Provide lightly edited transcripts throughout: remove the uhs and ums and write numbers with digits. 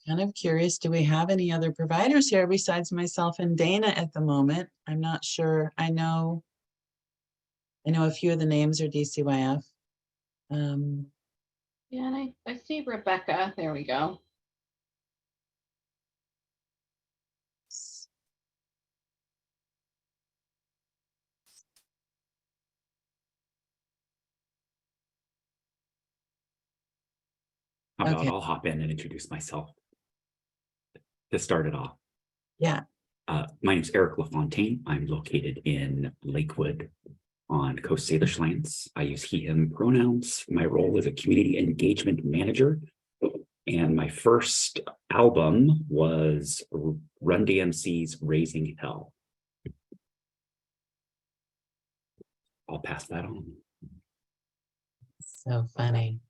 kind of curious, do we have any other providers here besides myself and Dana at the moment? I'm not sure. I know a few of the names are DCYF. Yeah, and I see Rebecca. There we go. How about Okay. I'll hop in and introduce myself to start it off. Yeah. My name is Eric LaFontaine. I'm located in Lakewood on Coast Salish lands. I use he, him pronouns. My role is a community engagement manager. And my first album was Run DMC's Raising Hell. I'll pass that on. So funny.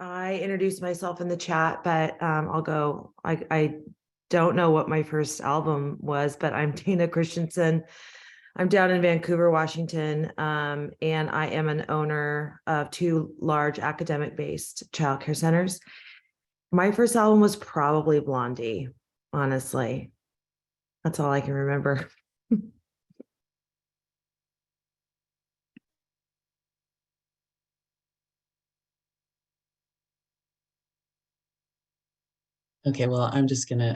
I introduced myself in the chat, but I'll go. I don't know what my first album was, but I'm Dana Christensen. I'm down in Vancouver, Washington, and I am an owner of 2 large academic-based childcare centers. My first album was probably Blondie, honestly. That's all I can remember. Okay, well, I'm just gonna,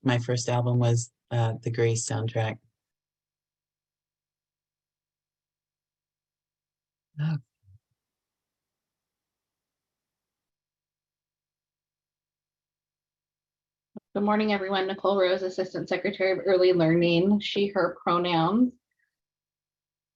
my first album was the Grace soundtrack. Oh. Good morning, everyone. Nicole Rose, Assistant Secretary of Early Learning, she, her pronouns.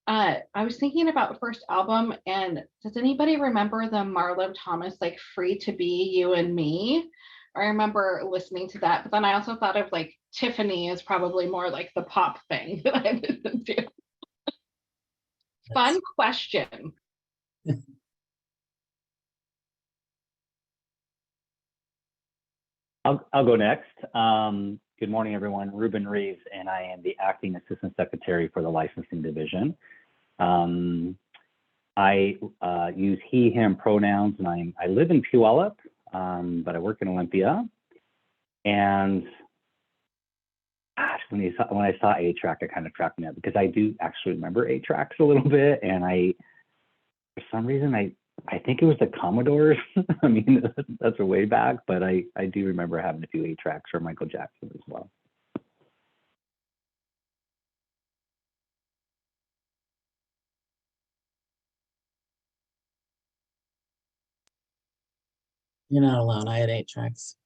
I was thinking about first album, and does anybody remember the Marlo Thomas, like Free to Be You and Me? I remember listening to that, but then I also thought of like Tiffany is probably more like the pop thing that I listened to. Fun question. I'll go next. Good morning, everyone. Ruben Reeves, and I am the Acting Assistant Secretary for the Licensing Division. I use he, him pronouns, and I live in Puyallup, but I work in Olympia. And gosh, when I saw 8-Track, it kind of cracked me up because I do actually remember 8-Tracks a little bit, and for some reason I think it was the Commodores. I mean, that's a way back, but I do remember having a few 8-Tracks for Michael Jackson as well. You're not alone. I had 8-tracks.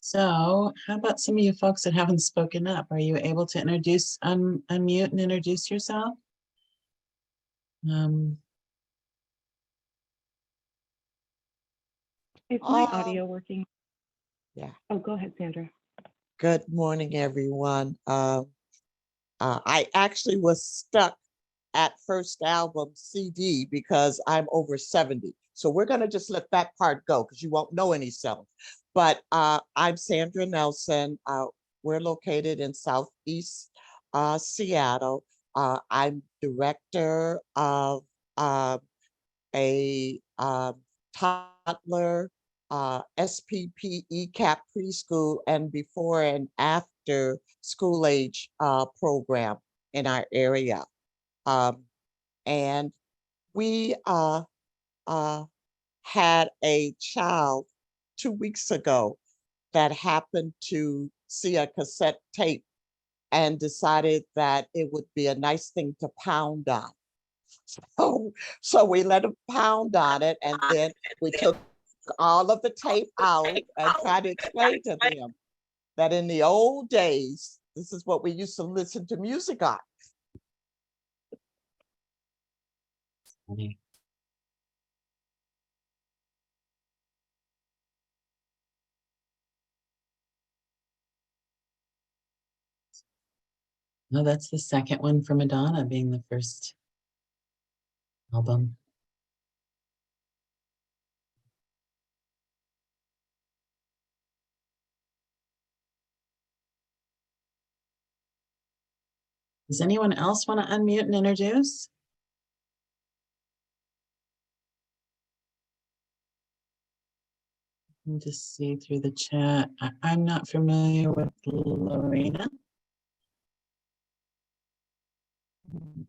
So how about some of you folks that haven't spoken up? Are you able to unmute and introduce yourself? Is my audio working? Yeah. Oh, go ahead, Sandra. Good morning, everyone. I actually was stuck at first album CD because I'm over 70. So we're going to just let that part go because you won't know any songs. But I'm Sandra Nelson. We're located in Southeast Seattle. I'm director of a toddler SPP ECAP preschool and before and after school age program in our area. And we had a child 2 weeks ago that happened to see a cassette tape and decided that it would be a nice thing to pound on. So we let him pound on it, and then we took all of the tape out and tried to explain to them that in the old days, this is what we used to listen to music on. No, that's the second one for Madonna being the first album. Does anyone else want to unmute and introduce? Let me just see through the chat. I'm not familiar with Lorena.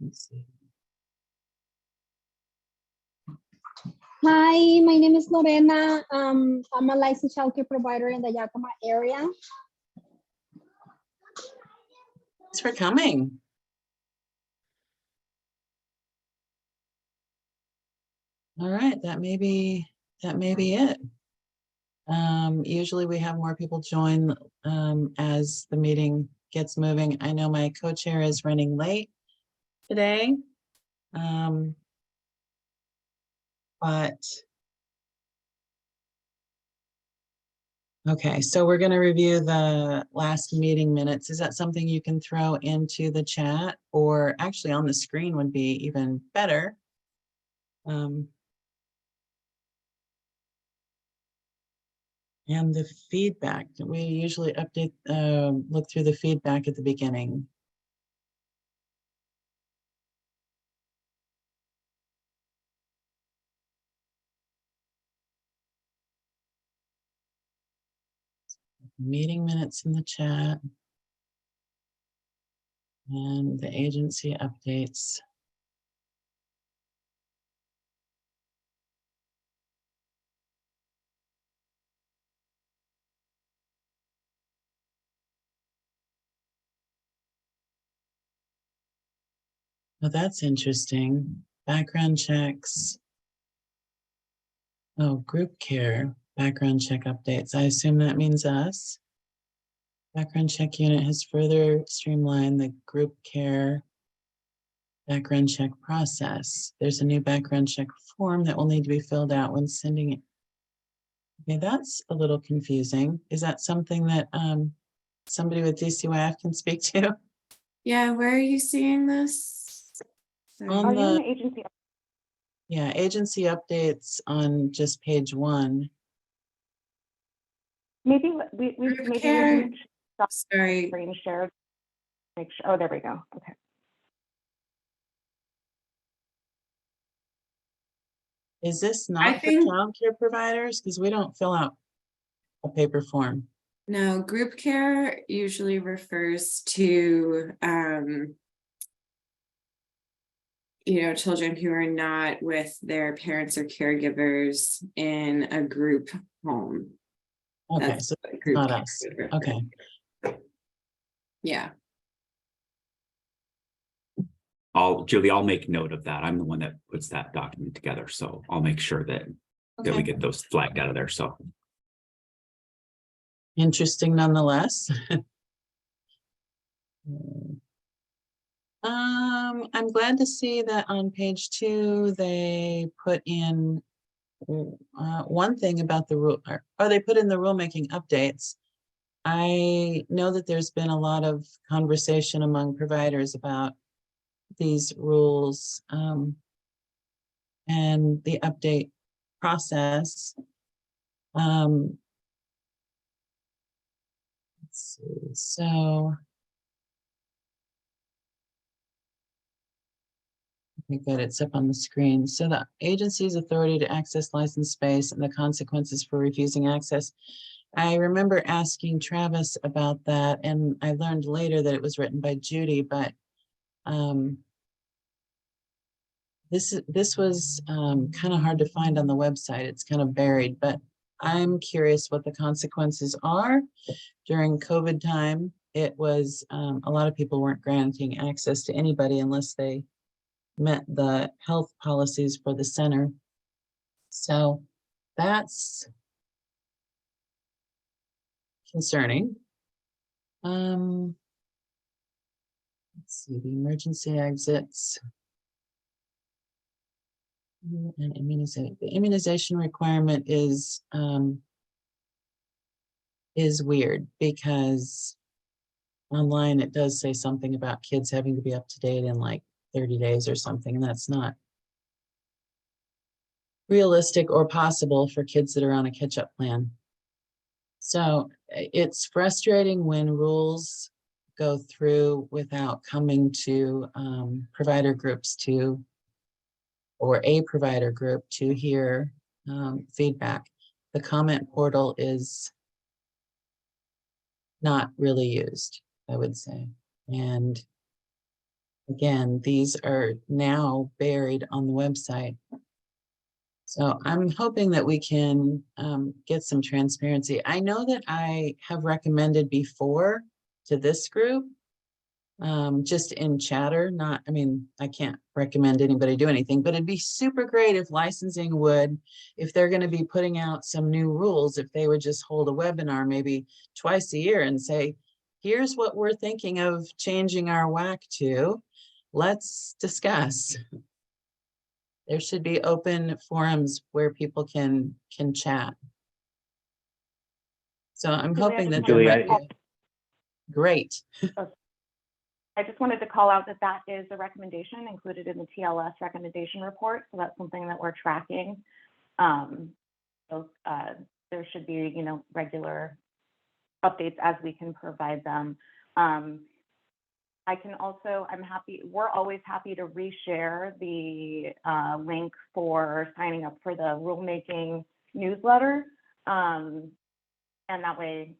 Let's see. Hi, my name is Lorena. I'm a licensed childcare provider in the Yakima area. Thanks for coming. All right, that may be it. Usually we have more people join as the meeting gets moving. I know my co-chair is running late today. But okay, so we're going to review the last meeting minutes. Is that something you can throw into the chat, or actually on the screen would be even better? And the feedback, we usually update, look through the feedback at the beginning. Meeting minutes in the chat. And the agency updates. Well, that's interesting. Background checks. Oh, group care, background check updates. I assume that means us. Background check unit has further streamlined the group care background check process. There's a new background check form that will need to be filled out when sending it. Okay, that's a little confusing. Is that something that somebody with DCYF can speak to? Yeah, where are you seeing this? Sorry. On Are you in the, the agency? yeah, agency updates on just page 1. Maybe we Group maybe care? we can stop Sorry. screen share. Make sure. Oh, there we go. Okay. Is this I not for think- childcare providers? Because we don't fill out a paper form. No, group care usually refers to children who are not with their parents or caregivers in a group home. Okay, That's so what it's group not care us. would refer. Okay. Yeah. Julie, I'll make note of that. I'm the one that puts that document together, so I'll make sure that we Okay. get those flagged out of there, so. Interesting nonetheless. I'm glad to see that on page 2, they put in one thing about the rule, or they put in the rulemaking updates. I know that there's been a lot of conversation among providers about these rules and the update process. Let's see, so. Okay, good, it's up on the screen. So the agency's authority to access licensed space and the consequences for refusing access. I remember asking Travis about that, and I learned later that it was written by Judy, but this was kind of hard to find on the website. It's kind of buried, but I'm curious what the consequences are. During COVID time, it was a lot of people weren't granting access to anybody unless they met the health policies for the center. So that's concerning. Let's see, the emergency exits. And immunization, the immunization requirement is weird because online it does say something about kids having to be up to date in like 30 days or something, and that's not realistic or possible for kids that are on a catch-up plan. So it's frustrating when rules go through without coming to provider groups or a provider group to hear feedback. The comment portal is not really used, I would say. And again, these are now buried on the website. So I'm hoping that we can get some transparency. I know that I have recommended before to this group, just in chatter, not, I mean, I can't recommend anybody do anything, but it'd be super great if licensing would, if they're going to be putting out some new rules, if they would just hold a webinar maybe twice a year and say, here's what we're thinking of changing our WAC to, let's discuss. There should be open forums where people can chat. So I'm Julie, I hoping just that there wanted might to be. Great. I just wanted to call out that that is a recommendation included in the TLS recommendation report. So that's something that we're tracking. So there should be, you know, regular updates as we can provide them. I can also, we're always happy to reshare the link for signing up for the rulemaking newsletter. And that way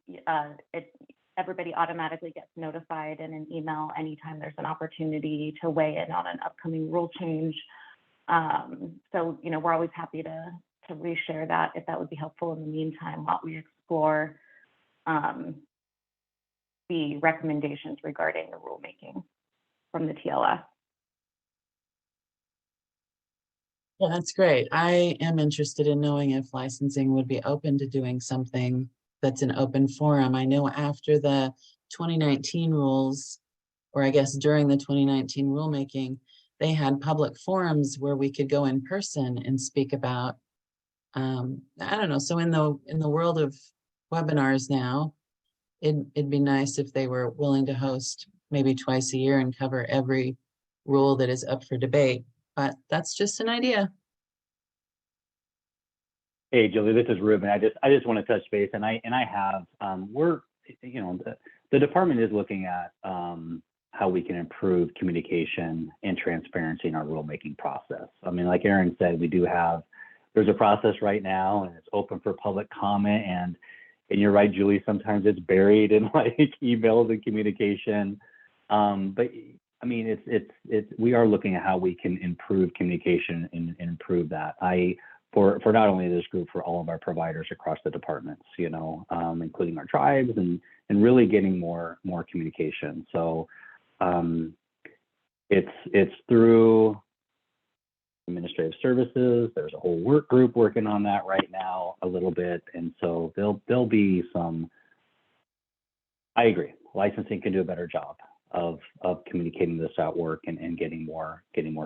everybody automatically gets notified in an email anytime there's an opportunity to weigh in on an upcoming rule change. So, you know, we're always happy to reshare that if that would be helpful in the meantime while we explore the recommendations regarding the rulemaking from the TLS. Yeah, that's great. I am interested in knowing if licensing would be open to doing something that's an open forum. I know after the 2019 rules, or I guess during the 2019 rulemaking, they had public forums where we could go in person and speak about, I don't know. So in the world of webinars now, it'd be nice if they were willing to host maybe twice a year and cover every rule that is up for debate. But that's just an idea. Hey, Julie, this is Ruben. I just want to touch base, and I have we're, you know, the department is looking at how we can improve communication and transparency in our rulemaking process. I mean, like Aaron said, there's a process right now, and it's open for public comment. And you're right, Julie. Sometimes it's buried in like emails and communication. But I mean, we are looking at how we can improve communication and improve that. For not only this group, for all of our providers across the departments, you know, including our tribes and really getting more communication. So it's through administrative services. There's a whole work group working on that right now a little bit. And so there'll be some, I agree, licensing can do a better job of communicating this at work and getting more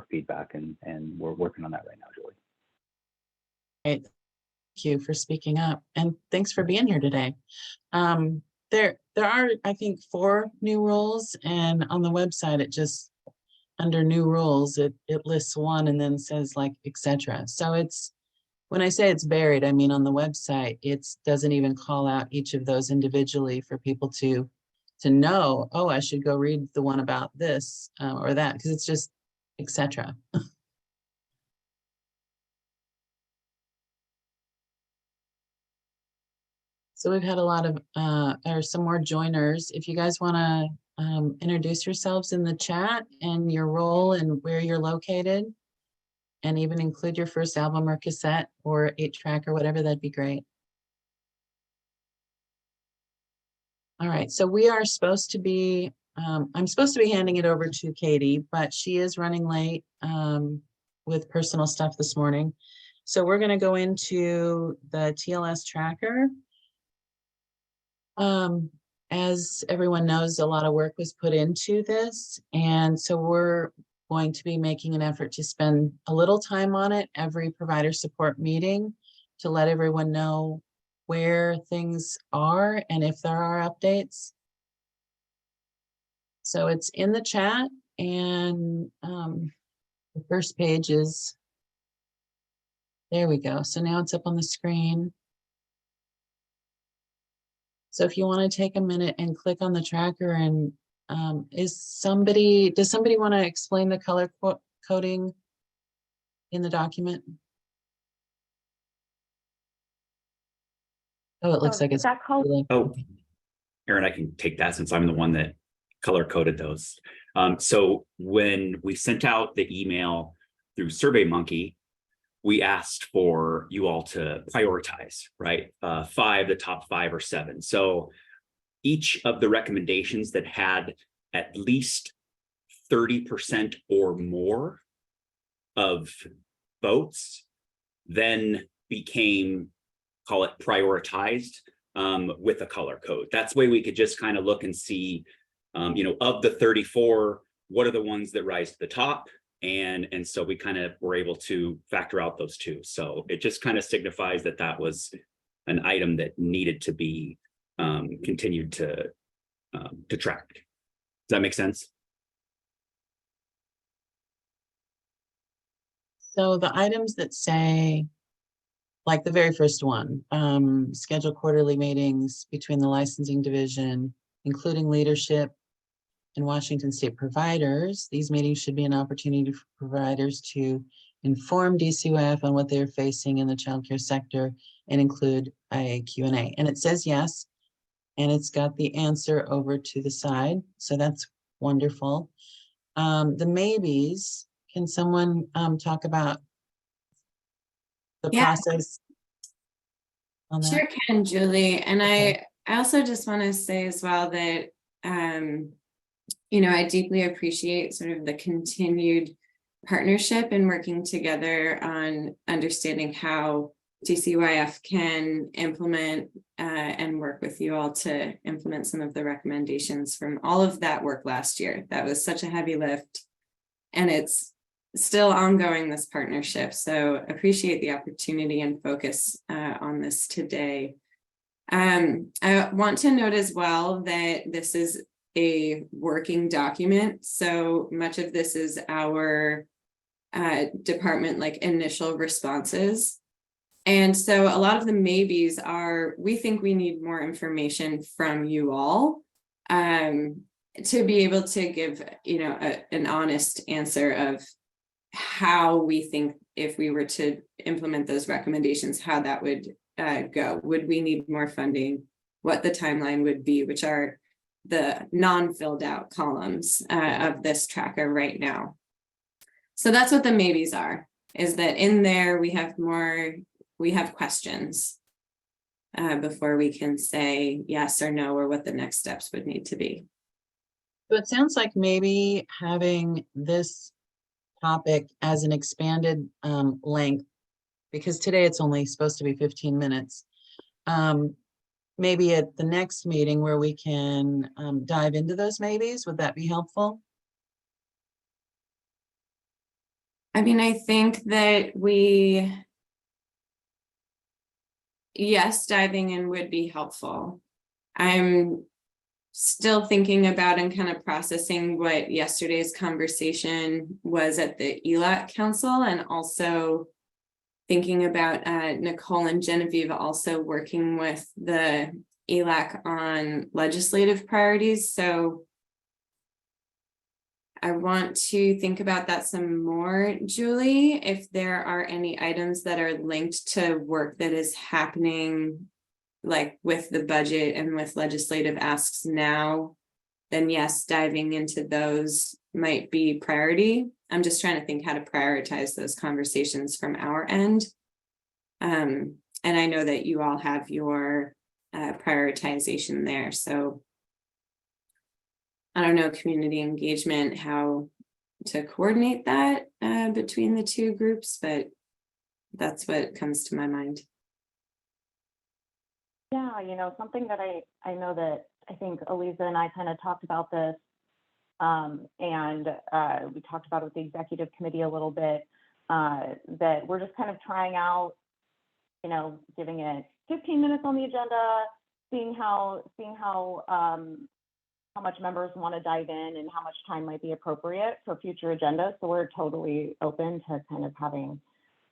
feedback. And we're working on that right now, Julie. Great. Thank you for speaking up, and thanks for being here today. There are, I think, 4 new rules, and on the website, it just, under new rules, it lists one and then says like, etc. So it's, when I say it's buried, I mean on the website, it doesn't even call out each of those individually for people to know, oh, I should go read the one about this or that, because it's just etc. So we've had a lot of, or some more joiners. If you guys want to introduce yourselves in the chat and your role and where you're located, and even include your first album or cassette or 8-track or whatever, that'd be great. All right, so we are supposed to be, I'm supposed to be handing it over to Katie, but she is running late with personal stuff this morning. So we're going to go into the TLS tracker. As everyone knows, a lot of work was put into this. And so we're going to be making an effort to spend a little time on it every provider support meeting to let everyone know where things are and if there are updates. So it's in the chat, and the first page is, there we go. So now it's up on the screen. So if you want to take a minute and click on the tracker, and does somebody want to explain the color coding in the document? Oh, it looks like it's that color. really- Oh, Aaron, I can take that since I'm the one that color coded those. So when we sent out the email through SurveyMonkey, we asked for you all to prioritize, right? The top 5 or 7. So each of the recommendations that had at least 30% or more of votes then became, call it prioritized, with a color code. That's the way we could just kind of look and see, of the 34, what are the ones that rise to the top? And so we kind of were able to factor out those 2. So it just kind of signifies that that was an item that needed to be continued to track. Does that make sense? So the items that say, like the very first one, schedule quarterly meetings between the licensing division, including leadership and Washington state providers. These meetings should be an opportunity for providers to inform DCUF on what they're facing in the childcare sector and include a Q&A. And it says yes, and it's got the answer over to the side. So that's wonderful. The maybes, can someone talk about the Yeah. process on that? Sure can, Julie. And Okay. I also just want to say as well that, I deeply appreciate sort of the continued partnership and working together on understanding how DCYF can implement and work with you all to implement some of the recommendations from all of that work last year. That was such a heavy lift, and it's still ongoing, this partnership. So appreciate the opportunity and focus on this today. I want to note as well that this is a working document. So much of this is our department like initial responses. And so a lot of the maybes are, we think we need more information from you all to be able to give, an honest answer of how we think, if we were to implement those recommendations, how that would go. Would we need more funding? What the timeline would be, which are the non-filled out columns of this tracker right now. So that's what the maybes are, is that in there we have questions before we can say yes or no, or what the next steps would need to be. So it sounds like maybe having this topic as an expanded length, because today it's only supposed to be 15 minutes. Maybe at the next meeting where we can dive into those maybes, would that be helpful? I mean, I think that yes, diving in would be helpful. I'm still thinking about and kind of processing what yesterday's conversation was at the ELAC Council, and also thinking about Nicole and Genevieve also working with the ELAC on legislative priorities. So I want to think about that some more, Julie. If there are any items that are linked to work that is happening, like with the budget and with legislative asks now, then yes, diving into those might be priority. I'm just trying to think how to prioritize those conversations from our end. And I know that you all have your prioritization there. So I don't know, community engagement, how to coordinate that between the two groups, but that's what comes to my mind. Yeah, something that I know that I think Aliza and I kind of talked about this And we talked about it with the executive committee a little bit, that we're just kind of trying out, you know, giving it 15 minutes on the agenda, seeing how much members want to dive in and how much time might be appropriate for future agendas. So we're totally open to kind of having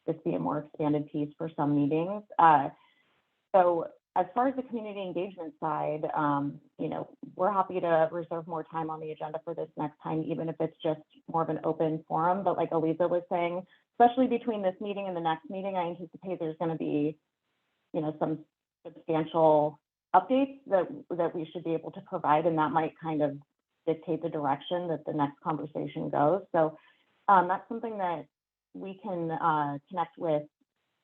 this be a more expanded piece for some meetings. So as far as the community engagement side, you know, we're happy to reserve more time on the agenda for this next time, even if it's just more of an open forum. But like Aliza was saying, especially between this meeting and the next meeting, I anticipate there's going to be, you know, some substantial updates that we should be able to provide, and that might kind of dictate the direction that the next conversation goes. So that's something that we can connect with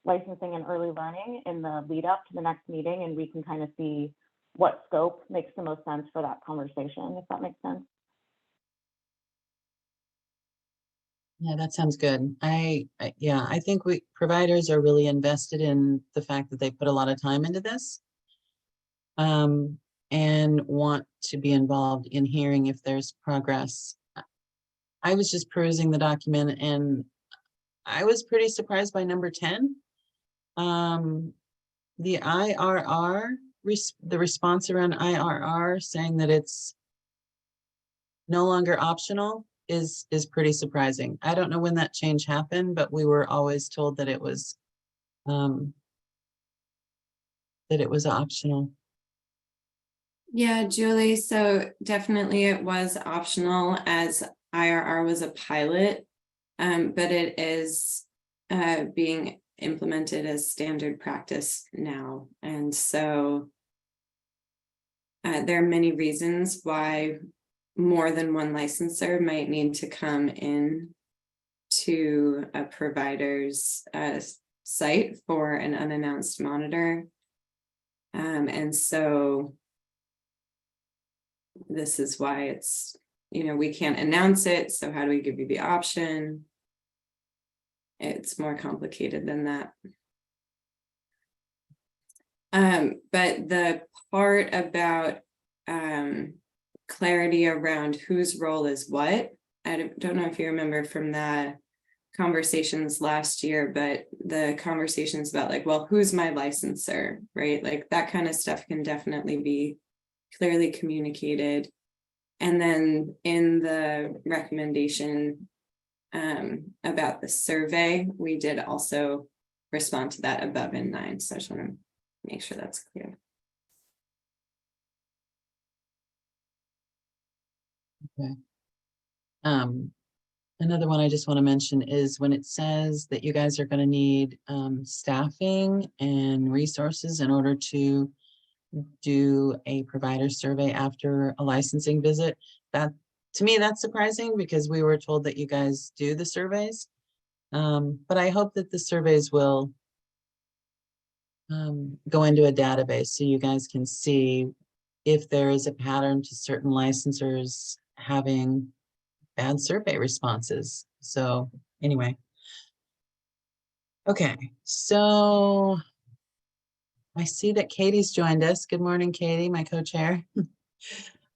licensing and early learning in the lead up to the next meeting, and we can kind of see what scope makes the most sense for that conversation, if that makes sense. Yeah, that sounds good. Yeah, I think providers are really invested in the fact that they put a lot of time into this. And want to be involved in hearing if there's progress. I was just perusing the document and I was pretty surprised by number 10. The IRR, the response around IRR saying that it's no longer optional is pretty surprising. I don't know when that change happened, but we were always told that it was optional. Yeah, Julie, so definitely it was optional as IRR was a pilot, but it is being implemented as standard practice now. And so there are many reasons why more than one licensor might need to come in to a provider's site for an unannounced monitor. And so this is why it's, you know, we can't announce it. So how do we give you the option? It's more complicated than that. But the part about clarity around whose role is what, I don't know if you remember from the conversations last year, but the conversations about like, well, who's my licensor, right? Like that kind of stuff can definitely be clearly communicated. And then in the recommendation about the survey, we did also respond to that above in 9. So I just want to make sure that's clear. Okay. Another one I just want to mention is when it says that you guys are going to need staffing and resources in order to do a provider survey after a licensing visit. That, to me, that's surprising because we were told that you guys do the surveys. But I hope that the surveys will go into a database so you guys can see if there is a pattern to certain licensors having bad survey responses. So anyway. Okay, so I see that Katie's joined us. Good morning, Katie, my co-chair.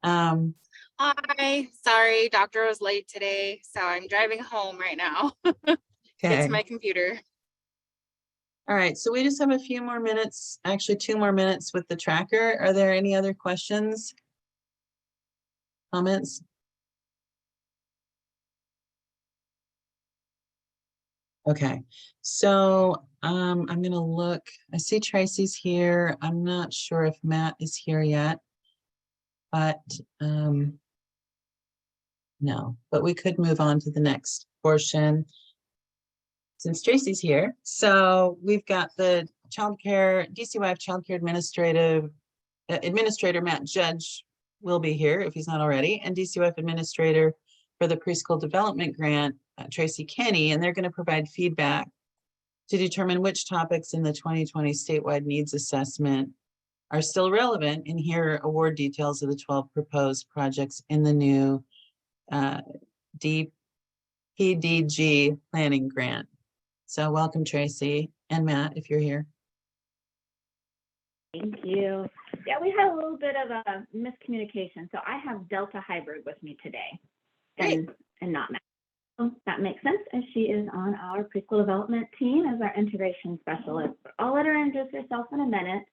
Hi, sorry, doctor was late today, so I'm driving home right now. Get Okay. to my computer. All right, so we just have a few more minutes, actually 2 more minutes with the tracker. Are there any other questions? Comments? Okay, so I'm gonna look, I see Tracy's here. I'm not sure if Matt is here yet, but no, but we could move on to the next portion since Tracy's here. So we've got the childcare, DCYF childcare administrator Matt Judge will be here if he's not already, and DCYF administrator for the preschool development grant, Tracy Kenny, and they're going to provide feedback to determine which topics in the 2020 statewide needs assessment are still relevant, and here are award details of the 12 proposed projects in the new PDG planning grant. So welcome, Tracy and Matt, if you're here. Thank you. Yeah, we had a little bit of a miscommunication. So I have Delta Hybrid with me today. and not math. So that makes sense, as she is on our preschool development team as our integration specialist. But I'll let her introduce herself in a minute.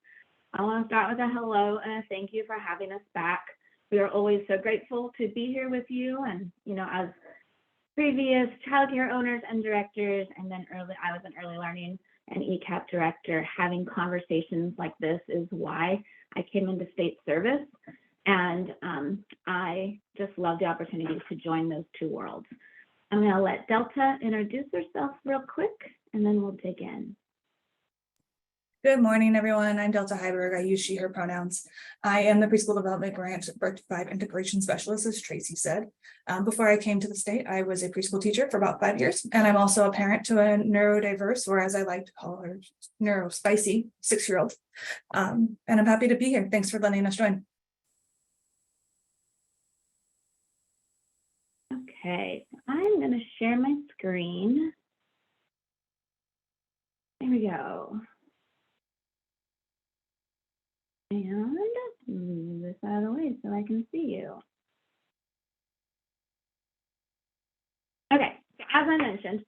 I want to start with a hello and a thank you for having us back. We are always so grateful to be here with you. And, you know, as previous childcare owners and directors, and then I was an early learning and ECAP director, having conversations like this is why I came into state service. And I just love the opportunity to join those two worlds. I'm going to let Delta introduce herself real quick, and then we'll dig in. Good morning, everyone. I'm Delta Heiberg. I use she, her pronouns. I am the preschool development grant birth to 5 integration specialist, as Tracy said. Before I came to the state, I was a preschool teacher for about 5 years, and I'm also a parent to a neurodiverse, or as I like to call her, neurospicy 6-year-old. And I'm happy to be here. Thanks for letting us join. Okay, I'm going to share my screen. There we go. And move this out of the way so I can see you. Okay, so as I mentioned,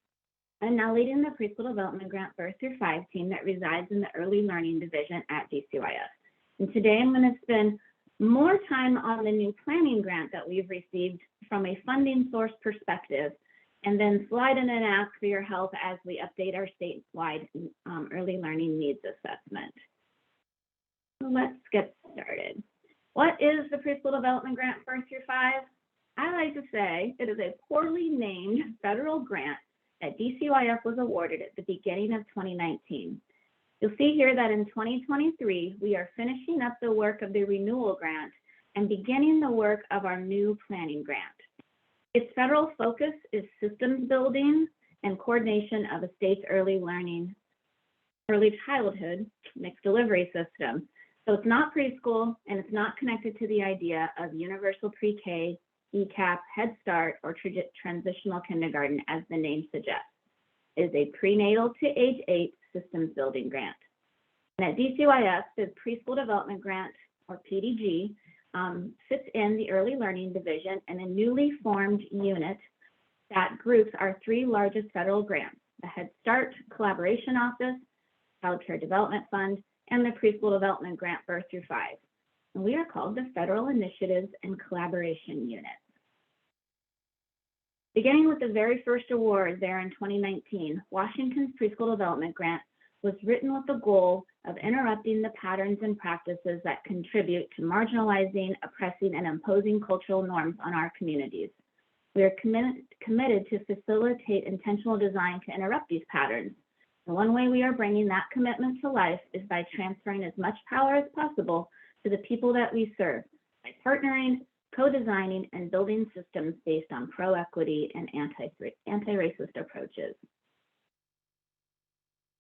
I'm now leading the preschool development grant birth through 5 team that resides in the early learning division at DCYS. And today I'm going to spend more time on the new planning grant that we've received from a funding source perspective, and then slide in and ask for your help as we update our statewide early learning needs assessment. So let's get started. What is the preschool development grant birth through 5? I like to say it is a poorly named federal grant that DCYF was awarded at the beginning of 2019. You'll see here that in 2023, we are finishing up the work of the renewal grant and beginning the work of our new planning grant. Its federal focus is systems building and coordination of the state's early childhood mixed delivery system. So it's not preschool, and it's not connected to the idea of universal pre-K, ECAP, Head Start, or transitional kindergarten, as the name suggests. It is a prenatal to age 8 systems building grant. And at DCYS, the preschool development grant, or PDG, sits in the early learning division in a newly formed unit that groups our 3 largest federal grants: the Head Start Collaboration Office, Child Care Development Fund, and the Preschool Development Grant Birth through 5. And we are called the Federal Initiatives and Collaboration Unit. Beginning with the very first award there in 2019, Washington's Preschool Development Grant was written with the goal of interrupting the patterns and practices that contribute to marginalizing, oppressing, and imposing cultural norms on our communities. We are committed to facilitate intentional design to interrupt these patterns. And one way we are bringing that commitment to life is by transferring as much power as possible to the people that we serve, by partnering, co-designing, and building systems based on pro-equity and anti-racist approaches.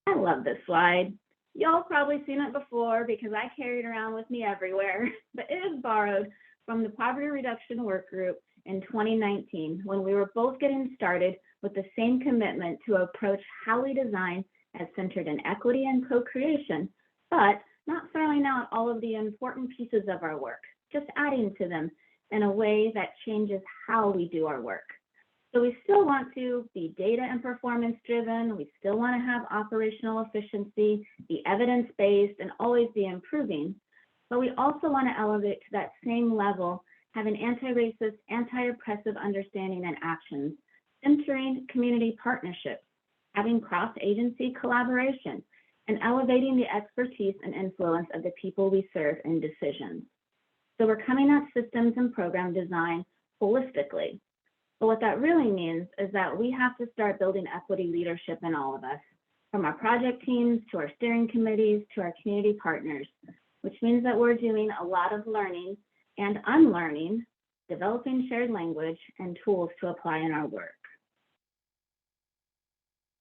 I love this slide. Y'all probably seen it before because I carry it around with me everywhere, but it is borrowed from the Poverty Reduction Work Group in 2019, when we were both getting started with the same commitment to approach how we design as centered in equity and co-creation, but not throwing out all of the important pieces of our work, just adding to them in a way that changes how we do our work. So we still want to be data and performance driven. We still want to have operational efficiency, be evidence-based, and always be improving. But we also want to elevate to that same level, having anti-racist, anti-oppressive understanding and actions, centering community partnerships, having cross-agency collaboration, and elevating the expertise and influence of the people we serve in decisions. So we're coming at systems and program design holistically. But what that really means is that we have to start building equity leadership in all of us, from our project teams to our steering committees to our community partners, which means that we're doing a lot of learning and unlearning, developing shared language and tools to apply in our work.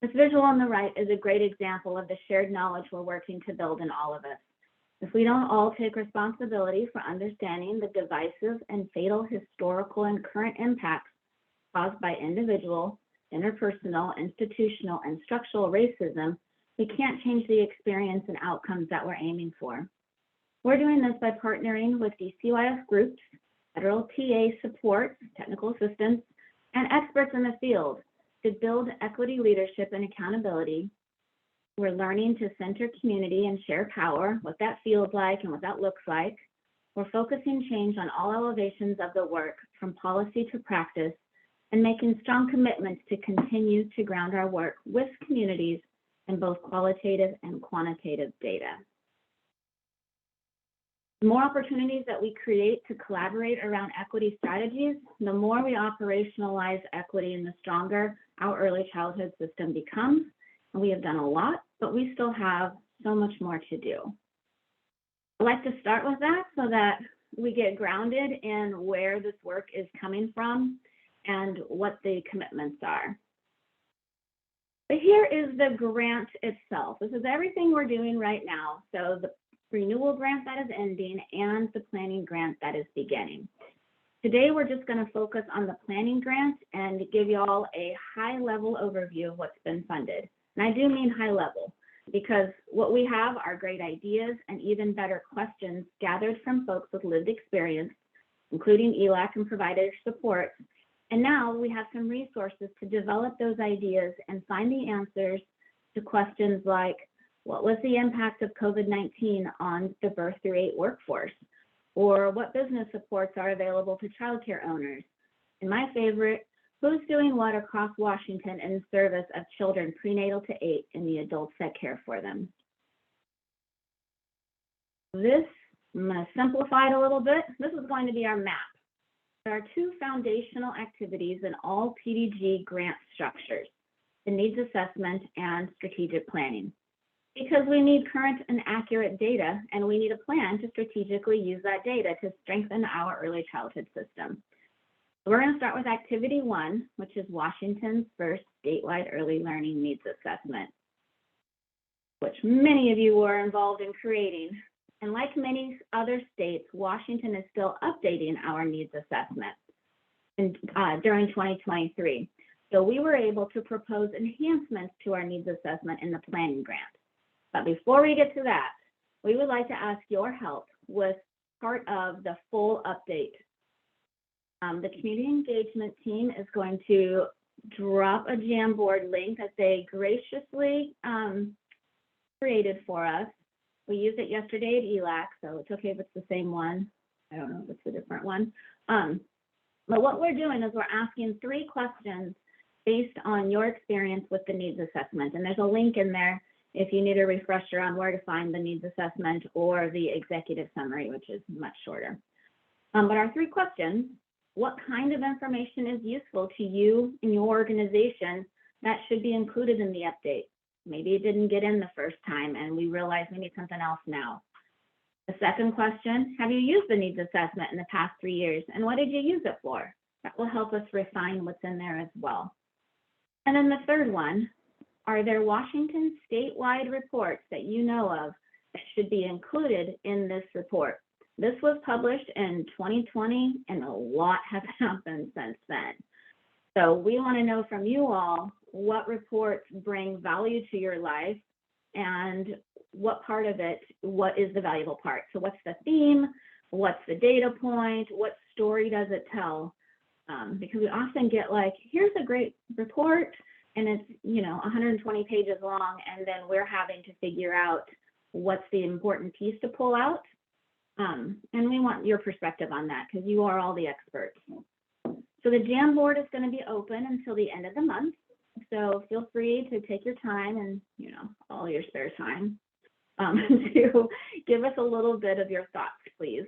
This visual on the right is a great example of the shared knowledge we're working to build in all of us. If we don't all take responsibility for understanding the divisive and fatal historical and current impacts caused by individual, interpersonal, institutional, and structural racism, we can't change the experience and outcomes that we're aiming for. We're doing this by partnering with DCYF groups, federal TA support, technical assistance, and experts in the field to build equity leadership and accountability. We're learning to center community and share power, what that feels like and what that looks like. We're focusing change on all elevations of the work, from policy to practice, and making strong commitments to continue to ground our work with communities in both qualitative and quantitative data. The more opportunities that we create to collaborate around equity strategies, the more we operationalize equity and the stronger our early childhood system becomes. And we have done a lot, but we still have so much more to do. I'd like to start with that so that we get grounded in where this work is coming from and what the commitments are. But here is the grant itself. This is everything we're doing right now. So the renewal grant that is ending and the planning grant that is beginning. Today, we're just going to focus on the planning grant and give you all a high-level overview of what's been funded. And I do mean high level, because what we have are great ideas and even better questions gathered from folks with lived experience, including ELAC and provider support. And now we have some resources to develop those ideas and find the answers to questions like, what was the impact of COVID-19 on the birth through 8 workforce? Or what business supports are available to childcare owners? And my favorite, who's doing what across Washington in service of children prenatal to 8 and the adults that care for them? This, I'm going to simplify it a little bit. This is going to be our map. There are 2 foundational activities in all PDG grant structures, the needs assessment and strategic planning. Because we need current and accurate data, and we need a plan to strategically use that data to strengthen our early childhood system. We're going to start with activity 1, which is Washington's first statewide early learning needs assessment, which many of you were involved in creating. And like many other states, Washington is still updating our needs assessment during 2023. So we were able to propose enhancements to our needs assessment in the planning grant. But before we get to that, we would like to ask your help with part of the full update. The community engagement team is going to drop a Jamboard link that they graciously created for us. We used it yesterday at ELAC, so it's okay if it's the same one. I don't know if it's a different one. But what we're doing is we're asking 3 questions based on your experience with the needs assessment. And there's a link in there if you need a refresher on where to find the needs assessment or the executive summary, which is much shorter. But our 3 questions: what kind of information is useful to you in your organization that should be included in the update? Maybe it didn't get in the first time and we realize we need something else now. The second question: have you used the needs assessment in the past 3 years, and what did you use it for? That will help us refine what's in there as well. And then the third one: are there Washington statewide reports that you know of that should be included in this report? This was published in 2020 and a lot has happened since then. So we want to know from you all what reports bring value to your life and what part of it, what is the valuable part? So what's the theme? What's the data point? What story does it tell? Because we often get like, here's a great report, and it's, 120 pages long, and then we're having to figure out what's the important piece to pull out. And we want your perspective on that because you are all the experts. So the Jamboard is going to be open until the end of the month. So feel free to take your time and, all your spare time to give us a little bit of your thoughts, please.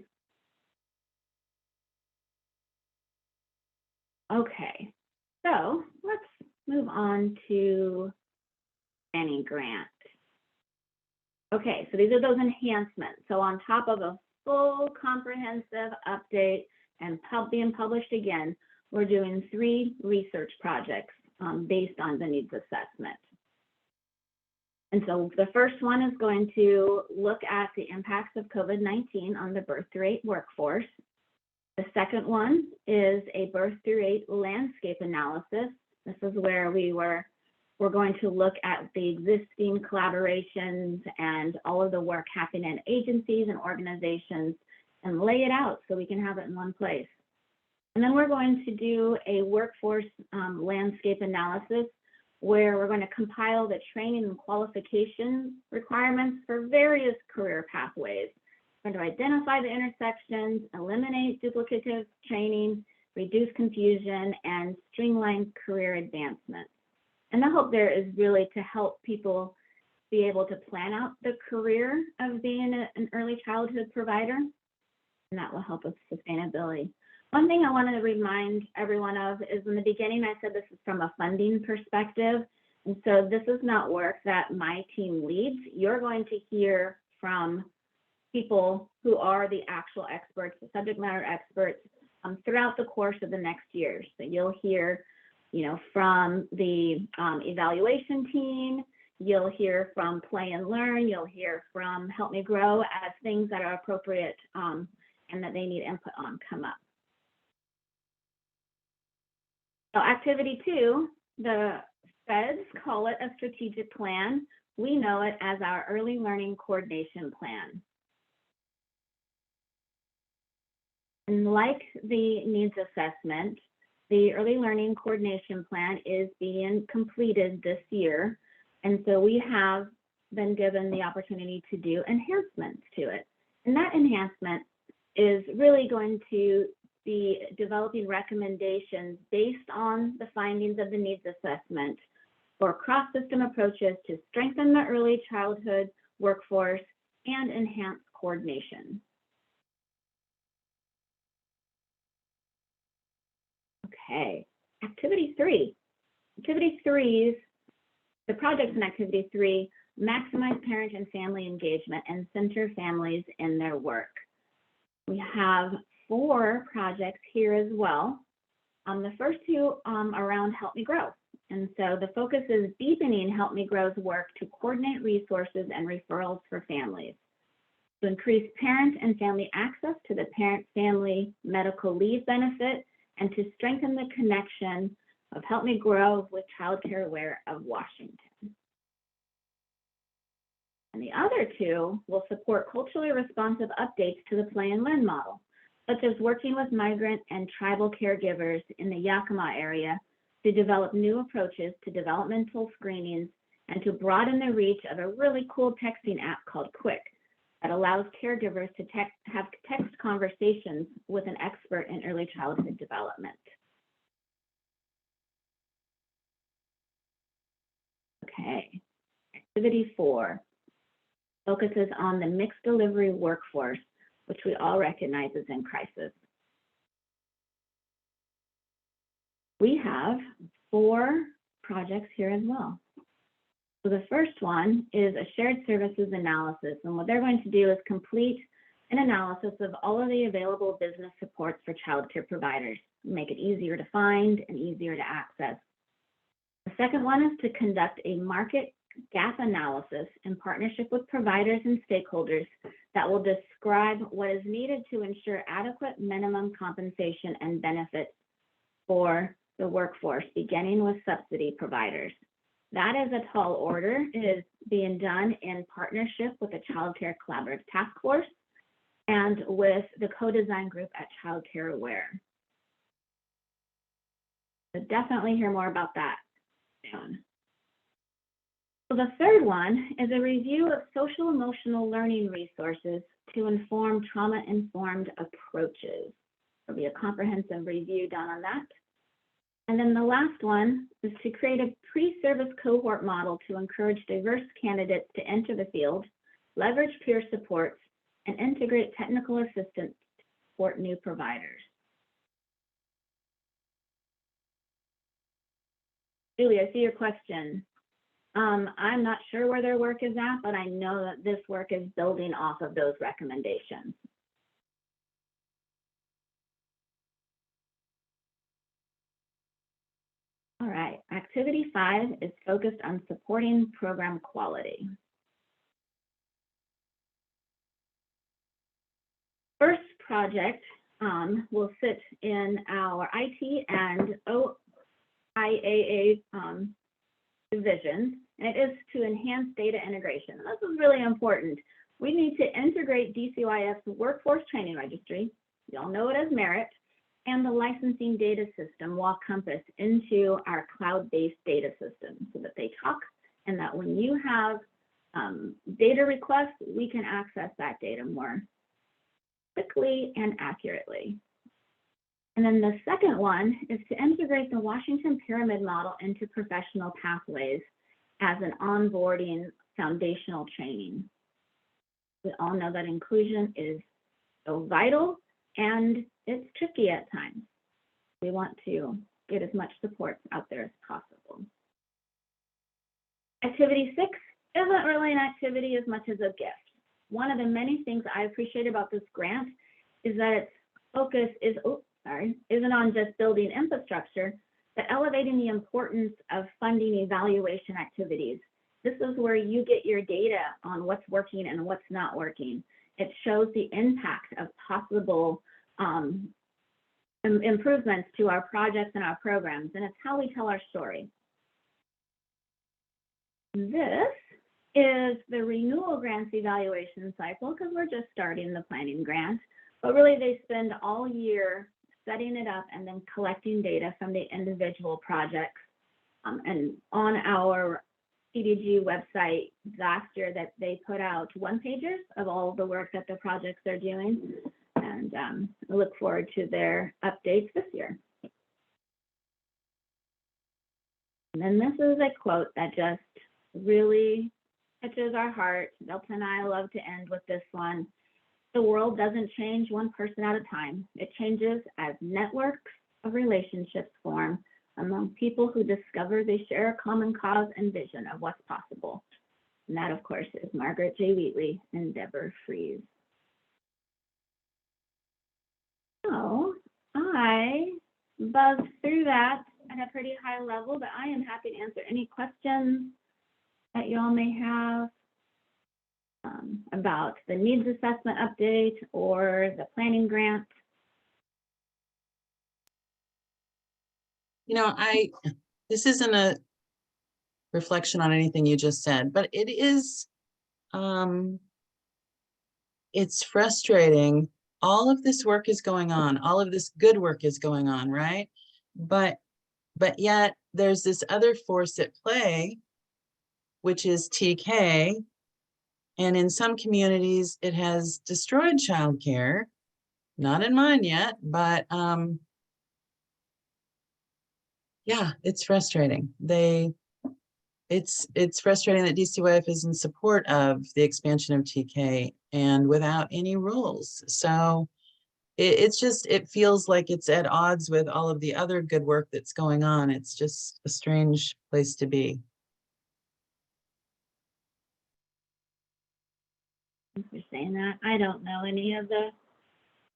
Okay, so let's move on to planning grant. Okay, so these are those enhancements. So on top of a full comprehensive update and being published again, we're doing 3 research projects based on the needs assessment. And so the first one is going to look at the impacts of COVID-19 on the birth through 8 workforce. The second one is a birth through 8 landscape analysis. This is where we're going to look at the existing collaborations and all of the work happening in agencies and organizations and lay it out so we can have it in one place. And then we're going to do a workforce landscape analysis where we're going to compile the training and qualification requirements for various career pathways. We're going to identify the intersections, eliminate duplicative training, reduce confusion, and streamline career advancement. And the hope there is really to help people be able to plan out the career of being an early childhood provider, and that will help with sustainability. One thing I wanted to remind everyone of is in the beginning, I said this is from a funding perspective. And so this is not work that my team leads. You're going to hear from people who are the actual experts, the subject matter experts, throughout the course of the next year. So you'll hear, from the evaluation team, you'll hear from Play and Learn, you'll hear from Help Me Grow as things that are appropriate and that they need input on come up. So activity 2, the feds call it a strategic plan. We know it as our early learning coordination plan. And like the needs assessment, the early learning coordination plan is being completed this year. And so we have been given the opportunity to do enhancements to it. And that enhancement is really going to be developing recommendations based on the findings of the needs assessment for cross-system approaches to strengthen the early childhood workforce and enhance coordination. Okay, activity 3. Activity 3's, the projects in activity 3 maximize parent and family engagement and center families in their work. We have 4 projects here as well. The first 2 around Help Me Grow. And so the focus is deepening Help Me Grow's work to coordinate resources and referrals for families, to increase parent and family access to the parent-family medical leave benefit, and to strengthen the connection of Help Me Grow with Child Care Aware of Washington. And the other 2 will support culturally responsive updates to the Play and Learn model, such as working with migrant and tribal caregivers in the Yakima area to develop new approaches to developmental screenings and to broaden the reach of a really cool texting app called Quick that allows caregivers to have text conversations with an expert in early childhood development. Okay, activity 4 focuses on the mixed delivery workforce, which we all recognize is in crisis. We have 4 projects here as well. So the first one is a shared services analysis, and what they're going to do is complete an analysis of all of the available business supports for child care providers, make it easier to find and easier to access. The second one is to conduct a market gap analysis in partnership with providers and stakeholders that will describe what is needed to ensure adequate minimum compensation and benefits for the workforce, beginning with subsidy providers. That is a tall order. It is being done in partnership with the Child Care Collaborative Task Force and with the co-design group at Child Care Aware. So definitely hear more about that soon. So the third one is a review of social emotional learning resources to inform trauma-informed approaches. There'll be a comprehensive review done on that. And then the last one is to create a pre-service cohort model to encourage diverse candidates to enter the field, leverage peer supports, and integrate technical assistance to support new providers. Julie, I see your question. I'm not sure where their work is at, but I know that this work is building off of those recommendations. All right, activity 5 is focused on supporting program quality. First project will sit in our IT and OIAA division, and it is to enhance data integration. And this is really important. We need to integrate DCYF's workforce training registry, you all know it as Merit, and the licensing data system, Walk Compass, into our cloud-based data system so that they talk, and that when you have data requests, we can access that data more quickly and accurately. And then the second one is to integrate the Washington Pyramid Model into professional pathways as an onboarding foundational training. We all know that inclusion is so vital and it's tricky at times. We want to get as much support out there as possible. Activity 6 isn't really an activity as much as a gift. One of the many things I appreciate about this grant is that its focus is, isn't on just building infrastructure, but elevating the importance of funding evaluation activities. This is where you get your data on what's working and what's not working. It shows the impact of possible improvements to our projects and our programs, and it's how we tell our story. This is the renewal grants evaluation cycle, because we're just starting the planning grant, but really they spend all year setting it up and then collecting data from the individual projects. And on our CDG website last year, that they put out one-pagers of all the work that the projects are doing, and I look forward to their updates this year. And then this is a quote that just really touches our heart. Delta and I love to end with this one. The world doesn't change one person at a time. It changes as networks of relationships form among people who discover they share a common cause and vision of what's possible. And that, of course, is Margaret J. Wheatley and Deborah Fries. So I buzzed through that at a pretty high level, but I am happy to answer any questions that y'all may have about the needs assessment update or the planning grant. You know, this isn't a reflection on anything you just said, but it is, it's frustrating. All of this work is going on, all of this good work is going on, right? But yet there's this other force at play, which is TK. And in some communities, it has destroyed childcare. Not in mine yet, but yeah, it's frustrating. It's frustrating that DCYF is in support of the expansion of TK and without any rules. So it feels like it's at odds with all of the other good work that's going on. It's just a strange place to be. Thanks for saying that. I don't know any of the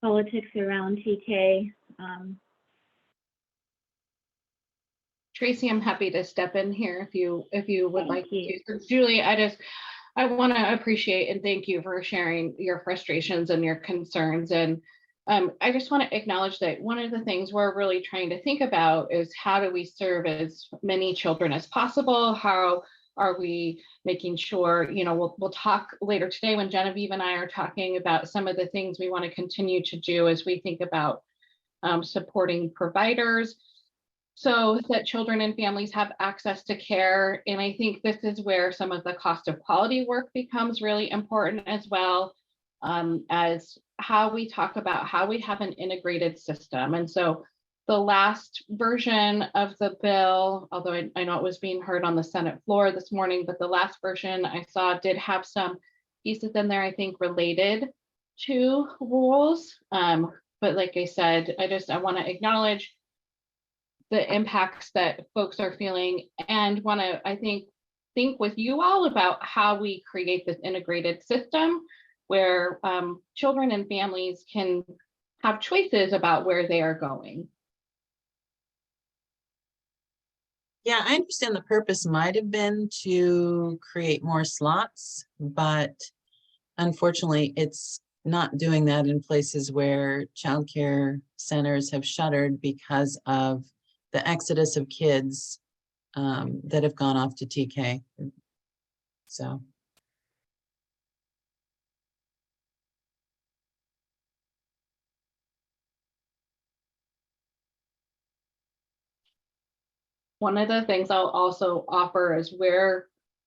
politics around TK. Tracy, I'm happy to step in here if you would Thank like you. to. Julie, I want to appreciate and thank you for sharing your frustrations and your concerns. And I just want to acknowledge that one of the things we're really trying to think about is how do we serve as many children as possible? How are we making sure, you know, we'll talk later today when Genevieve and I are talking about some of the things we want to continue to do as we think about supporting providers so that children and families have access to care. And I think this is where some of the cost of quality work becomes really important as well, as how we talk about how we have an integrated system. And so the last version of the bill, although I know it was being heard on the Senate floor this morning, but the last version I saw did have some pieces in there, I think, related to rules. But like I said, I want to acknowledge the impacts that folks are feeling and want to, I think with you all about how we create this integrated system where children and families can have choices about where they are going. Yeah, I understand the purpose might have been to create more slots, but unfortunately, it's not doing that in places where childcare centers have shuttered because of the exodus of kids that have gone off to TK. So. One of the things I'll also offer is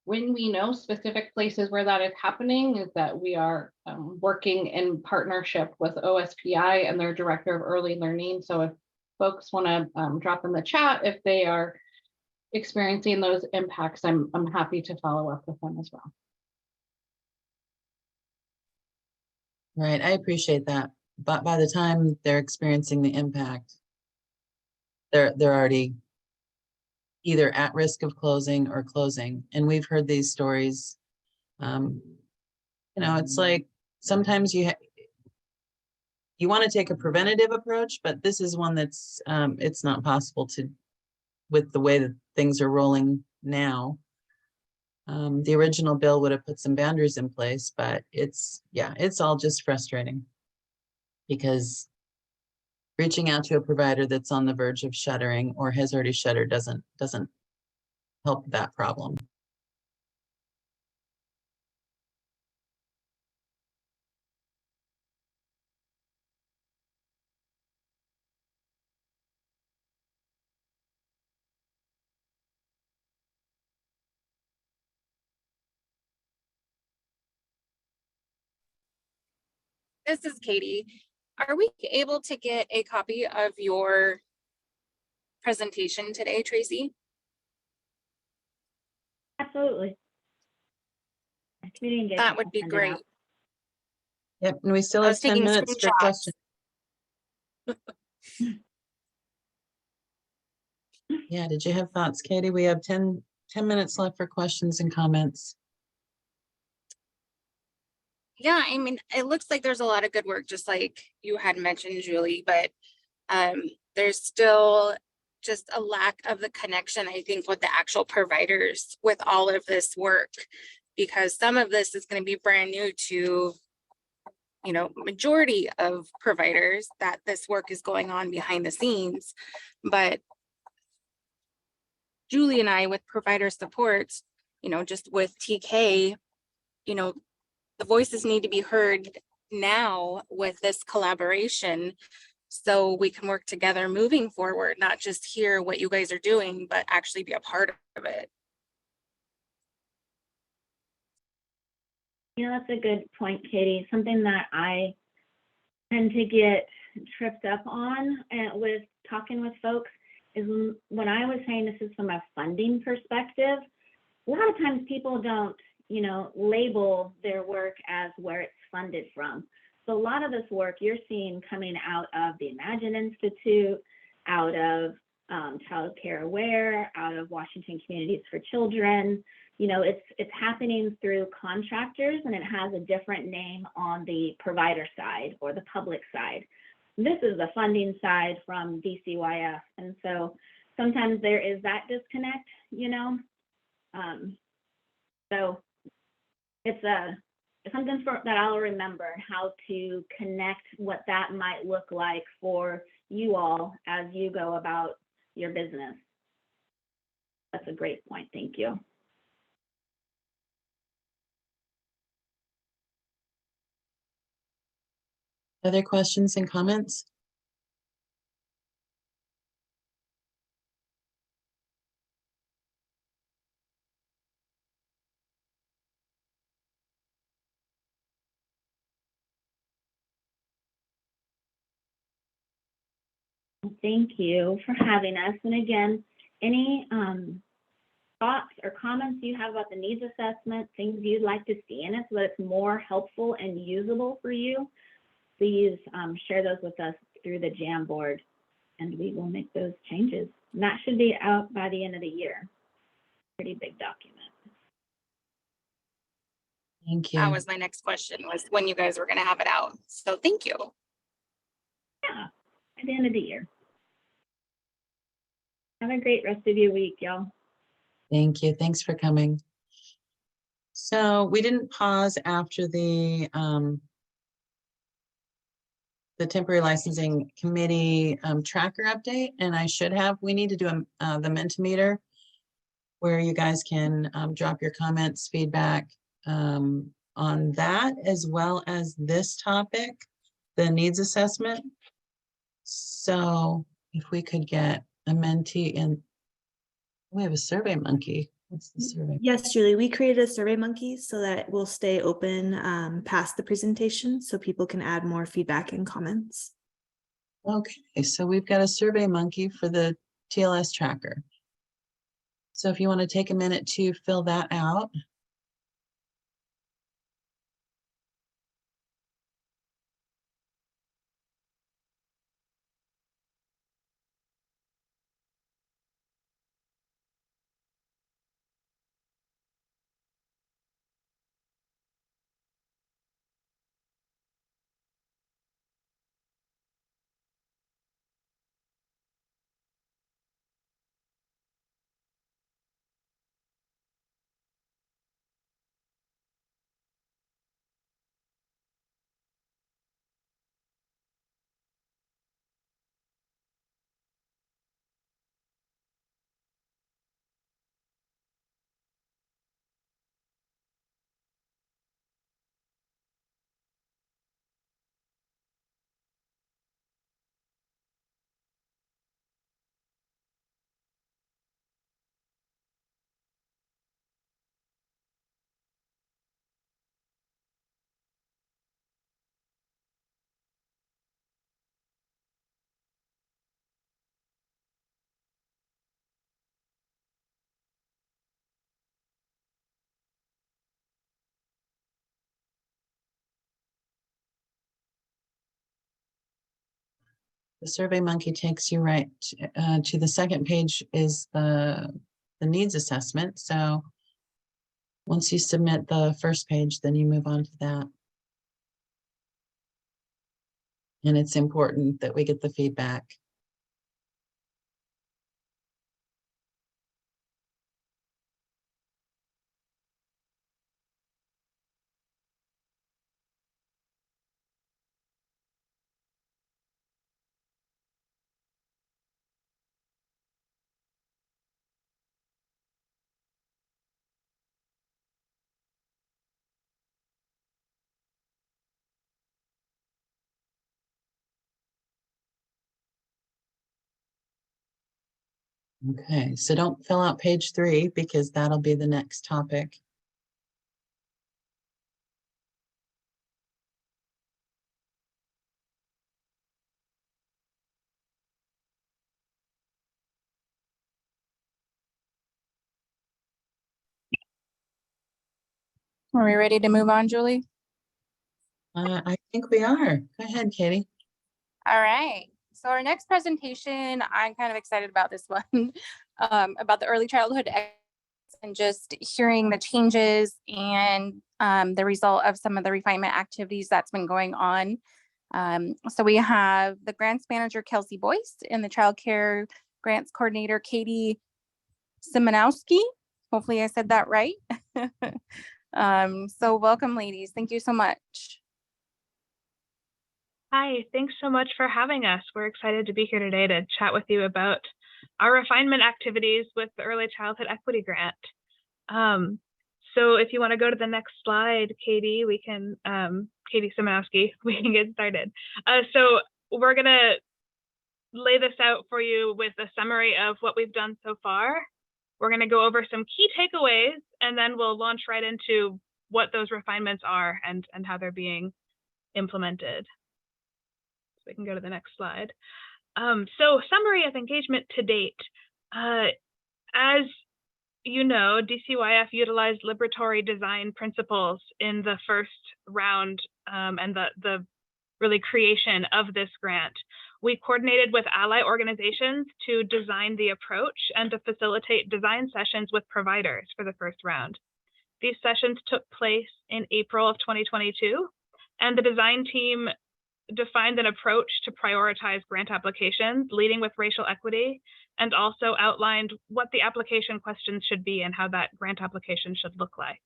when we know specific places where that is happening, is that we are working in partnership with OSPI and their Director of Early Learning. So if folks want to drop in the chat, if they are experiencing those impacts, I'm happy to follow up with them as well. Right, I appreciate that. But by the time they're experiencing the impact, they're already either at risk of closing or closing. And we've heard these stories. You know, it's like sometimes you want to take a preventative approach, but this is one that's it's not possible to, with the way that things are rolling now. The original bill would have put some boundaries in place, but it's all just frustrating because reaching out to a provider that's on the verge of shuttering or has already shuttered doesn't help that problem. This is Katie. Are we able to get a copy of your presentation today, Tracy? Absolutely. Community engagement That would will be send it great. out. Yep, and we still I have was 10 taking minutes for screenshots. questions. Yeah, did you have thoughts, Katie? We have 10 minutes left for questions and comments. Yeah, I mean, it looks like there's a lot of good work, just like you had mentioned, Julie, but there's still just a lack of the connection, I think, with the actual providers with all of this work, because some of this is going to be brand new to, you know, majority of providers, that this work is going on behind the scenes. But Julie and I, with provider support, you know, just with TK, you know, the voices need to be heard now with this collaboration so we can work together moving forward, not just hear what you guys are doing, but actually be a part of it. You know, that's a good point, Katie. Something that I tend to get tripped up on with talking with folks is when I was saying this is from a funding perspective, a lot of times people don't, you know, label their work as where it's funded from. So a lot of this work you're seeing coming out of the Imagine Institute, out of Child Care Aware, out of Washington Communities for Children. You know, it's happening through contractors, and it has a different name on the provider side or the public side. This is the funding side from DCYF. And so sometimes there is that disconnect, you know. So it's something that I'll remember, how to connect what that might look like for you all as you go about your business. That's a great point. Thank you. Other questions and comments? Thank you for having us. And again, any thoughts or comments you have about the needs assessment, things you'd like to see in it so that it's more helpful and usable for you, please share those with us through the Jamboard, and we will make those changes. And that should be out by the end of the year. Pretty big document. Thank you. That was my next question, was when you guys were going to have it out. So thank you. Yeah, at the end of the year. Have a great rest of your week, y'all. Thank you. Thanks for coming. So we didn't pause after the temporary licensing committee tracker update, and I should have. We need to do the Mentimeter, where you guys can drop your comments, feedback on that, as well as this topic, the needs assessment. So if we could get a Menti in We have a Survey Monkey. What's the survey? Yes, Julie, we created a Survey Monkey so that it will stay open past the presentation so people can add more feedback and comments. Okay, so we've got a Survey Monkey for the TLS tracker. So if you want to take a minute to fill that out. The Survey Monkey takes you right to the second page is the needs assessment. So once you submit the first page, then you move on to that. And it's important that we get the feedback. Okay, so don't fill out page 3 because that'll be the next topic. Are we ready to move on, Julie? I think we are. Go ahead, Katie. All right. So our next presentation, I'm kind of excited about this one, about the early childhood and just hearing the changes and the result of some of the refinement activities that's been going on. So we have the grants manager, Kelsey Boyce, and the child care grants coordinator, Katie Simonowski. Hopefully I said that right. So welcome, ladies. Thank you so much. Hi, thanks so much for having us. We're excited to be here today to chat with you about our refinement activities with the Early Childhood Equity Grant. So if you want to go to the next slide, Katie, we can, Katie Simonowski, we can get started. So we're gonna lay this out for you with a summary of what we've done so far. We're gonna go over some key takeaways, and then we'll launch right into what those refinements are and how they're being implemented. So we can go to the next slide. So summary of engagement to date. As you know, DCYF utilized liberatory design principles in the first round and the really creation of this grant. We coordinated with ally organizations to design the approach and to facilitate design sessions with providers for the first round. These sessions took place in April of 2022, and the design team defined an approach to prioritize grant applications, leading with racial equity, and also outlined what the application questions should be and how that grant application should look like.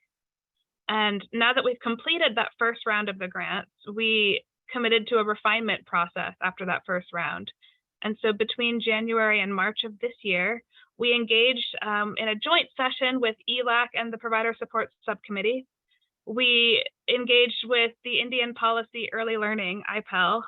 And now that we've completed that first round of the grants, we committed to a refinement process after that first round. And so between January and March of this year, we engaged in a joint session with ELAC and the Provider Support Subcommittee. We engaged with the Indian Policy Early Learning, IPEL.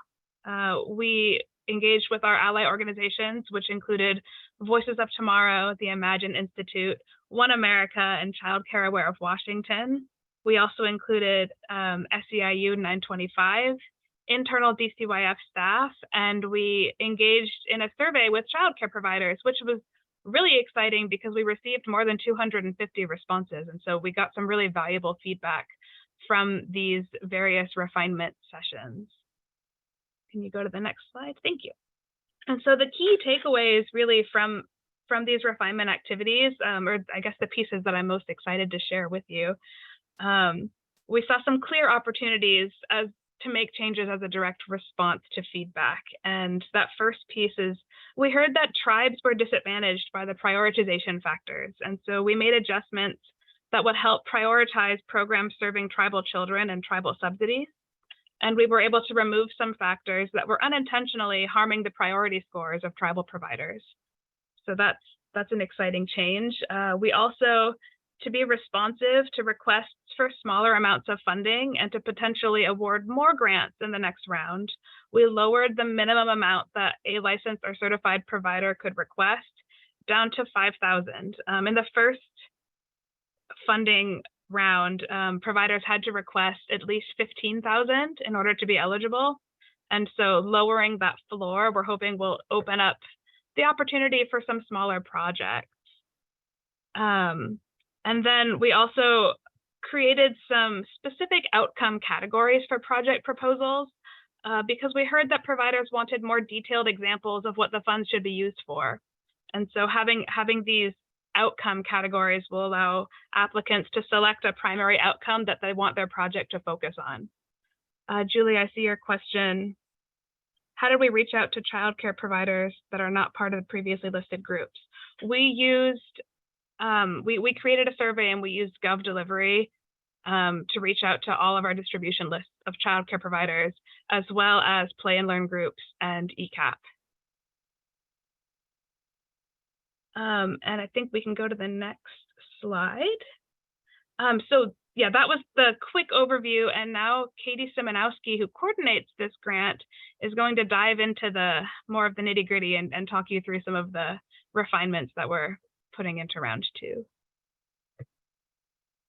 We engaged with our ally organizations, which included Voices of Tomorrow, the Imagine Institute, One America, and Child Care Aware of Washington. We also included SEIU 925, internal DCYF staff, and we engaged in a survey with childcare providers, which was really exciting because we received more than 250 responses. And so we got some really valuable feedback from these various refinement sessions. Can you go to the next slide? Thank you. And so the key takeaways really from these refinement activities, or I guess the pieces that I'm most excited to share with you, we saw some clear opportunities to make changes as a direct response to feedback. And that first piece is, we heard that tribes were disadvantaged by the prioritization factors. And so we made adjustments that would help prioritize programs serving tribal children and tribal subsidies. And we were able to remove some factors that were unintentionally harming the priority scores of tribal providers. So that's an exciting change. We also, to be responsive to requests for smaller amounts of funding and to potentially award more grants in the next round, we lowered the minimum amount that a licensed or certified provider could request down to $5,000. In the first funding round, providers had to request at least $15,000 in order to be eligible. And so lowering that floor, we're hoping will open up the opportunity for some smaller projects. And then we also created some specific outcome categories for project proposals because we heard that providers wanted more detailed examples of what the funds should be used for. And so having these outcome categories will allow applicants to select a primary outcome that they want their project to focus on. Julie, I see your question. How did we reach out to childcare providers that are not part of the previously listed groups? We used, we created a survey and we used GovDelivery to reach out to all of our distribution lists of childcare providers, as well as Play and Learn groups and ECAP. And I think we can go to the next slide. So yeah, that was the quick overview. And now Katie Simonowski, who coordinates this grant, is going to dive into the more of the nitty gritty and talk you through some of the refinements that we're putting into round 2.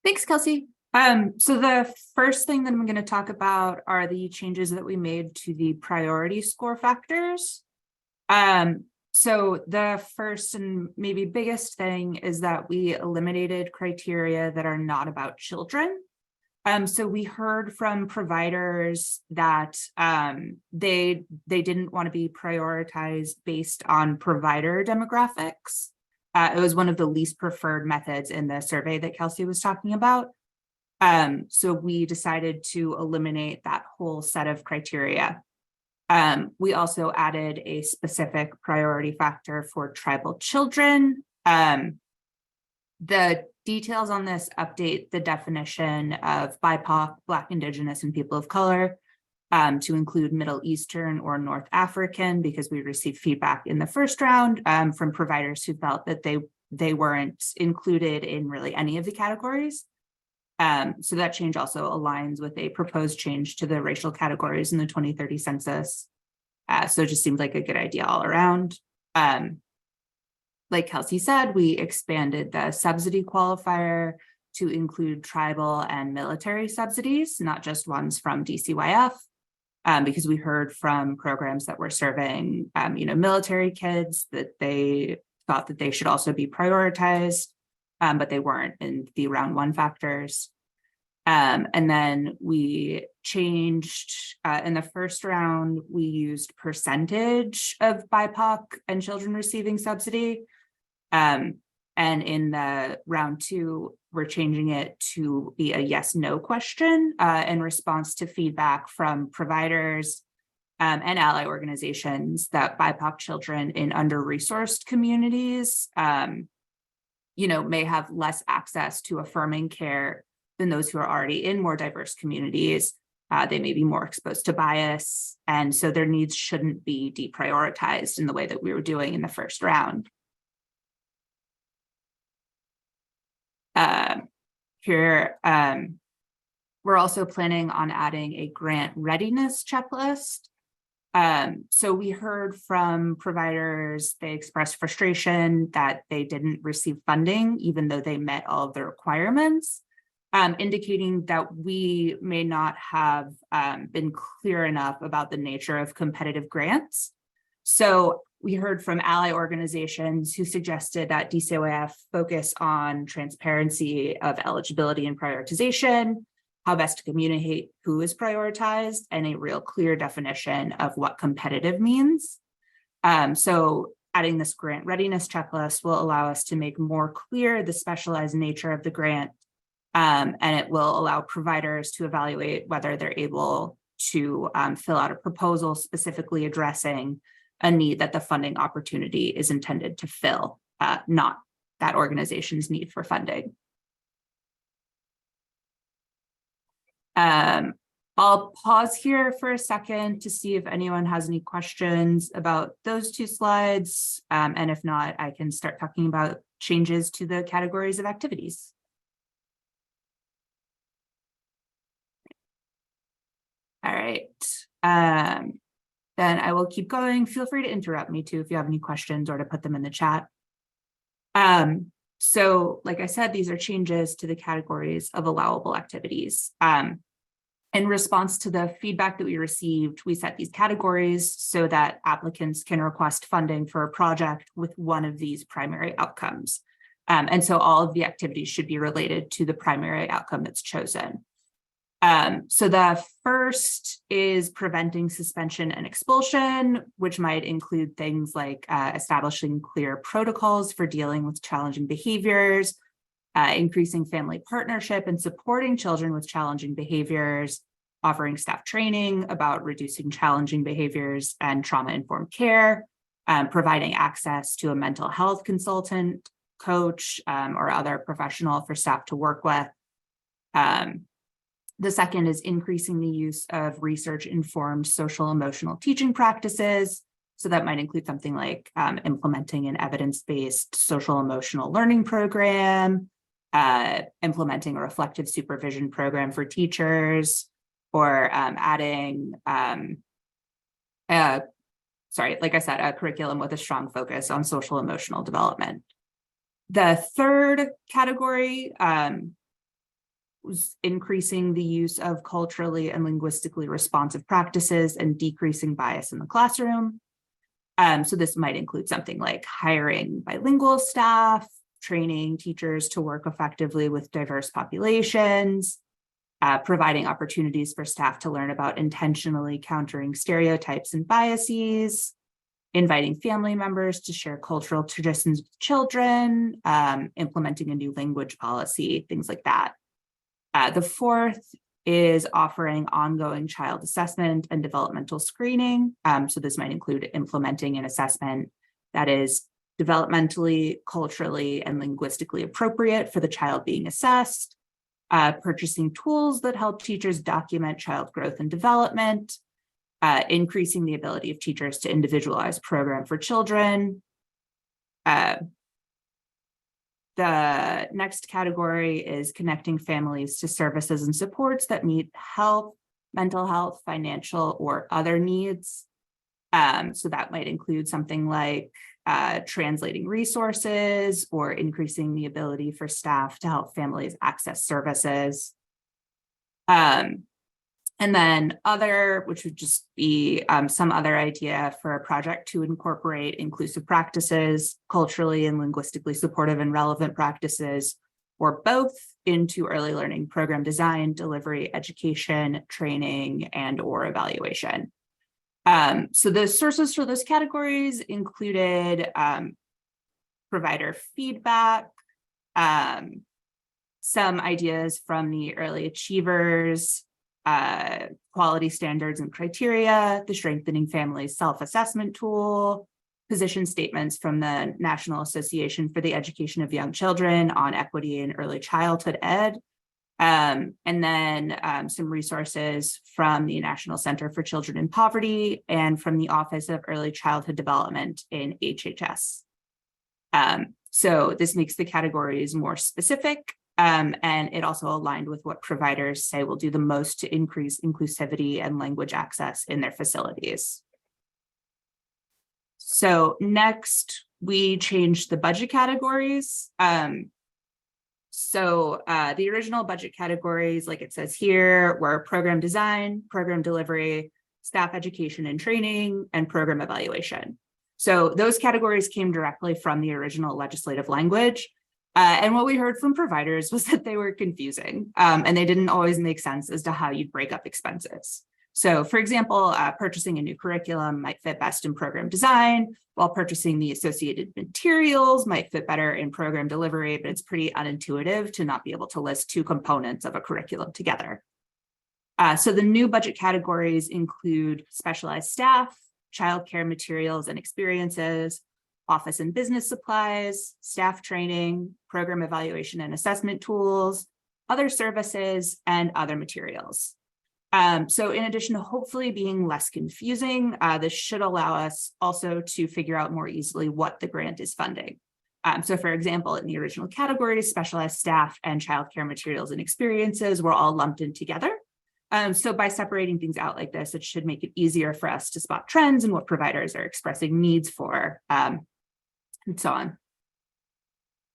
Thanks, Kelsey. So the first thing that I'm going to talk about are the changes that we made to the priority score factors. So the first and maybe biggest thing is that we eliminated criteria that are not about children. So we heard from providers that they didn't want to be prioritized based on provider demographics. It was one of the least preferred methods in the survey that Kelsey was talking about. So we decided to eliminate that whole set of criteria. We also added a specific priority factor for tribal children. The details on this update the definition of BIPOC, Black, Indigenous, and people of color to include Middle Eastern or North African, because we received feedback in the first round from providers who felt that they weren't included in really any of the categories. So that change also aligns with a proposed change to the racial categories in the 2030 census. So it just seemed like a good idea all around. Like Kelsey said, we expanded the subsidy qualifier to include tribal and military subsidies, not just ones from DCYF, because we heard from programs that were serving, military kids that they thought that they should also be prioritized. But they weren't in the round 1 factors. And then we changed, in the first round, we used percentage of BIPOC and children receiving subsidy. And in the round 2, we're changing it to be a yes/no question in response to feedback from providers and ally organizations that BIPOC children in under-resourced communities may have less access to affirming care than those who are already in more diverse communities. They may be more exposed to bias, and so their needs shouldn't be deprioritized in the way that we were doing in the first round. Here, we're also planning on adding a grant readiness checklist. So we heard from providers, they expressed frustration that they didn't receive funding, even though they met all of the requirements, indicating that we may not have been clear enough about the nature of competitive grants. So we heard from ally organizations who suggested that DCYF focus on transparency of eligibility and prioritization, how best to communicate who is prioritized, and a real clear definition of what competitive means. So adding this grant readiness checklist will allow us to make more clear the specialized nature of the grant, and it will allow providers to evaluate whether they're able to fill out a proposal specifically addressing a need that the funding opportunity is intended to fill, not that organization's need for funding. I'll pause here for a second to see if anyone has any questions about those two slides. And if not, I can start talking about changes to the categories of activities. All right. Then I will keep going. Feel free to interrupt me too if you have any questions or to put them in the chat. So like I said, these are changes to the categories of allowable activities. In response to the feedback that we received, we set these categories so that applicants can request funding for a project with one of these primary outcomes. And so all of the activities should be related to the primary outcome that's chosen. So the first is preventing suspension and expulsion, which might include things like establishing clear protocols for dealing with challenging behaviors, increasing family partnership and supporting children with challenging behaviors, offering staff training about reducing challenging behaviors and trauma-informed care, providing access to a mental health consultant, coach, or other professional for staff to work with. The second is increasing the use of research-informed social emotional teaching practices. So that might include something like implementing an evidence-based social emotional learning program, implementing a reflective supervision program for teachers, or adding, like I said, a curriculum with a strong focus on social emotional development. The third category was increasing the use of culturally and linguistically responsive practices and decreasing bias in the classroom. So this might include something like hiring bilingual staff, training teachers to work effectively with diverse populations, providing opportunities for staff to learn about intentionally countering stereotypes and biases, inviting family members to share cultural traditions with children, implementing a new language policy, things like that. The fourth is offering ongoing child assessment and developmental screening. So this might include implementing an assessment that is developmentally, culturally, and linguistically appropriate for the child being assessed, purchasing tools that help teachers document child growth and development, increasing the ability of teachers to individualize program for children. The next category is connecting families to services and supports that meet health, mental health, financial, or other needs. So that might include something like translating resources or increasing the ability for staff to help families access services. And then other, which would just be some other idea for a project to incorporate inclusive practices, culturally and linguistically supportive and relevant practices, or both into early learning program design, delivery, education, training, and or evaluation. So the sources for those categories included provider feedback, some ideas from the early achievers, quality standards and criteria, the Strengthening Families Self-Assessment Tool, position statements from the National Association for the Education of Young Children on equity in early childhood ed, and then some resources from the National Center for Children in Poverty and from the Office of Early Childhood Development in HHS. So this makes the categories more specific. And it also aligned with what providers say will do the most to increase inclusivity and language access in their facilities. So next, we changed the budget categories. The original budget categories, like it says here, were program design, program delivery, staff education and training, and program evaluation. So those categories came directly from the original legislative language. And what we heard from providers was that they were confusing and they didn't always make sense as to how you'd break up expenses. So for example, purchasing a new curriculum might fit best in program design, while purchasing the associated materials might fit better in program delivery, but it's pretty unintuitive to not be able to list two components of a curriculum together. So the new budget categories include specialized staff, childcare materials and experiences, office and business supplies, staff training, program evaluation and assessment tools, other services, and other materials. So in addition to hopefully being less confusing, this should allow us also to figure out more easily what the grant is funding. So for example, in the original categories, specialized staff and childcare materials and experiences were all lumped in together. So by separating things out like this, it should make it easier for us to spot trends and what providers are expressing needs for, and so on.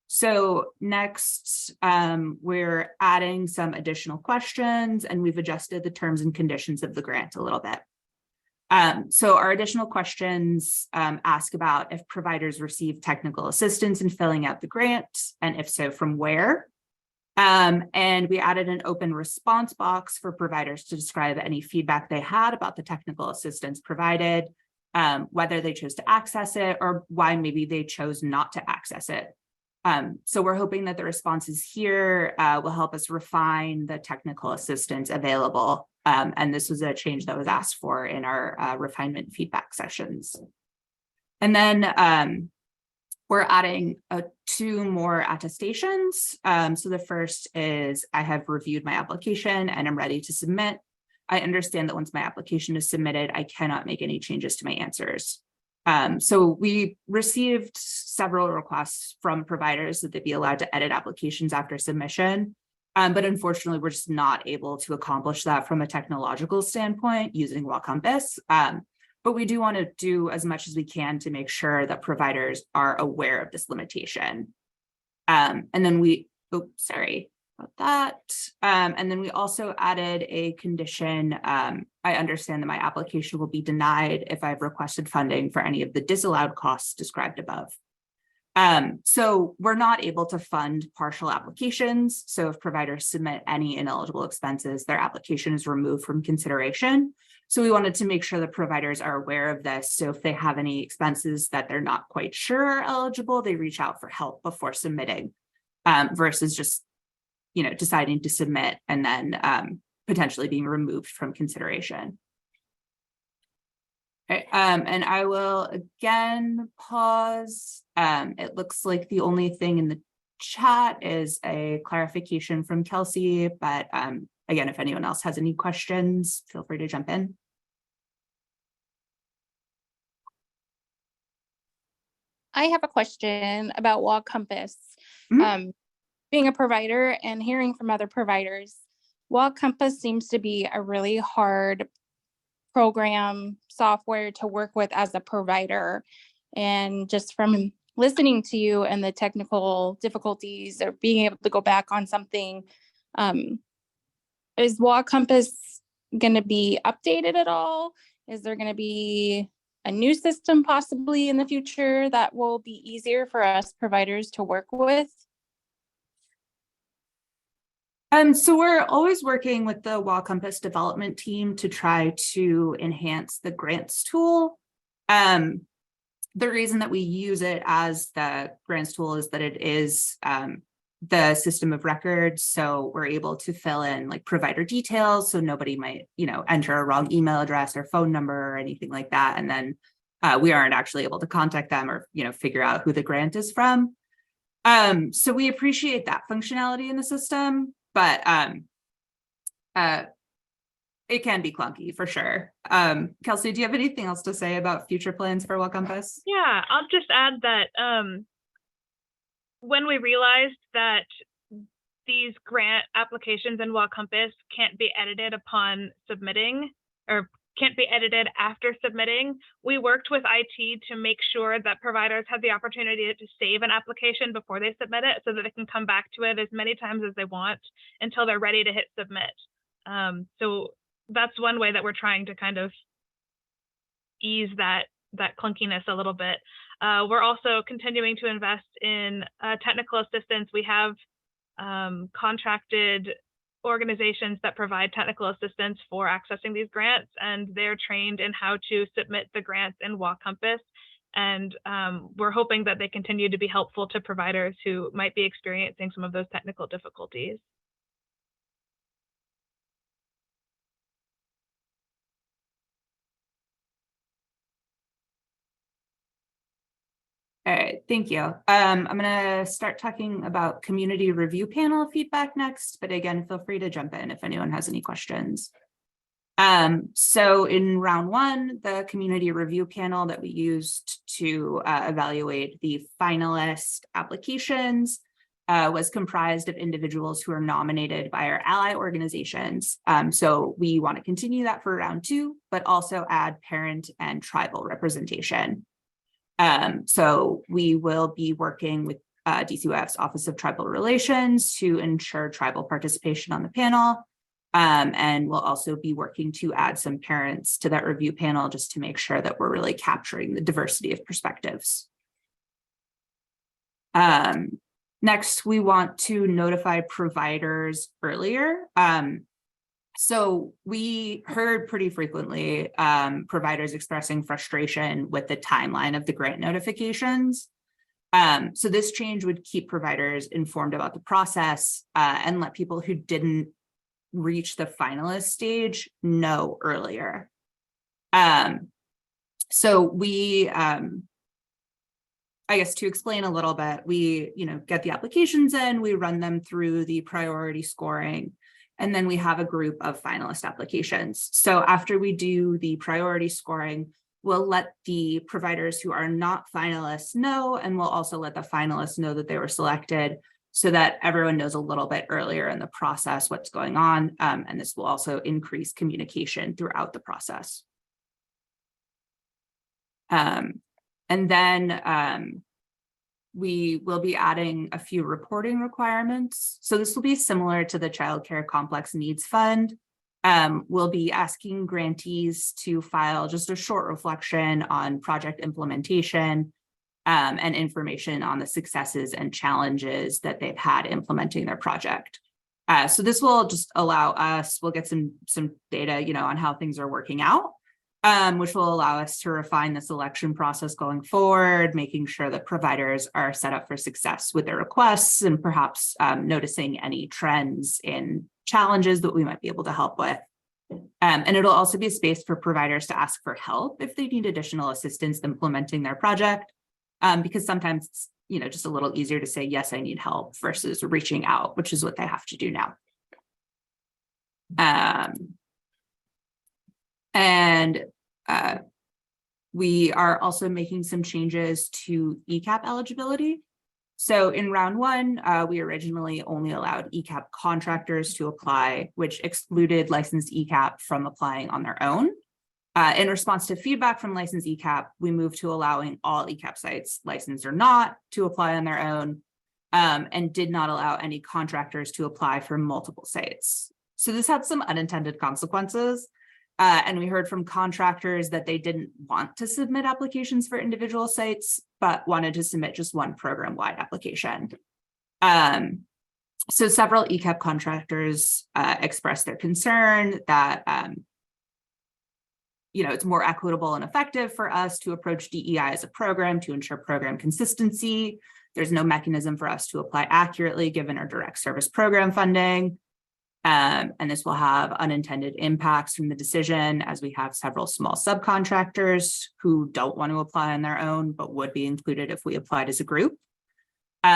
So next, we're adding some additional questions, and we've adjusted the terms and conditions of the grant a little bit. So our additional questions ask about if providers receive technical assistance in filling out the grant, and if so, from where. And we added an open response box for providers to describe any feedback they had about the technical assistance provided, whether they chose to access it or why maybe they chose not to access it. So we're hoping that the responses here will help us refine the technical assistance available. And this was a change that was asked for in our refinement feedback sessions. And then we're adding 2 more attestations. So the first is I have reviewed my application and I'm ready to submit. I understand that once my application is submitted, I cannot make any changes to my answers. So we received several requests from providers that they be allowed to edit applications after submission. But unfortunately, we're just not able to accomplish that from a technological standpoint using WellCompass. But we do want to do as much as we can to make sure that providers are aware of this limitation. And then sorry about that. And then we also added a condition. I understand that my application will be denied if I've requested funding for any of the disallowed costs described above. So we're not able to fund partial applications. So if providers submit any ineligible expenses, their application is removed from consideration. So we wanted to make sure that providers are aware of this. So if they have any expenses that they're not quite sure are eligible, they reach out for help before submitting, versus just, deciding to submit and then potentially being removed from consideration. Okay, and I will again pause. It looks like the only thing in the chat is a clarification from Kelsey, but again, if anyone else has any questions, feel free to jump in. I have a question about WellCompass. Mm-hmm. Being a provider and hearing from other providers, WellCompass seems to be a really hard program software to work with as a provider. And just from listening to you and the technical difficulties or being able to go back on something, is WellCompass going to be updated at all? Is there going to be a new system possibly in the future that will be easier for us providers to work with? So we're always working with the WellCompass development team to try to enhance the grants tool. The reason that we use it as the grants tool is that it is the system of record. So we're able to fill in like provider details. So nobody might, enter a wrong email address or phone number or anything like that. And then we aren't actually able to contact them or, figure out who the grant is from. So we appreciate that functionality in the system, but it can be clunky for sure. Kelsey, do you have anything else to say about future plans for WellCompass? Yeah, I'll just add that when we realized that these grant applications in WellCompass can't be edited upon submitting or can't be edited after submitting. We worked with IT to make sure that providers had the opportunity to save an application before they submit it so that they can come back to it as many times as they want until they're ready to hit submit. So that's one way that we're trying to kind of ease that clunkiness a little bit. We're also continuing to invest in technical assistance. We have contracted organizations that provide technical assistance for accessing these grants, and they're trained in how to submit the grants in WACompass. And we're hoping that they continue to be helpful to providers who might be experiencing some of those technical difficulties. All right, thank you. I'm going to start talking about community review panel feedback next, but again, feel free to jump in if anyone has any questions. So in round one, the community review panel that we used to evaluate the finalist applications was comprised of individuals who are nominated by our ally organizations. So we want to continue that for round two, but also add parent and tribal representation. So we will be working with DCYF's Office of Tribal Relations to ensure tribal participation on the panel. And we'll also be working to add some parents to that review panel just to make sure that we're really capturing the diversity of perspectives. Next, we want to notify providers earlier. So we heard pretty frequently providers expressing frustration with the timeline of the grant notifications. So this change would keep providers informed about the process and let people who didn't reach the finalist stage know earlier. So we, I guess to explain a little bit, we get the applications in, we run them through the priority scoring, and then we have a group of finalist applications. So after we do the priority scoring, we'll let the providers who are not finalists know, and we'll also let the finalists know that they were selected so that everyone knows a little bit earlier in the process what's going on. And this will also increase communication throughout the process. And then we will be adding a few reporting requirements. So this will be similar to the Child Care Complex Needs Fund. We'll be asking grantees to file just a short reflection on project implementation and information on the successes and challenges that they've had implementing their project. So this will just allow us, we'll get some data, on how things are working out, which will allow us to refine the selection process going forward, making sure that providers are set up for success with their requests and perhaps noticing any trends in challenges that we might be able to help with. And it'll also be a space for providers to ask for help if they need additional assistance implementing their project, because sometimes it's just a little easier to say, yes, I need help versus reaching out, which is what they have to do now. And we are also making some changes to ECAP eligibility. So in round one, we originally only allowed ECAP contractors to apply, which excluded licensed ECAP from applying on their own. In response to feedback from licensed ECAP, we moved to allowing all ECAP sites, licensed or not, to apply on their own, and did not allow any contractors to apply for multiple sites. So this had some unintended consequences. And we heard from contractors that they didn't want to submit applications for individual sites, but wanted to submit just one program-wide application. So several ECAP contractors expressed their concern that it's more equitable and effective for us to approach DEI as a program to ensure program consistency. There's no mechanism for us to apply accurately given our direct service program funding. And this will have unintended impacts from the decision, as we have several small subcontractors who don't want to apply on their own, but would be included if we applied as a group.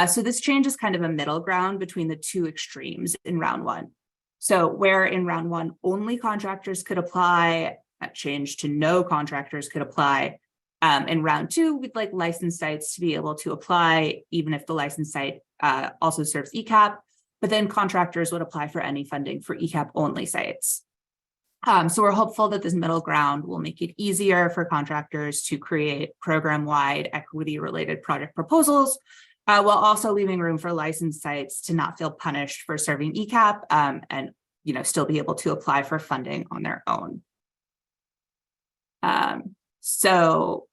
So this change is kind of a middle ground between the two extremes in round one. So where in round one, only contractors could apply, that changed to no contractors could apply. In round two, we'd like licensed sites to be able to apply, even if the licensed site also serves ECAP. But then contractors would apply for any funding for ECAP only sites. So we're hopeful that this middle ground will make it easier for contractors to create program-wide equity-related project proposals, while also leaving room for licensed sites to not feel punished for serving ECAP and still be able to apply for funding on their own. So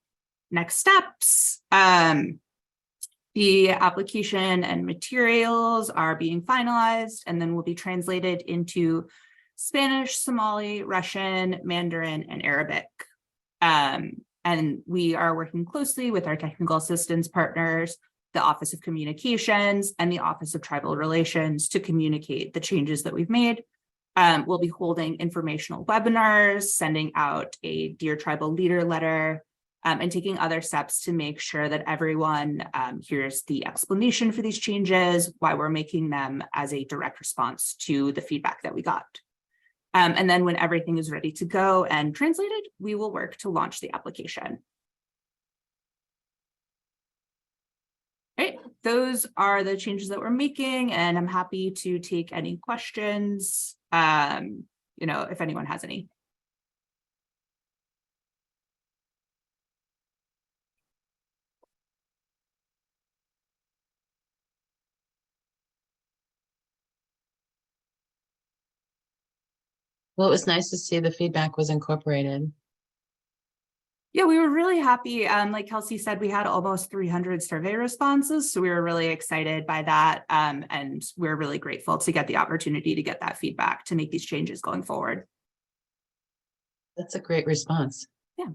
next steps. The application and materials are being finalized and then will be translated into Spanish, Somali, Russian, Mandarin, and Arabic. And we are working closely with our technical assistance partners, the Office of Communications, and the Office of Tribal Relations to communicate the changes that we've made. We'll be holding informational webinars, sending out a Dear Tribal Leader letter, and taking other steps to make sure that everyone hears the explanation for these changes, why we're making them as a direct response to the feedback that we got. And then when everything is ready to go and translated, we will work to launch the application. Right, those are the changes that we're making, and I'm happy to take any questions, if anyone has any. Well, it was nice to see the feedback was incorporated. Yeah, we were really happy. Like Kelsey said, we had almost 300 survey responses, so we were really excited by that. And we're really grateful to get the opportunity to get that feedback to make these changes going forward. That's a great response. Yeah.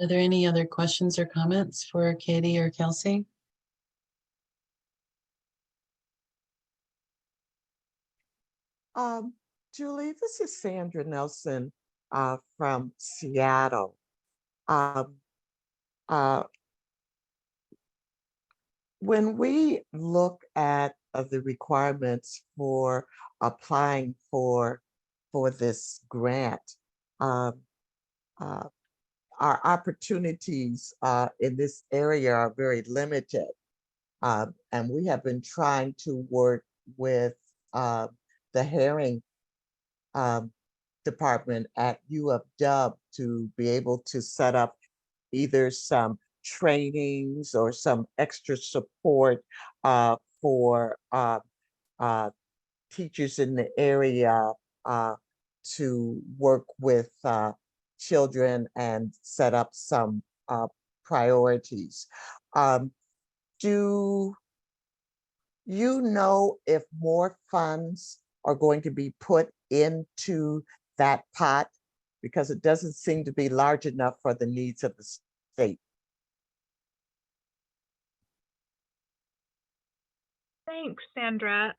Are there any other questions or comments for Katie or Kelsey? Julie, this is Sandra Nelson from Seattle. When we look at the requirements for applying for this grant, our opportunities in this area are very limited. And we have been trying to work with the herring department at U of W to be able to set up either some trainings or some extra support for teachers in the area to work with children and set up some priorities. Do you know if more funds are going to be put into that pot? Because it doesn't seem to be large enough for the needs of the state. Thanks, Sandra.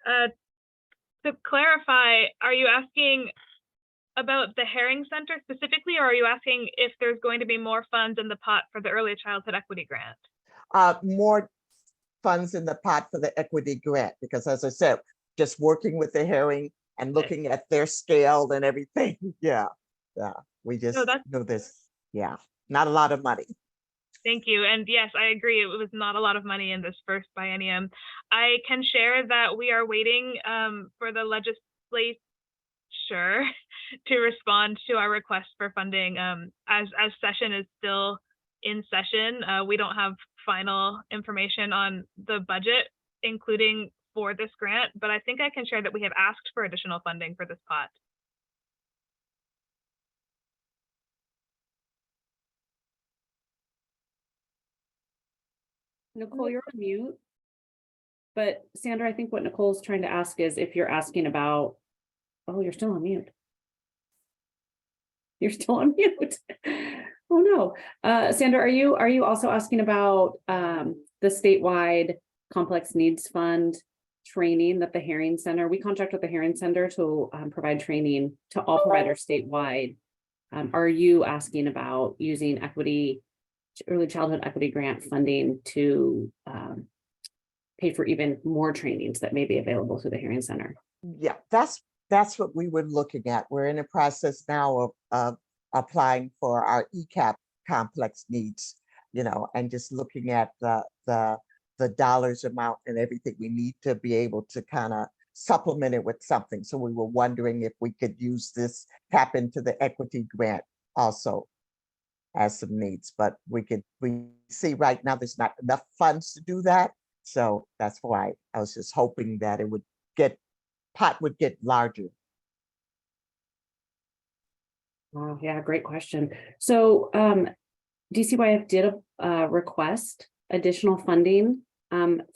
To clarify, are you asking about the Herring Center specifically, or are you asking if there's going to be more funds in the pot for the Early Childhood Equity Grant? More funds in the pot for the equity grant, because as I said, just working with the herring and looking at their scale and everything. Yeah, we just know this. Yeah, not a lot of money. Thank you. And yes, I agree. It was not a lot of money in this first biennium. I can share that we are waiting for the legislature to respond to our request for funding. As session is still in session, we don't have final information on the budget, including for this grant, but I think I can share that we have asked for additional funding for this pot. Nicole, you're on mute. But Sandra, I think what Nicole's trying to ask is if you're asking about, oh, you're still on mute. You're still on mute. Oh no. Sandra, are you also asking about the statewide complex needs fund training that the Herring Center, we contract with the Herring Center to provide training to all providers statewide. Are you asking about using equity early childhood equity grant funding to pay for even more trainings that may be available through the Hearing Center. Yeah, that's what we were looking at. We're in the process now of applying for our ECAP complex needs, you know, and just looking at the dollars amount and everything we need to be able to kind of supplement it with something. So we were wondering if we could use this, tap into the equity grant also as some needs, but we see right now there's not enough funds to do that. So that's why I was just hoping that it would pot would get larger. Oh, yeah, great question. So DCYF did request additional funding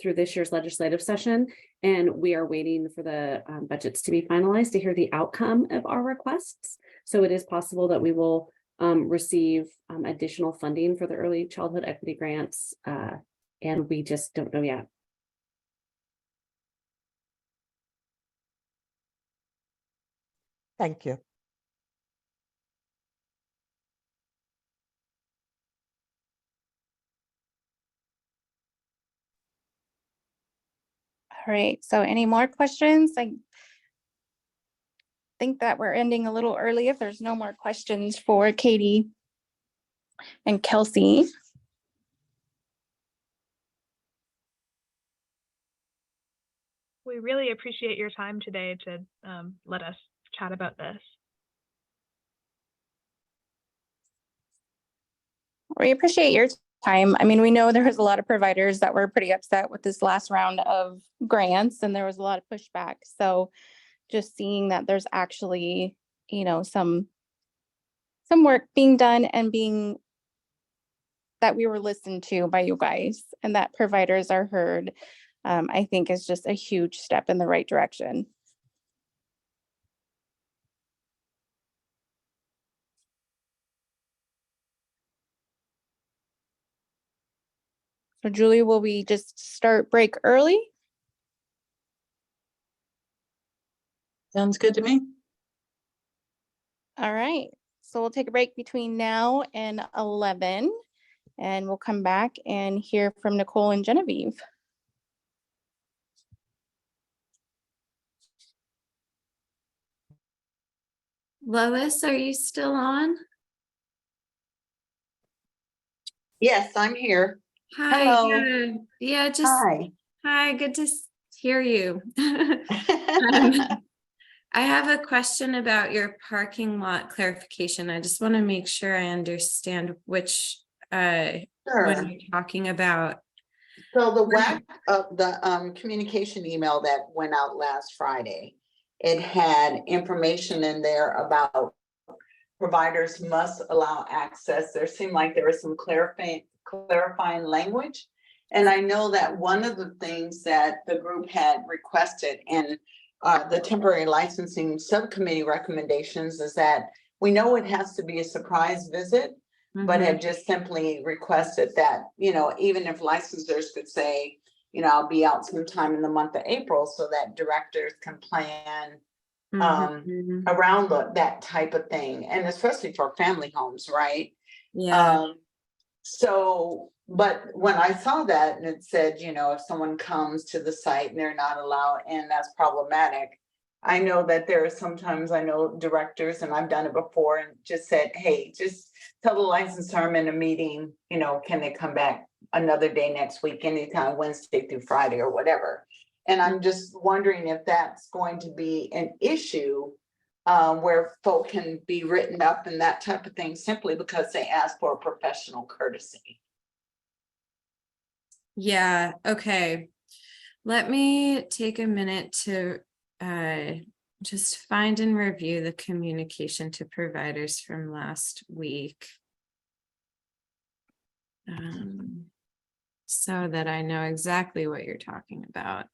through this year's legislative session, and we are waiting for the budgets to be finalized to hear the outcome of our requests. So it is possible that we will receive additional funding for the early childhood equity grants, and we just don't know yet. Thank you. All right, so any more questions? I think that we're ending a little early if there's no more questions for Katie and Kelsey. We really appreciate your time today to let us chat about this. We appreciate your time. I mean, we know there was a lot of providers that were pretty upset with this last round of grants, and there was a lot of pushback. So just seeing that there's actually, you know, some work being done and that we were listened to by you guys and that providers are heard, I think is just a huge step in the right direction. So Julie, will we just start break early? Sounds good to me. All right, so we'll take a break between now and 11, and we'll come back and hear from Nicole and Genevieve. Lois, are you still on? Yes, I'm here. Hi. Hello. Yeah, just Hi. hi, good to hear you. I have a question about your parking lot clarification. I just want to make sure I understand which what you're talking about. So the WAC of the communication email that went out last Friday, it had information in there about providers must allow access. There seemed like there was some clarifying language. And I know that one of the things that the group had requested in the temporary licensing subcommittee recommendations is that we know it has to be a surprise visit, but had just simply requested that, you know, even if licensors could say, you know, I'll be out sometime in the month of April so that directors can plan around that type of thing, and especially for family homes, right? Yeah. So, but when I saw that and it said, you know, if someone comes to the site and they're not allowed in, that's problematic. I know that there are sometimes, I know directors, and I've done it before, and just said, hey, just tell the licensor I'm in a meeting, you know, can they come back another day next week, anytime Wednesday through Friday or whatever. And I'm just wondering if that's going to be an issue where folk can be written up and that type of thing simply because they ask for a professional courtesy. Yeah, okay. Let me take a minute to just find and review the communication to providers from last week. So that I know exactly what you're talking about.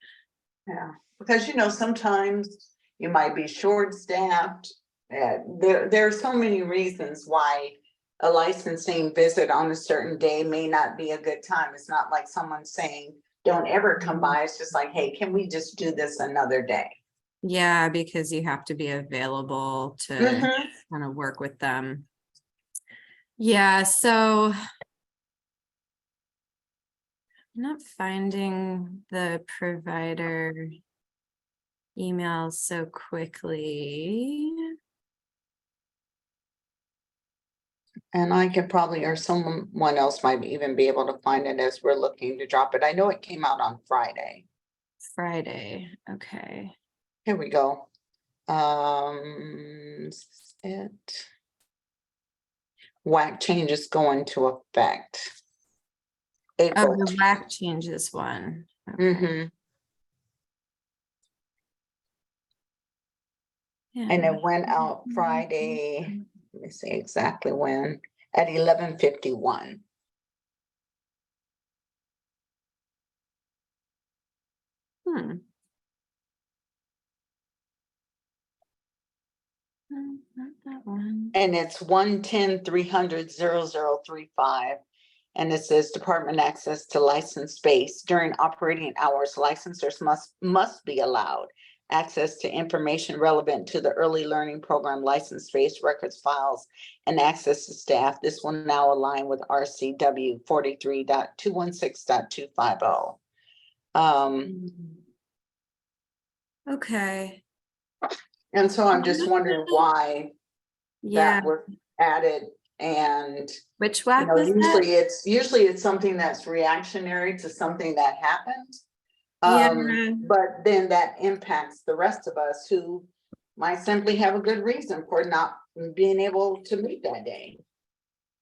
Yeah, because you know, sometimes you might be short-staffed. There are so many reasons why a licensing visit on a certain day may not be a good time. It's not like someone saying, don't ever come by. It's just like, hey, can we just do this another day? Yeah, because you have to be available to kind of work with them. Yeah, so not finding the provider emails so quickly. And I could probably, or someone else might even be able to find it as we're looking to drop it. I know it came out on Friday. Friday, okay. Here we go. It. WAC changes go into effect. Oh, April. the WAC changes one. Okay. Mhm. And it went out Friday, let me see exactly when, at 11:51. Hmm. No, not that one. And it's 110-300-0035. And it says department access to licensed space during operating hours. Licensors must be allowed access to information relevant to the early learning program, licensed space, records, files, and access to staff. This will now align with RCW 43.216.250. Okay. And so I'm just wondering why Yeah. that was added. And which WAC was that? usually it's something that's reactionary to something that happened. Yeah. But then that impacts the rest of us who might simply have a good reason for not being able to meet that day.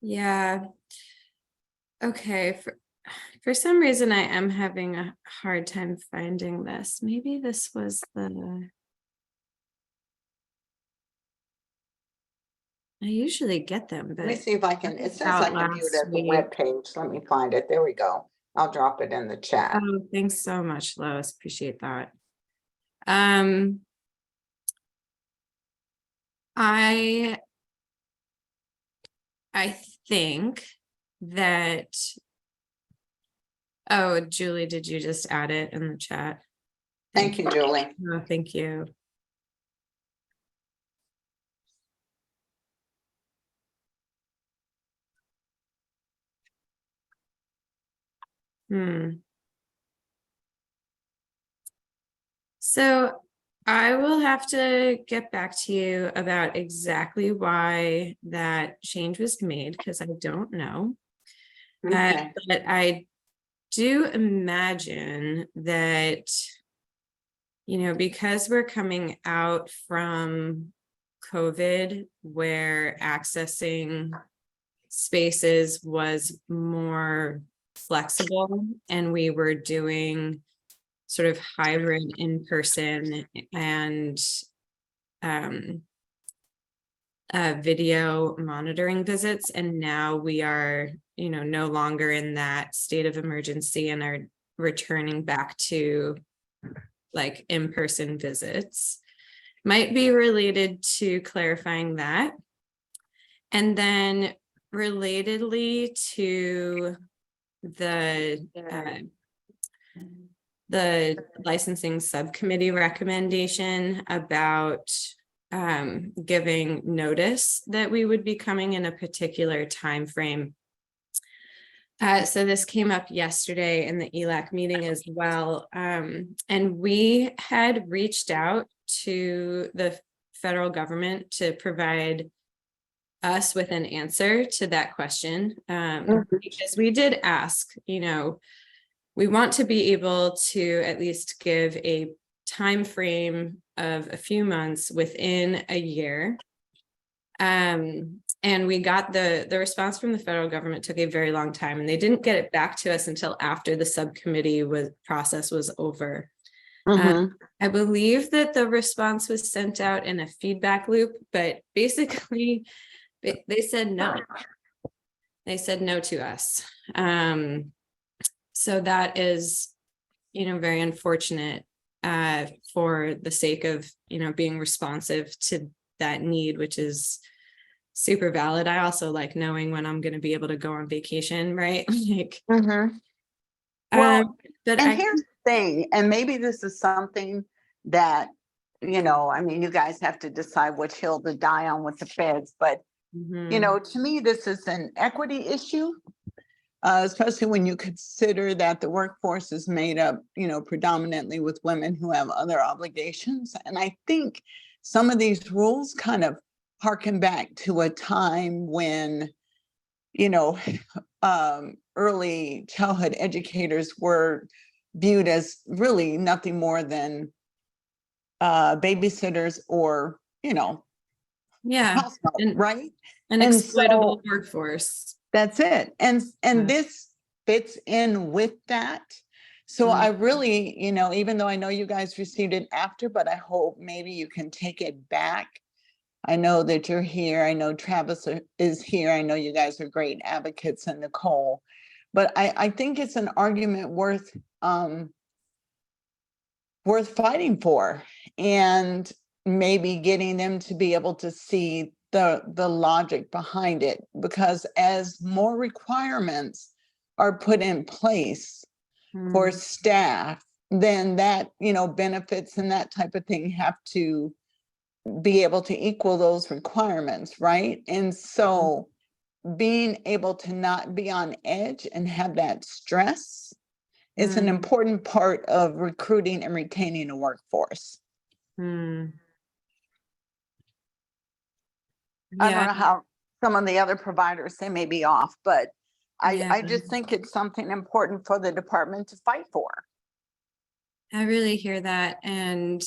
Yeah. Okay. For some reason, I am having a hard time finding this. Maybe this was the. I usually get them, but. Let me see if I can, it says out I can view it last as a week. web page. Let me find it. There we go. I'll drop it in the chat. Oh, thanks so much, Lois. Appreciate that. I think that. Oh, Julie, did you just add it in the chat? Thank you, Julie. Oh, thank you. So I will have to get back to you about exactly why that change was made, because I don't know. Okay. But I do imagine that, because we're coming out from COVID, where accessing spaces was more flexible and we were doing sort of hybrid in-person and video monitoring visits. And now we are, no longer in that state of emergency and are returning back to like in-person visits. Might be related to clarifying that. And then relatedly to the licensing subcommittee recommendation about giving notice that we would be coming in a particular time frame. So this came up yesterday in the ELAC meeting as well. And we had reached out to the federal government to provide us with an answer to that question. Because we did ask, we want to be able to at least give a time frame of a few months within a year. And we got the response from the federal government took a very long time, and they didn't get it back to us until after the subcommittee process was over. I believe that the response was sent out in a feedback loop, but basically they said no. They said no to us. So that is, very unfortunate for the sake of, being responsive to that need, which is super valid. I also like knowing when I'm going to be able to go on vacation, right? Like, Well, but and here's the thing, and maybe this is something that, you guys have to decide which hill to die on with the feds, but, to me, this is an equity issue. especially when you consider that the workforce is made up, predominantly with women who have other obligations. And I think some of these rules kind of harken back to a time when, early childhood educators were viewed as really nothing more than babysitters or, Yeah, house help, and right? an And exploitable so workforce. that's it. And Yeah. this fits in with that. So I Mm. really, even though I know you guys received it after, but I hope maybe you can take it back. I know that you're here. I know Travis is here. I know you guys are great advocates, and Nicole. But I think it's an argument worth fighting for, and maybe getting them to be able to see the logic behind it, because as more requirements are put in place for staff, then that, benefits and that type of thing have to be able to equal those requirements, right? And so being able to not be on edge and have that stress is an important part of recruiting and retaining a workforce. I don't know how some of the other providers, they may be off, but I just think it's something important for the department to fight for. I really hear that, and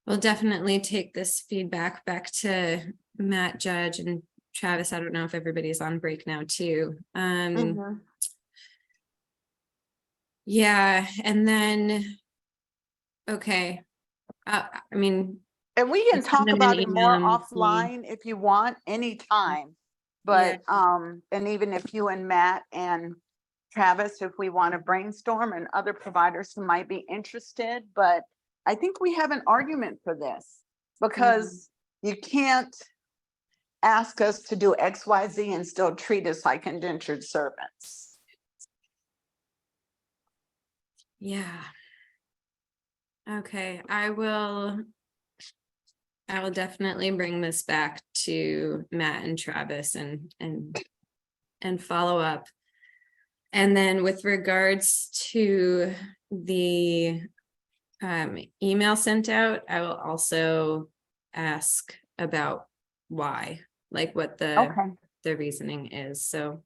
we'll definitely take this feedback back to Matt, Judge, and Travis. I don't know if everybody's on break now too. Yeah, and then, okay. I mean, and we can just send talk them an about it more email and see. offline if you want, anytime. But and even if you and Matt and Travis, if we want to brainstorm, and other providers who might be interested, but I think we have an argument for this, because you can't ask us to do XYZ and still treat us like indentured servants. Yeah. Okay, I will definitely bring this back to Matt and Travis and follow up. And then with regards to the email sent out, I will also ask about why, like what the reasoning is. So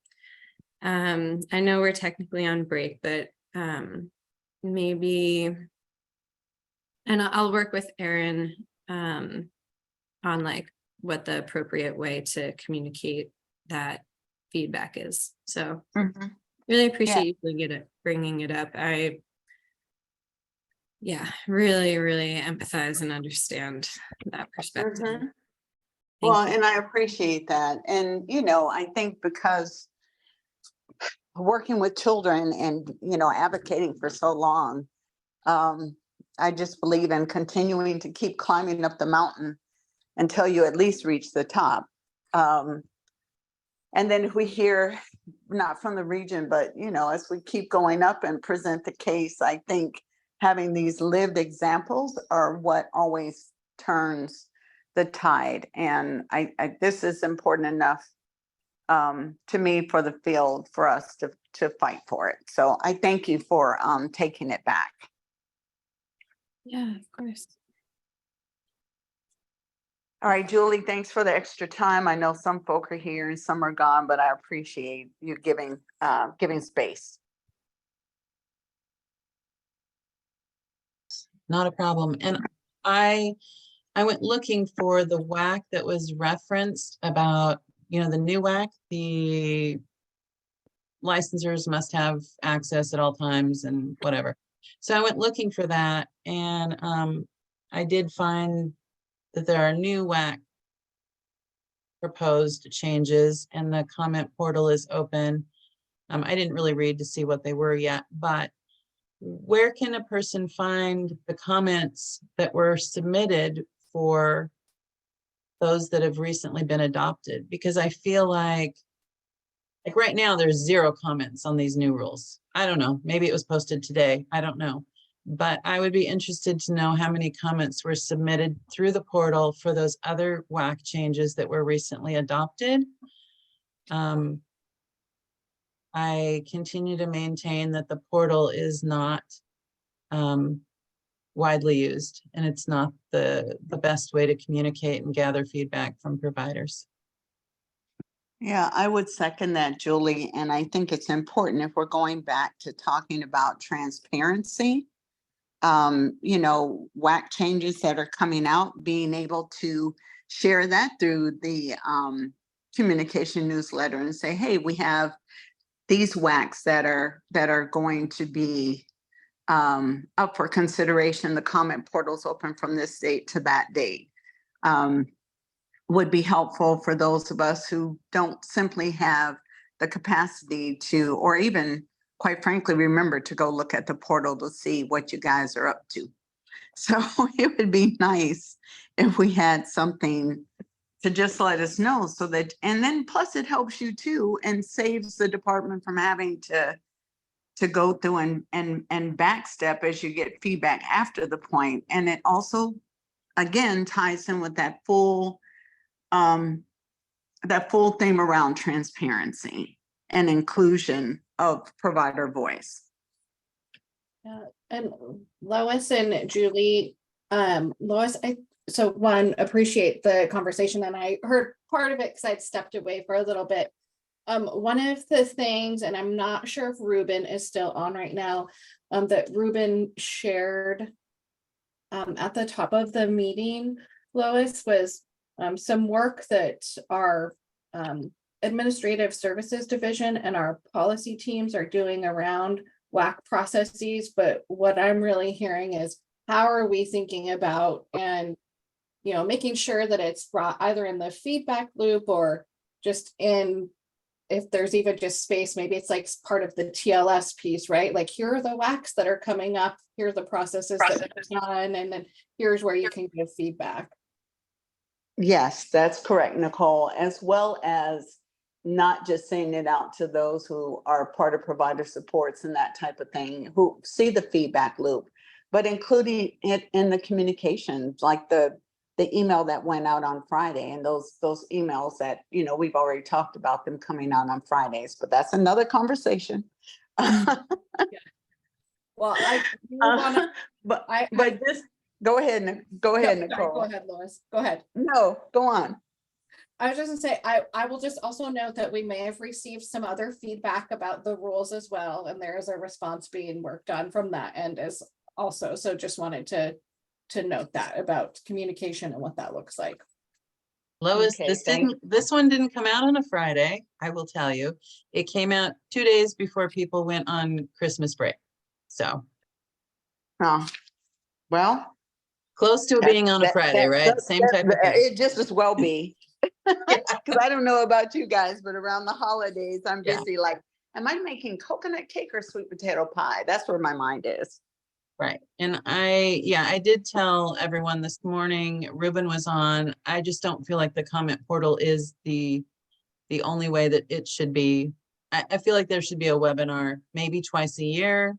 I know we're technically on break, but maybe, and I'll work with Erin on like what the appropriate way to communicate that feedback is. So really appreciate you bringing it up. I really empathize and understand that perspective. Well, and I appreciate that. And, I think because working with children and, advocating for so long, I just believe in continuing to keep climbing up the mountain until you at least reach the top. And then if we hear, not from the region, but, as we keep going up and present the case, I think having these lived examples are what always turns the tide. And this is important enough to me for the field, for us to fight for it. So I thank you for taking it back. Yeah, of course. All right, Julie, thanks for the extra time. I know some folk are here and some are gone, but I appreciate you giving space. Not a problem. And I went looking for the WAC that was referenced about, the new WAC, the licensors must have access at all times and whatever. So I went looking for that, and I did find that there are new WAC proposed changes, and the comment portal is open. I didn't really read to see what they were yet, but where can a person find the comments that were submitted for those that have recently been adopted? Because I feel like right now there's 0 comments on these new rules. I don't know, maybe it was posted today, I don't know. But I would be interested to know how many comments were submitted through the portal for those other WAC changes that were recently adopted. I continue to maintain that the portal is not widely used, and it's not the best way to communicate and gather feedback from providers. Yeah, I would second that, Julie. And I think it's important if we're going back to talking about transparency, WAC changes that are coming out, being able to share that through the communication newsletter and say, hey, we have these WACs that are going to be up for consideration. The comment portal's open from this date to that date. Would be helpful for those of us who don't simply have the capacity to, or even quite frankly, remember to go look at the portal to see what you guys are up to. So it would be nice if we had something to just let us know, so that, and then plus it helps you too and saves the department from having to go through and backstep as you get feedback after the point. And it also, again, ties in with that full theme around transparency and inclusion of provider voice. Yeah, and Lois and Julie, Lois, appreciate the conversation, and I heard part of it because I'd stepped away for a little bit. One of the things, and I'm not sure if Ruben is still on right now, that Ruben shared at the top of the meeting, Lois, was some work that our administrative services division and our policy teams are doing around WAC processes. But what I'm really hearing is, how are we thinking about and making sure that it's brought either in the feedback loop or just in, if there's even just space, maybe it's like part of the TLS piece, right? Like, here are the WACs that are coming up, here are the processes that we've done, and then here's where you can give feedback. Yes, that's correct, Nicole, as well as not just saying it out to those who are part of provider supports and that type of thing, who see the feedback loop, but including it in the communications, like the email that went out on Friday, and those emails that, we've already talked about them coming out on Fridays, but that's another conversation. Well, I do wanna, but just go ahead, Nicole. Sorry, go ahead, Lois. Go ahead. No, go on. I was just gonna say, I will just also note that we may have received some other feedback about the rules as well, and there is a response being worked on from that end as also. So just wanted to note that about communication and what that looks like. Lois, Okay, this one didn't come out on a Friday, I will tell you. It came out 2 days before people went on Christmas break. So. Oh, well. Close to being on a Friday, right? Same type of thing. It just as well be. Because I don't know about you guys, but around the holidays, I'm busy like, am I making coconut cake or sweet potato pie? That's where my mind is. Right. And I did tell everyone this morning, Ruben was on. I just don't feel like the comment portal is the only way that it should be. I feel like there should be a webinar, maybe twice a year,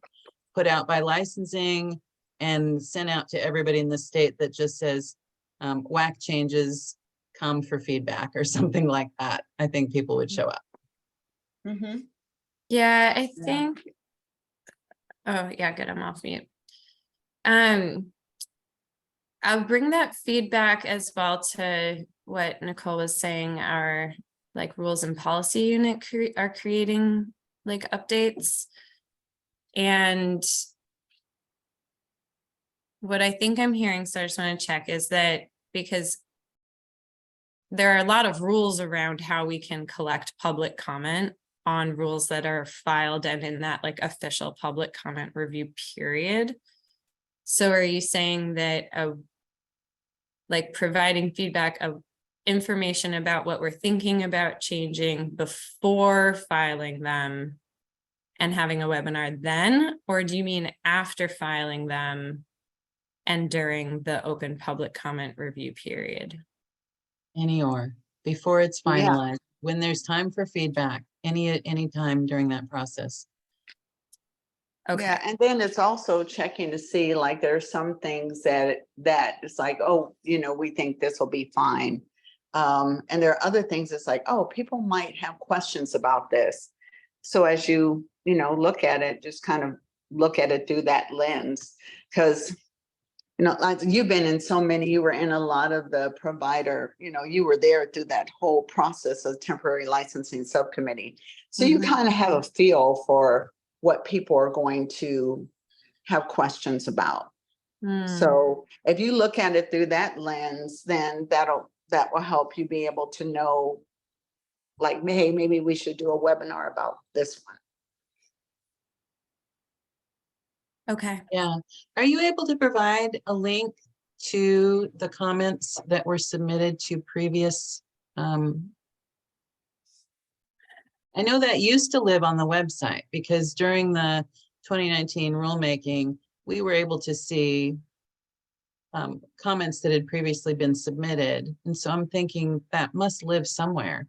put out by licensing and sent out to everybody in the state that just says WAC changes, come for feedback or something like that. I think people would show up. Mm-hmm. Yeah, I think. Oh yeah, good. I'm off mute. I'll bring that feedback as well to what Nicole was saying. Our like rules and policy unit are creating like updates, and what I think I'm hearing, so I just want to check, is that because there are a lot of rules around how we can collect public comment on rules that are filed and in that like official public comment review period. So are you saying that like providing feedback of information about what we're thinking about changing before filing them and having a webinar then? Or do you mean after filing them and during the open public comment review period? Or before it's finalized, when there's time for feedback, any time during that process. Okay. Yeah, and then it's also checking to see, like, there's some things that it's like, oh, we think this will be fine. And there are other things that's like, oh, people might have questions about this. So as you look at it, just kind of look at it through that lens, because like you've been in so many, you were in a lot of the provider, you were there through that whole process of temporary licensing subcommittee. So you kind of have a feel for what people are going to have questions about. So if you look at it through that lens, then that will help you be able to know, like, hey, maybe we should do a webinar about this one. Okay. Yeah. Are you able to provide a link to the comments that were submitted to previous? I know that used to live on the website because during the 2019 rulemaking, we were able to see comments that had previously been submitted. And so I'm thinking that must live somewhere.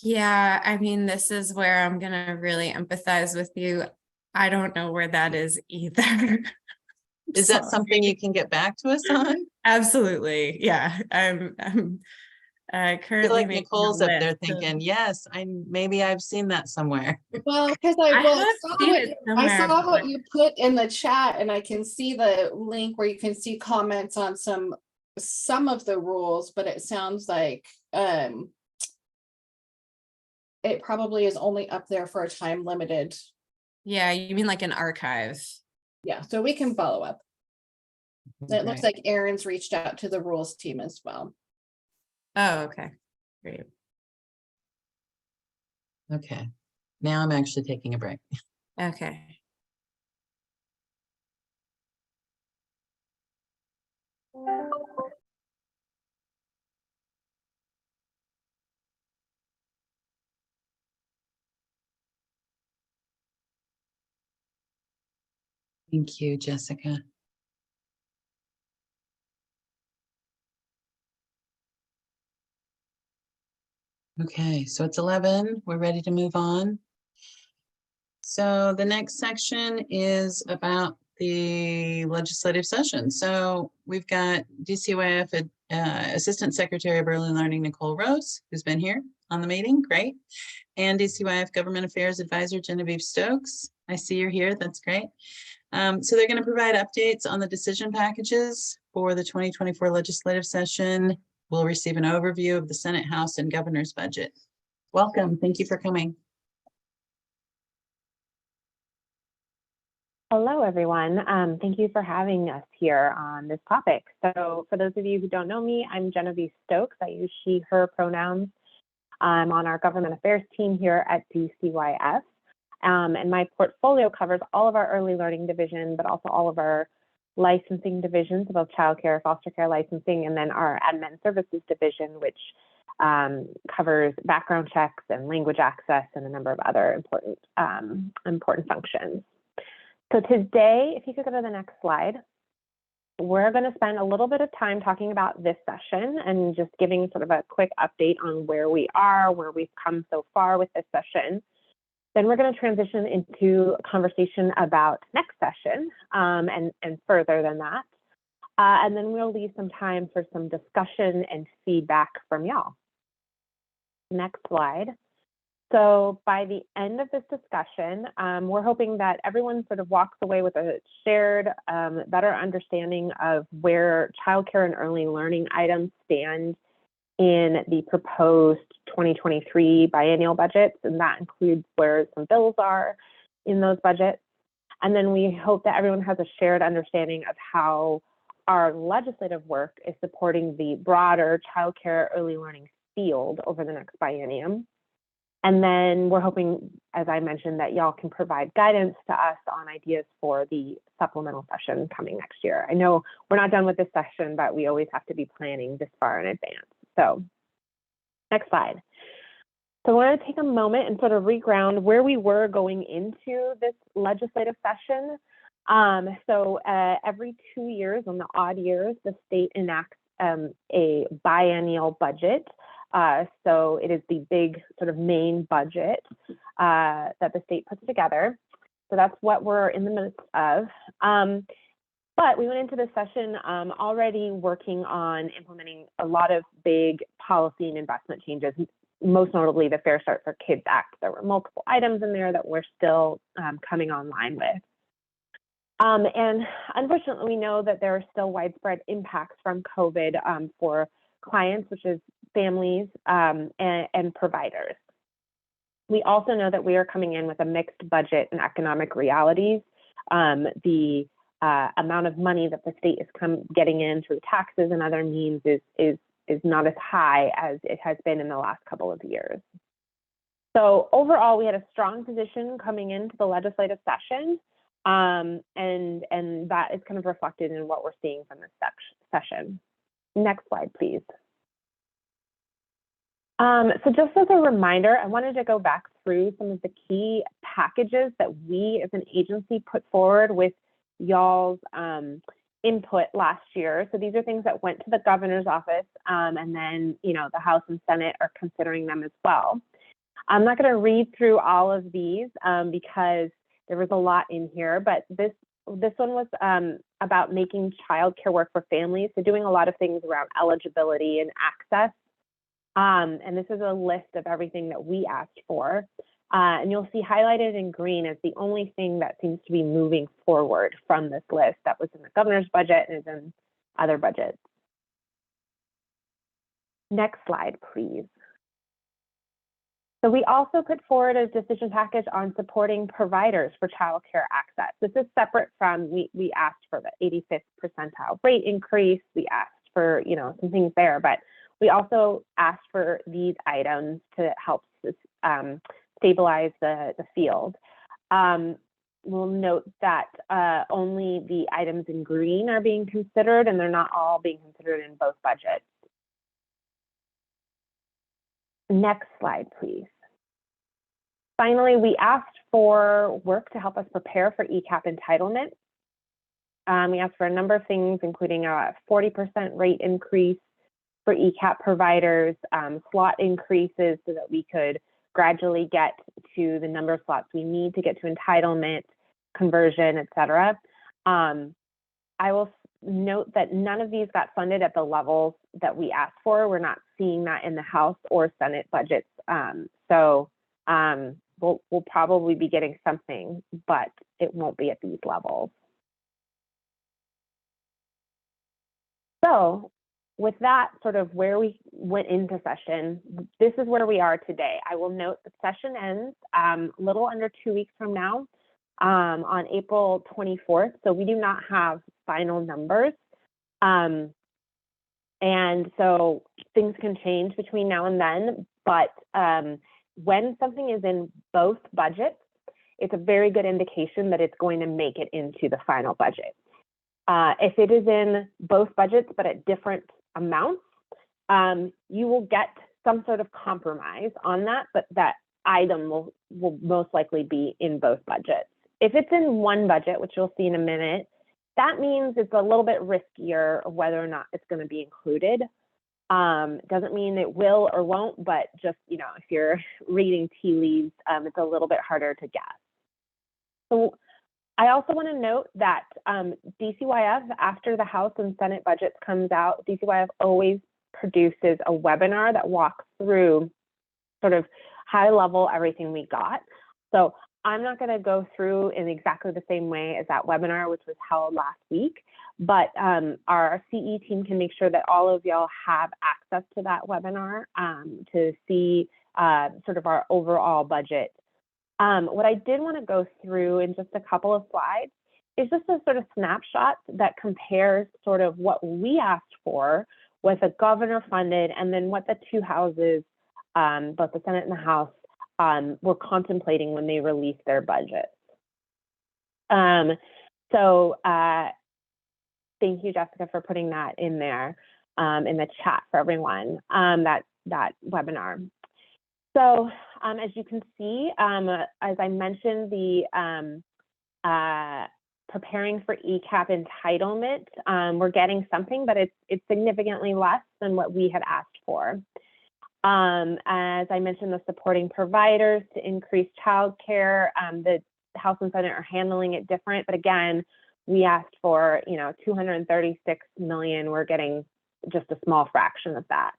Yeah, I mean, this is where I'm gonna really empathize with you. I don't know where that is either. Is that something you can get back to us on? Absolutely. Yeah. I'm I feel currently like making a Nicole's up there list of- thinking, yes, maybe I've seen that somewhere. Well, because I I have seen it somewhere, saw but, what like- you put in the chat, and I can see the link where you can see comments on some of the rules, but it sounds like it probably is only up there for a time limited. Yeah, you mean like an archive? Yeah, so we can follow up. It looks Right. like Erin's reached out to the rules team as well. Oh, okay. Great. Okay. Now I'm actually taking a break. Okay. Thank you, Jessica. Okay, so it's 11. We're ready to move on. So the next section is about the legislative session. So we've got DCYF Assistant Secretary of Early Learning, Nicole Rose, who's been here on the meeting. Great. And DCYF Government Affairs Advisor, Genevieve Stokes. I see you're here. That's great. So they're going to provide updates on the decision packages for the 2024 legislative session. We'll receive an overview of the Senate, House, and Governor's budget. Welcome. Thank you for coming. Hello, everyone. Thank you for having us here on this topic. So for those of you who don't know me, I'm Genevieve Stokes. I use she, her pronouns. I'm on our government affairs team here at DCYF. And my portfolio covers all of our early learning division, but also all of our licensing divisions, both childcare, foster care licensing, and then our admin services division, which covers background checks and language access and a number of other important functions. So today, if you could go to the next slide, we're going to spend a little bit of time talking about this session and just giving sort of a quick update on where we are, where we've come so far with this session. Then we're going to transition into a conversation about next session and further than that. And then we'll leave some time for some discussion and feedback from y'all. Next slide. So by the end of this discussion, we're hoping that everyone sort of walks away with a shared, better understanding of where childcare and early learning items stand in the proposed 2023 biennial budgets, and that includes where some bills are in those budgets. And then we hope that everyone has a shared understanding of how our legislative work is supporting the broader childcare early learning field over the next biennium. And then we're hoping, as I mentioned, that y'all can provide guidance to us on ideas for the supplemental session coming next year. I know we're not done with this session, but we always have to be planning this far in advance. So next slide. So I want to take a moment and sort of reground where we were going into this legislative session. Every 2 years, on the odd years, the state enacts a biennial budget. So it is the big sort of main budget that the state puts together. So that's what we're in the midst of. But we went into this session already working on implementing a lot of big policy and investment changes, most notably the Fair Start for Kids Act. There were multiple items in there that we're still coming online with. And unfortunately, we know that there are still widespread impacts from COVID for clients, which is families and providers. We also know that we are coming in with a mixed budget and economic realities. The amount of money that the state is getting in through taxes and other means is not as high as it has been in the last couple of years. So overall, we had a strong position coming into the legislative session, and that is kind of reflected in what we're seeing from this session. Next slide, please. So just as a reminder, I wanted to go back through some of the key packages that we as an agency put forward with y'all's input last year. So these are things that went to the governor's office, and then, you know, the House and Senate are considering them as well. I'm not going to read through all of these because there was a lot in here, but this one was about making childcare work for families. So doing a lot of things around eligibility and access. And this is a list of everything that we asked for. And you'll see highlighted in green as the only thing that seems to be moving forward from this list that was in the governor's budget and is in other budgets. Next slide, please. So we also put forward a decision package on supporting providers for childcare access. This is separate from, we asked for the 85th percentile rate increase. We asked for, you know, some things there, but we also asked for these items to help stabilize the field. We'll note that only the items in green are being considered, and they're not all being considered in both budgets. Next slide, please. Finally, we asked for work to help us prepare for ECAP entitlement. We asked for a number of things, including a 40% rate increase for ECAP providers, slot increases so that we could gradually get to the number of slots we need to get to entitlement, conversion, et cetera. I will note that none of these got funded at the levels that we asked for. We're not seeing that in the House or Senate budgets. We'll probably be getting something, but it won't be at these levels. So with that sort of where we went into session, this is where we are today. I will note the session ends a little under 2 weeks from now on April 24th. So we do not have final numbers. And so things can change between now and then, but when something is in both budgets, it's a very good indication that it's going to make it into the final budget. If it is in both budgets, but at different amounts, you will get some sort of compromise on that, but that item will most likely be in both budgets. If it's in one budget, which you'll see in a minute, that means it's a little bit riskier of whether or not it's going to be included. Doesn't mean it will or won't, but just, you know, if you're reading tea leaves, it's a little bit harder to guess. So I also want to note that DCYF, after the House and Senate budgets comes out, DCYF always produces a webinar that walks through sort of high level everything we got. So I'm not going to go through in exactly the same way as that webinar, which was held last week, but our CE team can make sure that all of y'all have access to that webinar to see sort of our overall budget. What I did want to go through in just a couple of slides is just a sort of snapshot that compares sort of what we asked for, what the governor funded, and then what the two houses, both the Senate and the House, were contemplating when they released their budgets. Thank you, Jessica, for putting that in there in the chat for everyone, that webinar. So as you can see, as I mentioned, the preparing for ECAP entitlement, we're getting something, but it's significantly less than what we had asked for. As I mentioned, the supporting providers to increase childcare, the House and Senate are handling it different, but again, we asked for, you know, 236 million. We're getting just a small fraction of that.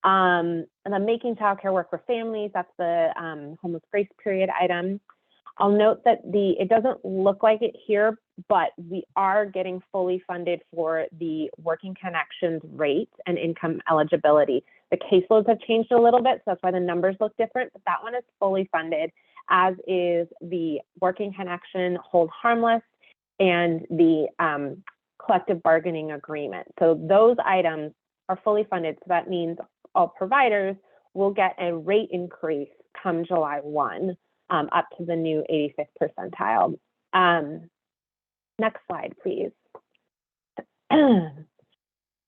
And then making childcare work for families, that's the homeless grace period item. I'll note that it doesn't look like it here, but we are getting fully funded for the working connections rate and income eligibility. The caseloads have changed a little bit, so that's why the numbers look different, but that one is fully funded, as is the working connection hold harmless and the collective bargaining agreement. So those items are fully funded. So that means all providers will get a rate increase come July 1, up to the new 85th percentile. Next slide, please.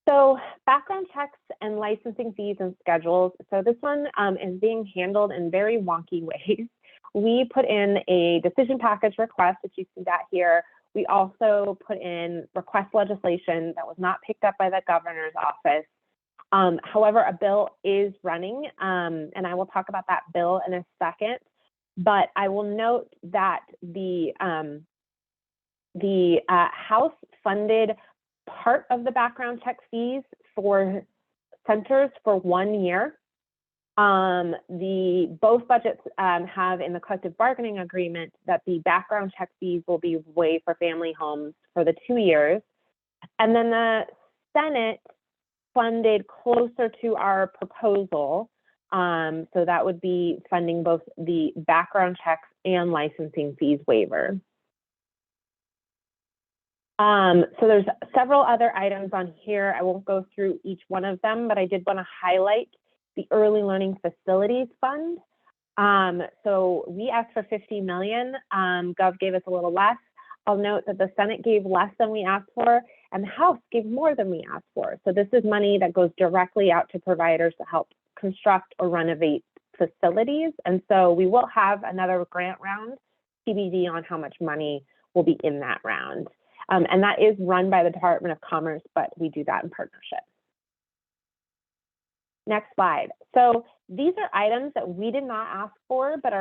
So background checks and licensing fees and schedules. So this one is being handled in very wonky ways. We put in a decision package request, that you see that here. We also put in request legislation that was not picked up by the governor's office. However, a bill is running, and I will talk about that bill in a second. But I will note that the House funded part of the background check fees for centers for 1 year. Both budgets have in the collective bargaining agreement that the background check fees will be waived for family homes for the 2 years. And then the Senate funded closer to our proposal. So that would be funding both the background checks and licensing fees waiver. So there's several other items on here. I won't go through each one of them, but I did want to highlight the Early Learning Facilities Fund. So we asked for 50 million. Gov gave us a little less. I'll note that the Senate gave less than we asked for, and the House gave more than we asked for. So this is money that goes directly out to providers to help construct or renovate facilities. And so we will have another grant round, TBD on how much money will be in that round. And that is run by the Department of Commerce, but we do that in partnership. Next slide. So these are items that we did not ask for, but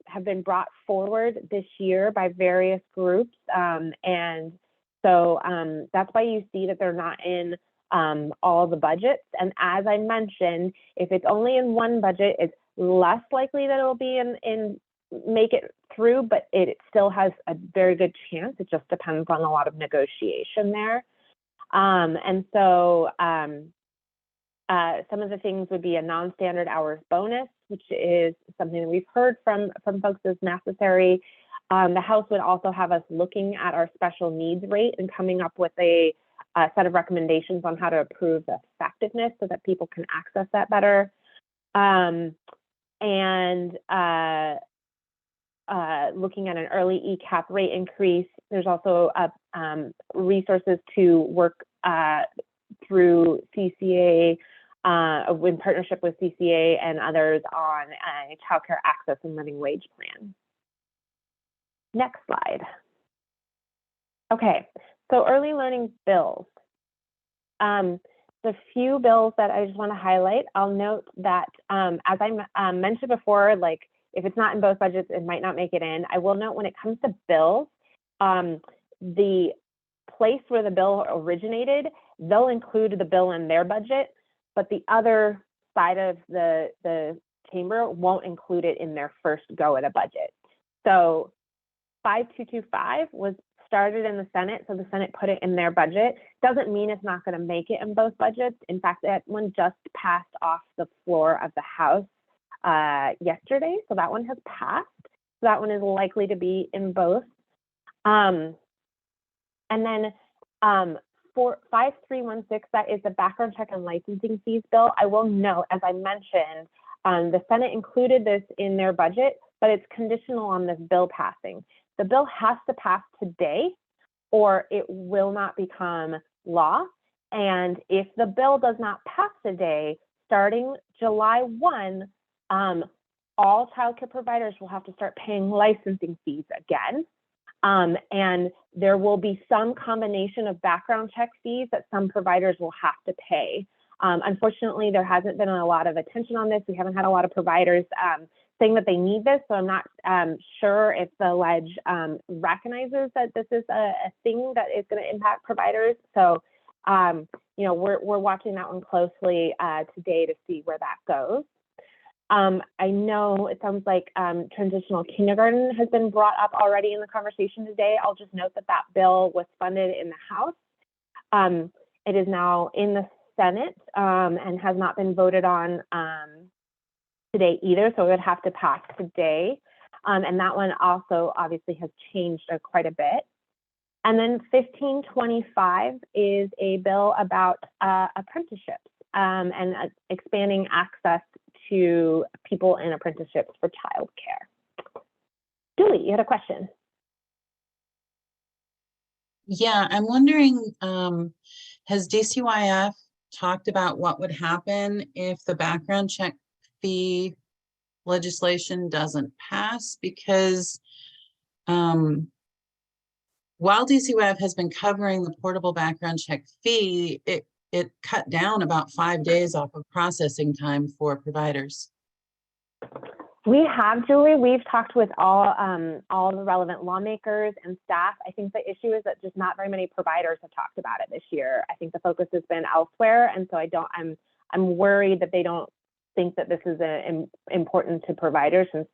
have been brought forward this year by various groups. And so that's why you see that they're not in all the budgets. And as I mentioned, if it's only in one budget, it's less likely that it'll be make it through, but it still has a very good chance. It just depends on a lot of negotiation there. And so some of the things would be a non-standard hours bonus, which is something that we've heard from folks is necessary. The House would also have us looking at our special needs rate and coming up with a set of recommendations on how to improve the effectiveness so that people can access that better. Looking at an early ECAP rate increase. There's also resources to work through CCA in partnership with CCA and others on a childcare access and living wage plan. Next slide. Okay, so early learning bills. The few bills that I just want to highlight, I'll note that as I mentioned before, like if it's not in both budgets, it might not make it in. I will note when it comes to bills, the place where the bill originated, they'll include the bill in their budget, but the other side of the chamber won't include it in their first go at a budget. So 5225 was started in the Senate, so the Senate put it in their budget. Doesn't mean it's not going to make it in both budgets. In fact, that one just passed off the floor of the House yesterday, so that one has passed. So that one is likely to be in both. And then for 5316, that is the background check and licensing fees bill. I will note, as I mentioned, the Senate included this in their budget, but it's conditional on this bill passing. The bill has to pass today or it will not become law. And if the bill does not pass today, starting July 1, all childcare providers will have to start paying licensing fees again. And there will be some combination of background check fees that some providers will have to pay. Unfortunately, there hasn't been a lot of attention on this. We haven't had a lot of providers saying that they need this, so I'm not sure if the ledge recognizes that this is a thing that is going to impact providers. So, we're watching that one closely today to see where that goes. I know it sounds like transitional kindergarten has been brought up already in the conversation today. I'll just note that that bill was funded in the House. It is now in the Senate and has not been voted on today either, so it would have to pass today. And that one also obviously has changed quite a bit. And then 1525 is a bill about apprenticeships and expanding access to people in apprenticeships for childcare. Julie, you had a question. Yeah, I'm wondering, has DCYF talked about what would happen if the background check fee legislation doesn't pass? Because while DCYF has been covering the portable background check fee, it cut down about 5 days off of processing time for providers. We have, Julie. We've talked with all the relevant lawmakers and staff. I think the issue is that just not very many providers have talked about it this year. I think the focus has been elsewhere, and so I'm worried that they don't think that this is important to providers, since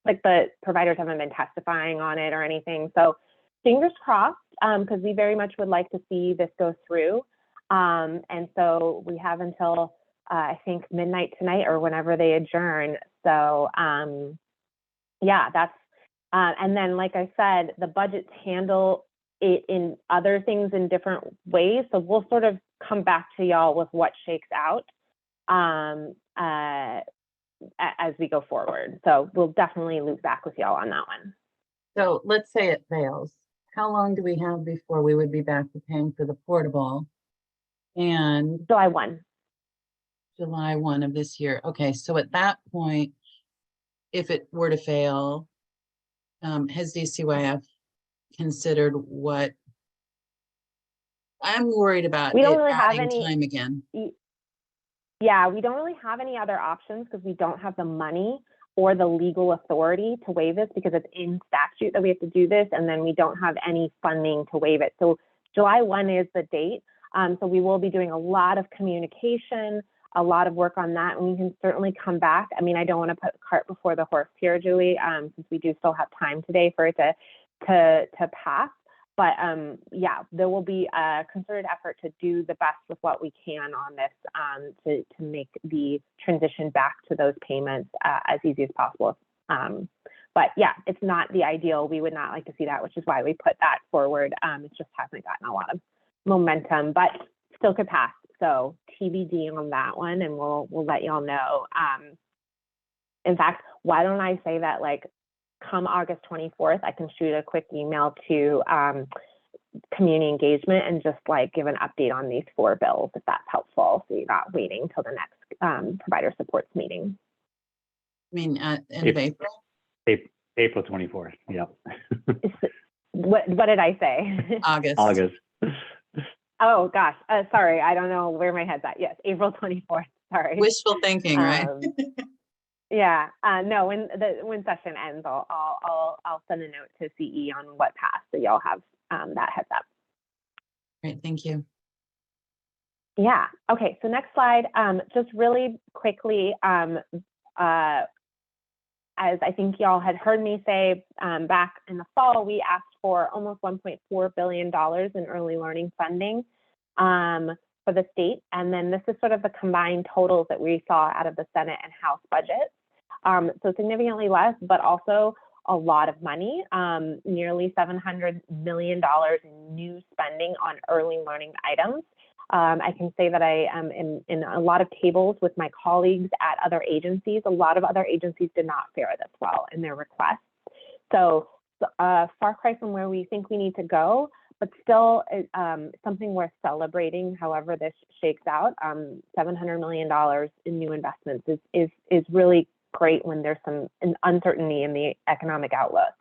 like the providers haven't been testifying on it or anything. So fingers crossed, because we very much would like to see this go through. And so we have until I think midnight tonight or whenever they adjourn. So yeah, that's and then like I said, the budgets handle it in other things in different ways. So we'll sort of come back to y'all with what shakes out as we go forward. So we'll definitely loop back with y'all on that one. So let's say it fails. How long do we have before we would be back to paying for the portable? And July 1. July 1 of this year. Okay, so at that point, if it were to fail, has DCYF considered what I'm worried about? We don't it really have adding any time again. Yeah, we don't really have any other options because we don't have the money or the legal authority to waive this, because it's in statute that we have to do this, and then we don't have any funding to waive it. So July 1 is the date. So we will be doing a lot of communication, a lot of work on that, and we can certainly come back. I mean, I don't want to put the cart before the horse here, Julie, since we do still have time today for it to pass. But yeah, there will be a concerted effort to do the best with what we can on this to make the transition back to those payments as easy as possible. But yeah, it's not the ideal. We would not like to see that, which is why we put that forward. It just hasn't gotten a lot of momentum, but still could pass. So TBD on that one, and we'll let y'all know. In fact, why don't I say that, like, come August 24th, I can shoot a quick email to community engagement and just like give an update on these 4 bills, if that's helpful. So you're not waiting till the next provider supports meeting. I mean, at end of April? April 24th. Yep. What did I say? August. Oh gosh, sorry, I don't know where my head's at. Yes, April 24th. Sorry. Wishful thinking, right? Yeah. No. When session ends, I'll send a note to CE on what passed, so y'all have that heads up. Great. Thank you. Yeah. Okay. So next slide. Just really quickly, as I think y'all had heard me say back in the fall, we asked for almost $1.4 billion in early learning funding for the state. And then this is sort of the combined totals that we saw out of the Senate and House budgets. So significantly less, but also a lot of money, nearly $700 million in new spending on early learning items. I can say that I am in a lot of tables with my colleagues at other agencies. A lot of other agencies did not fare this well in their requests. So far cry from where we think we need to go, but still something worth celebrating however this shakes out. $700 million in new investments is really great when there's some uncertainty in the economic outlook.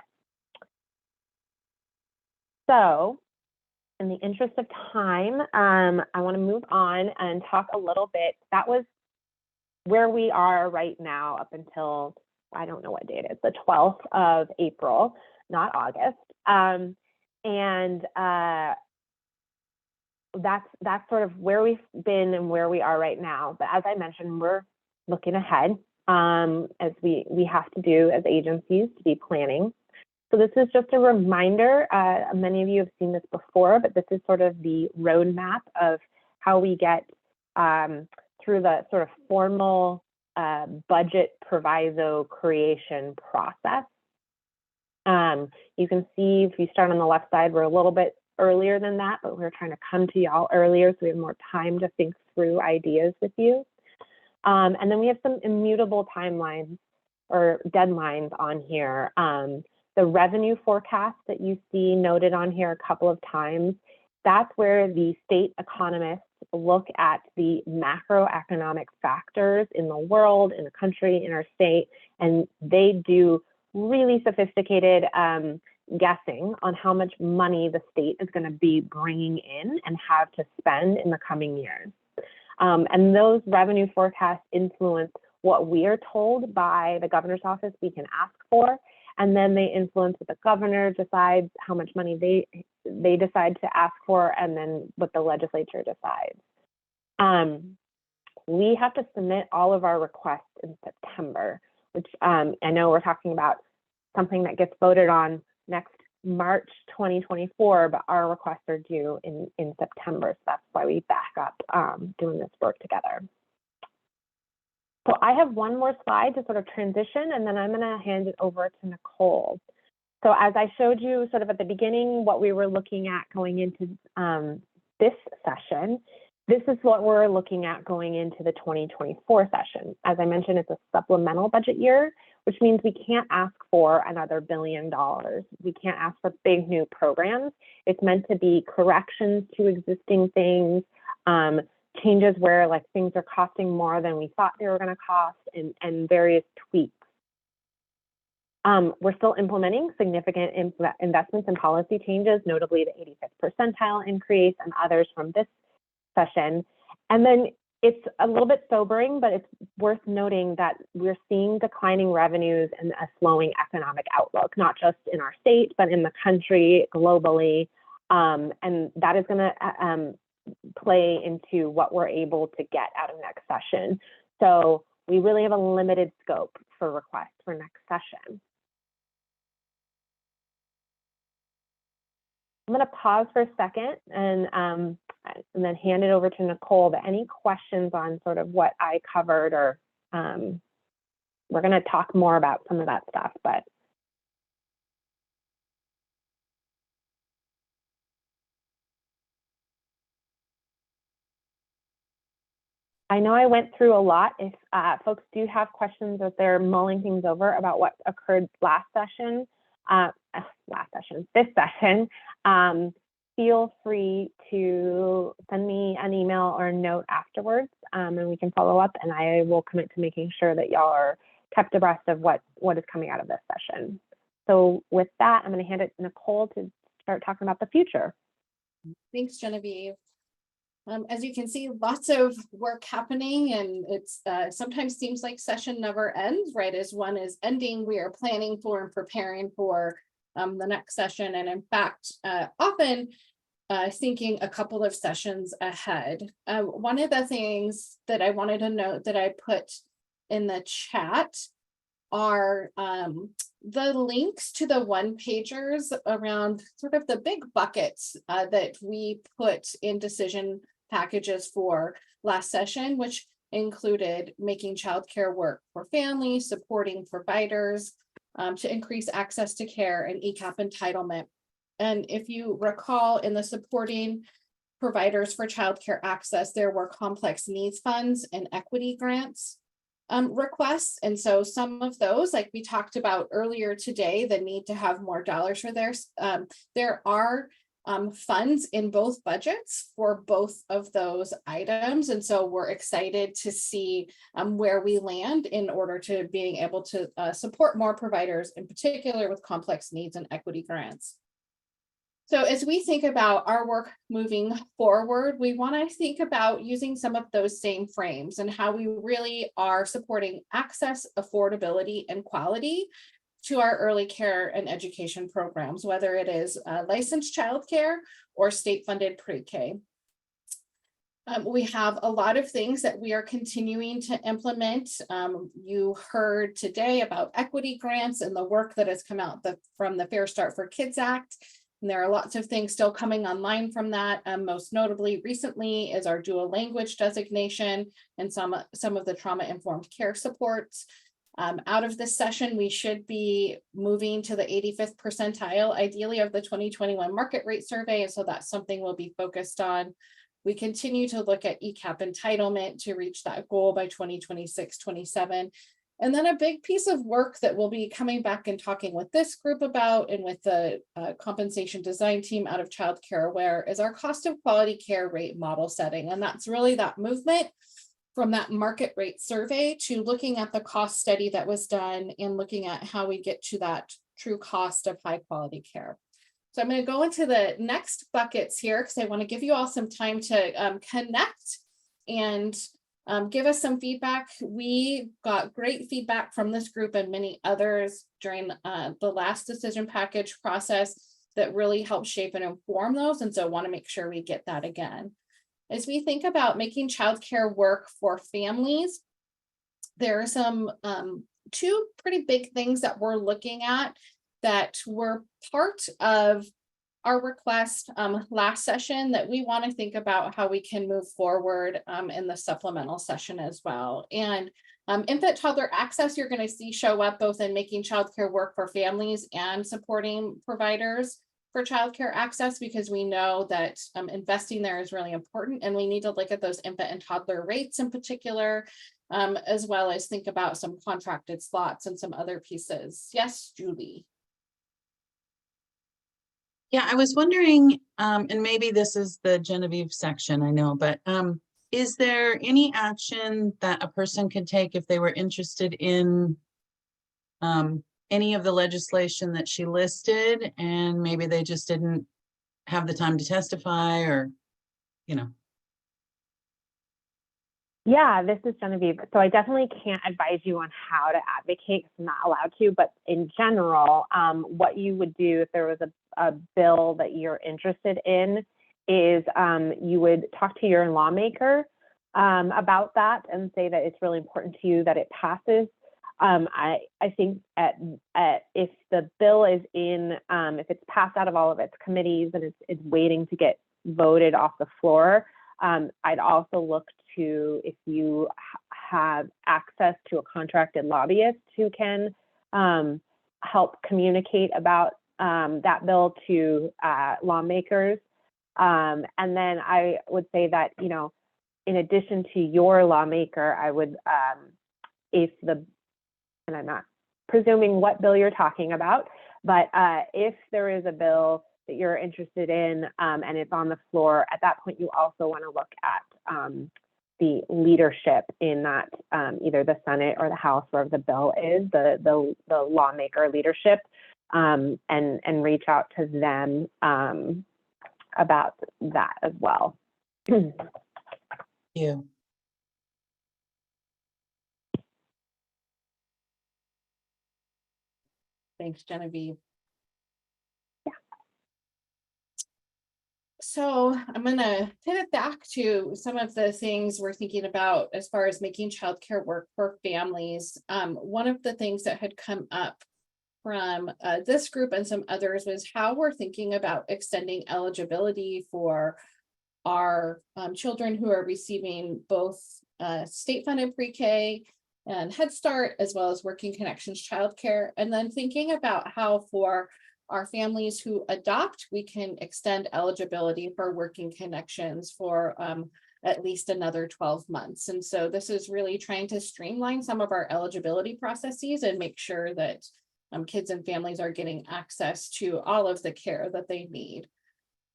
So in the interest of time, I want to move on and talk a little bit. That was where we are right now up until, I don't know what date it is, the 12th of April, not August. And that's sort of where we've been and where we are right now. But as I mentioned, we're looking ahead, as we have to do as agencies to be planning. So this is just a reminder. Many of you have seen this before, but this is sort of the roadmap of how we get through the sort of formal budget proviso creation process. You can see if you start on the left side, we're a little bit earlier than that, but we're trying to come to y'all earlier so we have more time to think through ideas with you. And then we have some immutable timelines or deadlines on here. The revenue forecast that you see noted on here a couple of times, that's where the state economists look at the macroeconomic factors in the world, in the country, in our state, and they do really sophisticated guessing on how much money the state is going to be bringing in and have to spend in the coming years. And those revenue forecasts influence what we are told by the governor's office we can ask for, and then they influence what the governor decides, how much money they decide to ask for, and then what the legislature decides. We have to submit all of our requests in September, which I know we're talking about something that gets voted on next March 2024, but our requests are due in September. So that's why we back up doing this work together. So I have one more slide to sort of transition, and then I'm going to hand it over to Nicole. So as I showed you sort of at the beginning, what we were looking at going into this session, this is what we're looking at going into the 2024 session. As I mentioned, it's a supplemental budget year, which means we can't ask for another $1 billion. We can't ask for big new programs. It's meant to be corrections to existing things, changes where like things are costing more than we thought they were going to cost, and various tweaks. We're still implementing significant investments and policy changes, notably the 85th percentile increase and others from this session. And then it's a little bit sobering, but it's worth noting that we're seeing declining revenues and a slowing economic outlook, not just in our state, but in the country, globally. And that is going to play into what we're able to get out of next session. So we really have a limited scope for requests for next session. I'm going to pause for a second and then hand it over to Nicole. But any questions on sort of what I covered, or we're going to talk more about some of that stuff, but I know I went through a lot. If folks do have questions or they're mulling things over about what occurred this session, feel free to send me an email or a note afterwards, and we can follow up, and I will commit to making sure that y'all are kept abreast of what is coming out of this session. So with that, I'm going to hand it to Nicole to start talking about the future. Thanks, Genevieve. As you can see, lots of work happening, and it's sometimes seems like session never ends. Right as one is ending, we are planning for and preparing for the next session, and in fact, often thinking a couple of sessions ahead. One of the things that I wanted to note that I put in the chat are the links to the one-pagers around sort of the big buckets that we put in decision packages for last session, which included making childcare work for families, supporting providers to increase access to care, and ECAP entitlement. And if you recall, in the supporting providers for childcare access, there were complex needs funds and equity grants requests. And so some of those, like we talked about earlier today, the need to have more dollars for theirs. There are funds in both budgets for both of those items. And so we're excited to see where we land in order to being able to support more providers, in particular with complex needs and equity grants. So as we think about our work moving forward, we want to think about using some of those same frames and how we really are supporting access, affordability, and quality to our early care and education programs, whether it is licensed childcare or state-funded pre-K. We have a lot of things that we are continuing to implement. You heard today about equity grants and the work that has come out from the Fair Start for Kids Act. And there are lots of things still coming online from that. Most notably recently is our dual language designation and some of the trauma-informed care supports. Out of this session, we should be moving to the 85th percentile, ideally, of the 2021 market rate survey. And so that's something we'll be focused on. We continue to look at ECAP entitlement to reach that goal by 2026-27. And then a big piece of work that we'll be coming back and talking with this group about and with the compensation design team out of Child Care Aware is our cost of quality care rate model setting. And that's really that movement from that market rate survey to looking at the cost study that was done and looking at how we get to that true cost of high quality care. So I'm going to go into the next buckets here because I want to give you all some time to connect and give us some feedback. We got great feedback from this group and many others during the last decision package process that really helped shape and inform those. And so I want to make sure we get that again. As we think about making childcare work for families, there are some two pretty big things that we're looking at that were part of our request last session that we want to think about how we can move forward in the supplemental session as well. And infant toddler access, you're going to see show up both in making childcare work for families and supporting providers for childcare access, because we know that investing there is really important, and we need to look at those infant and toddler rates in particular, as well as think about some contracted slots and some other pieces. Yes, Julie. Yeah, I was wondering, and maybe this is the Genevieve section, I know, but is there any action that a person could take if they were interested in any of the legislation that she listed and maybe they just didn't have the time to testify, or, you know? Yeah, this is Genevieve. So I definitely can't advise you on how to advocate, 'cause I'm not allowed to, but in general, what you would do if there was a bill that you're interested in is you would talk to your lawmaker about that and say that it's really important to you that it passes. I think if the bill is in, if it's passed out of all of its committees and it's waiting to get voted off the floor, I'd also look to if you have access to a contracted lobbyist who can help communicate about that bill to lawmakers. And then I would say that, you know, in addition to your lawmaker, I would, and I'm not presuming what bill you're talking about, but if there is a bill that you're interested in and it's on the floor, at that point, you also want to look at the leadership in that, either the Senate or the House, wherever the bill is, the lawmaker leadership, and reach out to them about that as well. Yeah. Thanks, Genevieve. Yeah. So I'm going to pivot back to some of the things we're thinking about as far as making childcare work for families. One of the things that had come up from this group and some others was how we're thinking about extending eligibility for our children who are receiving both state-funded pre-K and Head Start, as well as Working Connections childcare, and then thinking about how for our families who adopt, we can extend eligibility for Working Connections for at least another 12 months. And so this is really trying to streamline some of our eligibility processes and make sure that kids and families are getting access to all of the care that they need.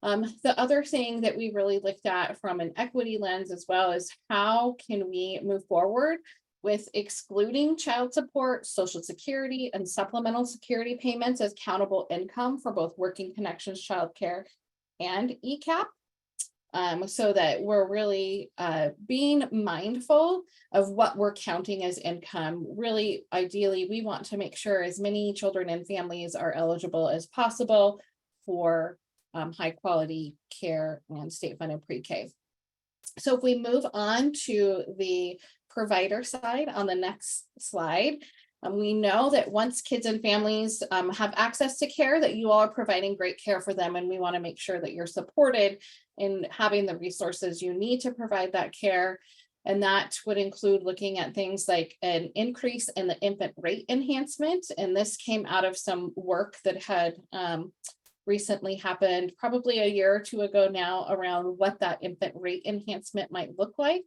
The other thing that we really looked at from an equity lens as well is how can we move forward with excluding child support, Social Security, and supplemental security payments as countable income for both Working Connections childcare and ECAP, so that we're really being mindful of what we're counting as income. Really, ideally, we want to make sure as many children and families are eligible as possible for high quality care and state-funded pre-K. So if we move on to the provider side on the next slide, we know that once kids and families have access to care, that you all are providing great care for them, and we want to make sure that you're supported in having the resources you need to provide that care. And that would include looking at things like an increase in the infant rate enhancement. And this came out of some work that had recently happened, probably a year or two ago now, around what that infant rate enhancement might look like.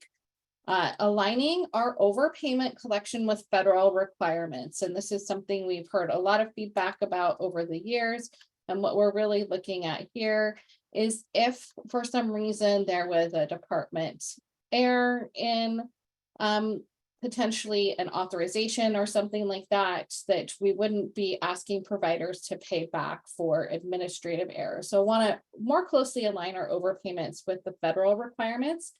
Aligning our overpayment collection with federal requirements. And this is something we've heard a lot of feedback about over the years. And what we're really looking at here is if for some reason there was a department error in potentially an authorization or something like that, that we wouldn't be asking providers to pay back for administrative errors. So I want to more closely align our overpayments with the federal requirements.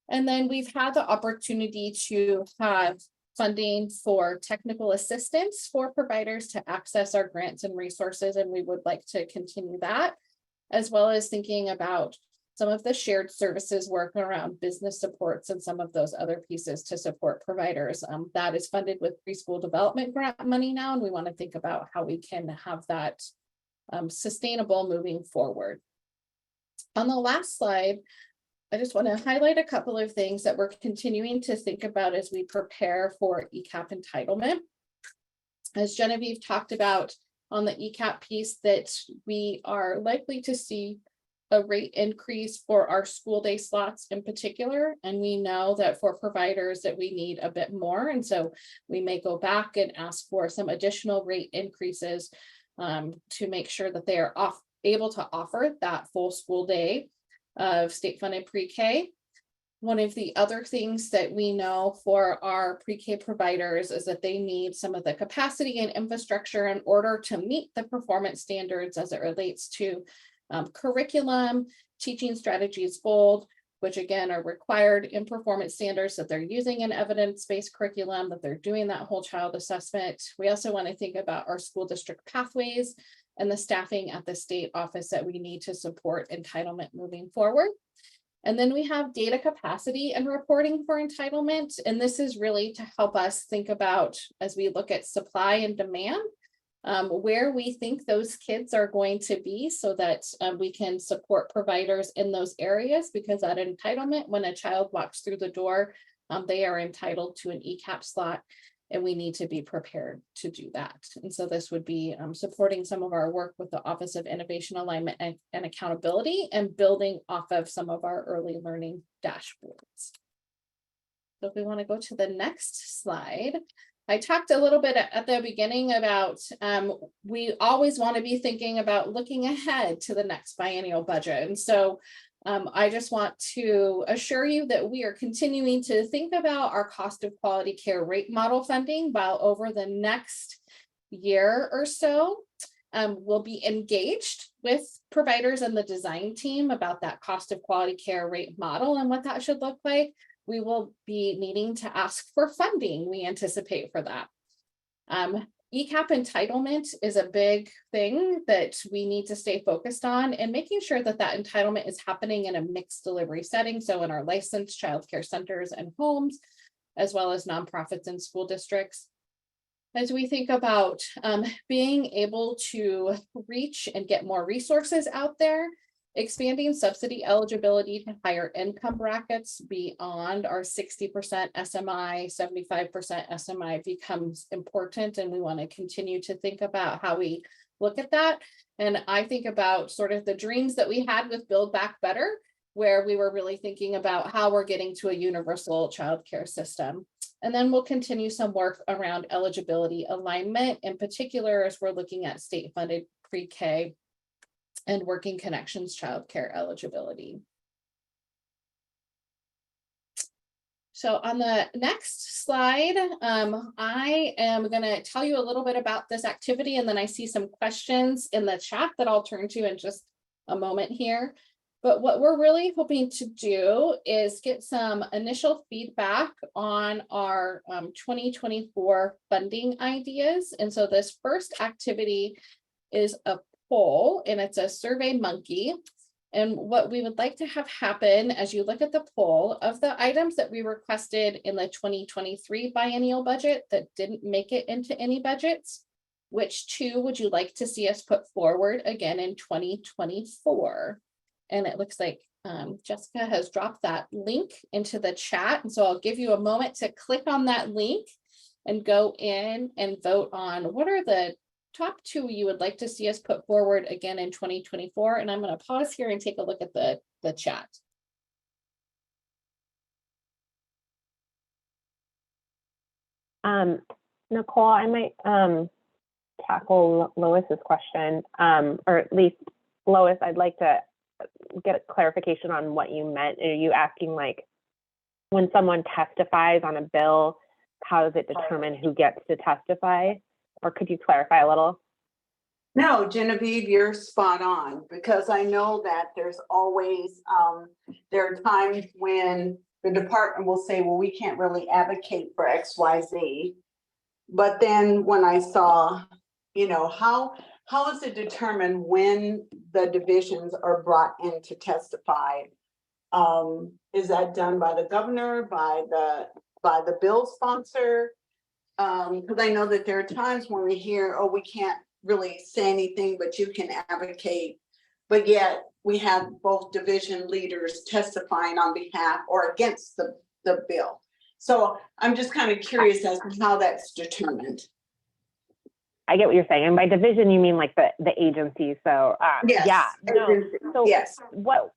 And then we've had the opportunity to have funding for technical assistance for providers to access our grants and resources, and we would like to continue that, as well as thinking about some of the shared services work around business supports and some of those other pieces to support providers. That is funded with preschool development grant money now, and we want to think about how we can have that sustainable moving forward. On the last slide, I just want to highlight a couple of things that we're continuing to think about as we prepare for ECAP entitlement. As Genevieve talked about on the ECAP piece, that we are likely to see a rate increase for our school day slots in particular. And we know that for providers that we need a bit more. And so we may go back and ask for some additional rate increases to make sure that they are able to offer that full school day of state-funded pre-K. One of the other things that we know for our pre-K providers is that they need some of the capacity and infrastructure in order to meet the performance standards as it relates to curriculum, teaching strategies bold, which again are required in performance standards, that they're using an evidence-based curriculum, that they're doing that whole child assessment. We also want to think about our school district pathways and the staffing at the state office that we need to support entitlement moving forward. And then we have data capacity and reporting for entitlement. And this is really to help us think about, as we look at supply and demand, where we think those kids are going to be, so that we can support providers in those areas, because at entitlement, when a child walks through the door, they are entitled to an ECAP slot, and we need to be prepared to do that. And so this would be supporting some of our work with the Office of Innovation Alignment and Accountability, and building off of some of our early learning dashboards. So if we want to go to the next slide, I talked a little bit at the beginning about we always want to be thinking about looking ahead to the next biennial budget. And so I just want to assure you that we are continuing to think about our cost of quality care rate model funding, while over the next year or so, we'll be engaged with providers and the design team about that cost of quality care rate model and what that should look like. We will be needing to ask for funding, we anticipate, for that. ECAP entitlement is a big thing that we need to stay focused on, and making sure that that entitlement is happening in a mixed delivery setting. So in our licensed childcare centers and homes, as well as nonprofits and school districts. As we think about being able to reach and get more resources out there, expanding subsidy eligibility to higher income brackets beyond our 60% SMI, 75% SMI becomes important, and we want to continue to think about how we look at that. And I think about sort of the dreams that we had with Build Back Better, where we were really thinking about how we're getting to a universal childcare system. And then we'll continue some work around eligibility alignment, in particular as we're looking at state-funded pre-K and Working Connections childcare eligibility. So on the next slide, I am going to tell you a little bit about this activity, and then I see some questions in the chat that I'll turn to in just a moment here. But what we're really hoping to do is get some initial feedback on our 2024 funding ideas. And so this first activity is a poll, and it's a Survey Monkey. And what we would like to have happen as you look at the poll of the items that we requested in the 2023 biennial budget that didn't make it into any budgets, which two would you like to see us put forward again in 2024? And it looks like Jessica has dropped that link into the chat. And so I'll give you a moment to click on that link and go in and vote on what are the top two you would like to see us put forward again in 2024. And I'm going to pause here and take a look at the chat. Nicole, I might tackle Lois's question, or at least Lois, I'd like to get a clarification on what you meant. Are you asking, like, when someone testifies on a bill, how does it determine who gets to testify? Or could you clarify a little? No, Genevieve, you're spot on, because I know that there's always, there are times when the department will say, well, we can't really advocate for X, Y, Z. But then when I saw, you know, how is it determined when the divisions are brought in to testify? Is that done by the governor, by the bill sponsor? Because I know that there are times when we hear, oh, we can't really say anything, but you can advocate. But yet we have both division leaders testifying on behalf or against the bill. So I'm just kind of curious as to how that's determined. I get what you're saying. And by division, you mean like the agency. So Yes. yeah, no. So yes. What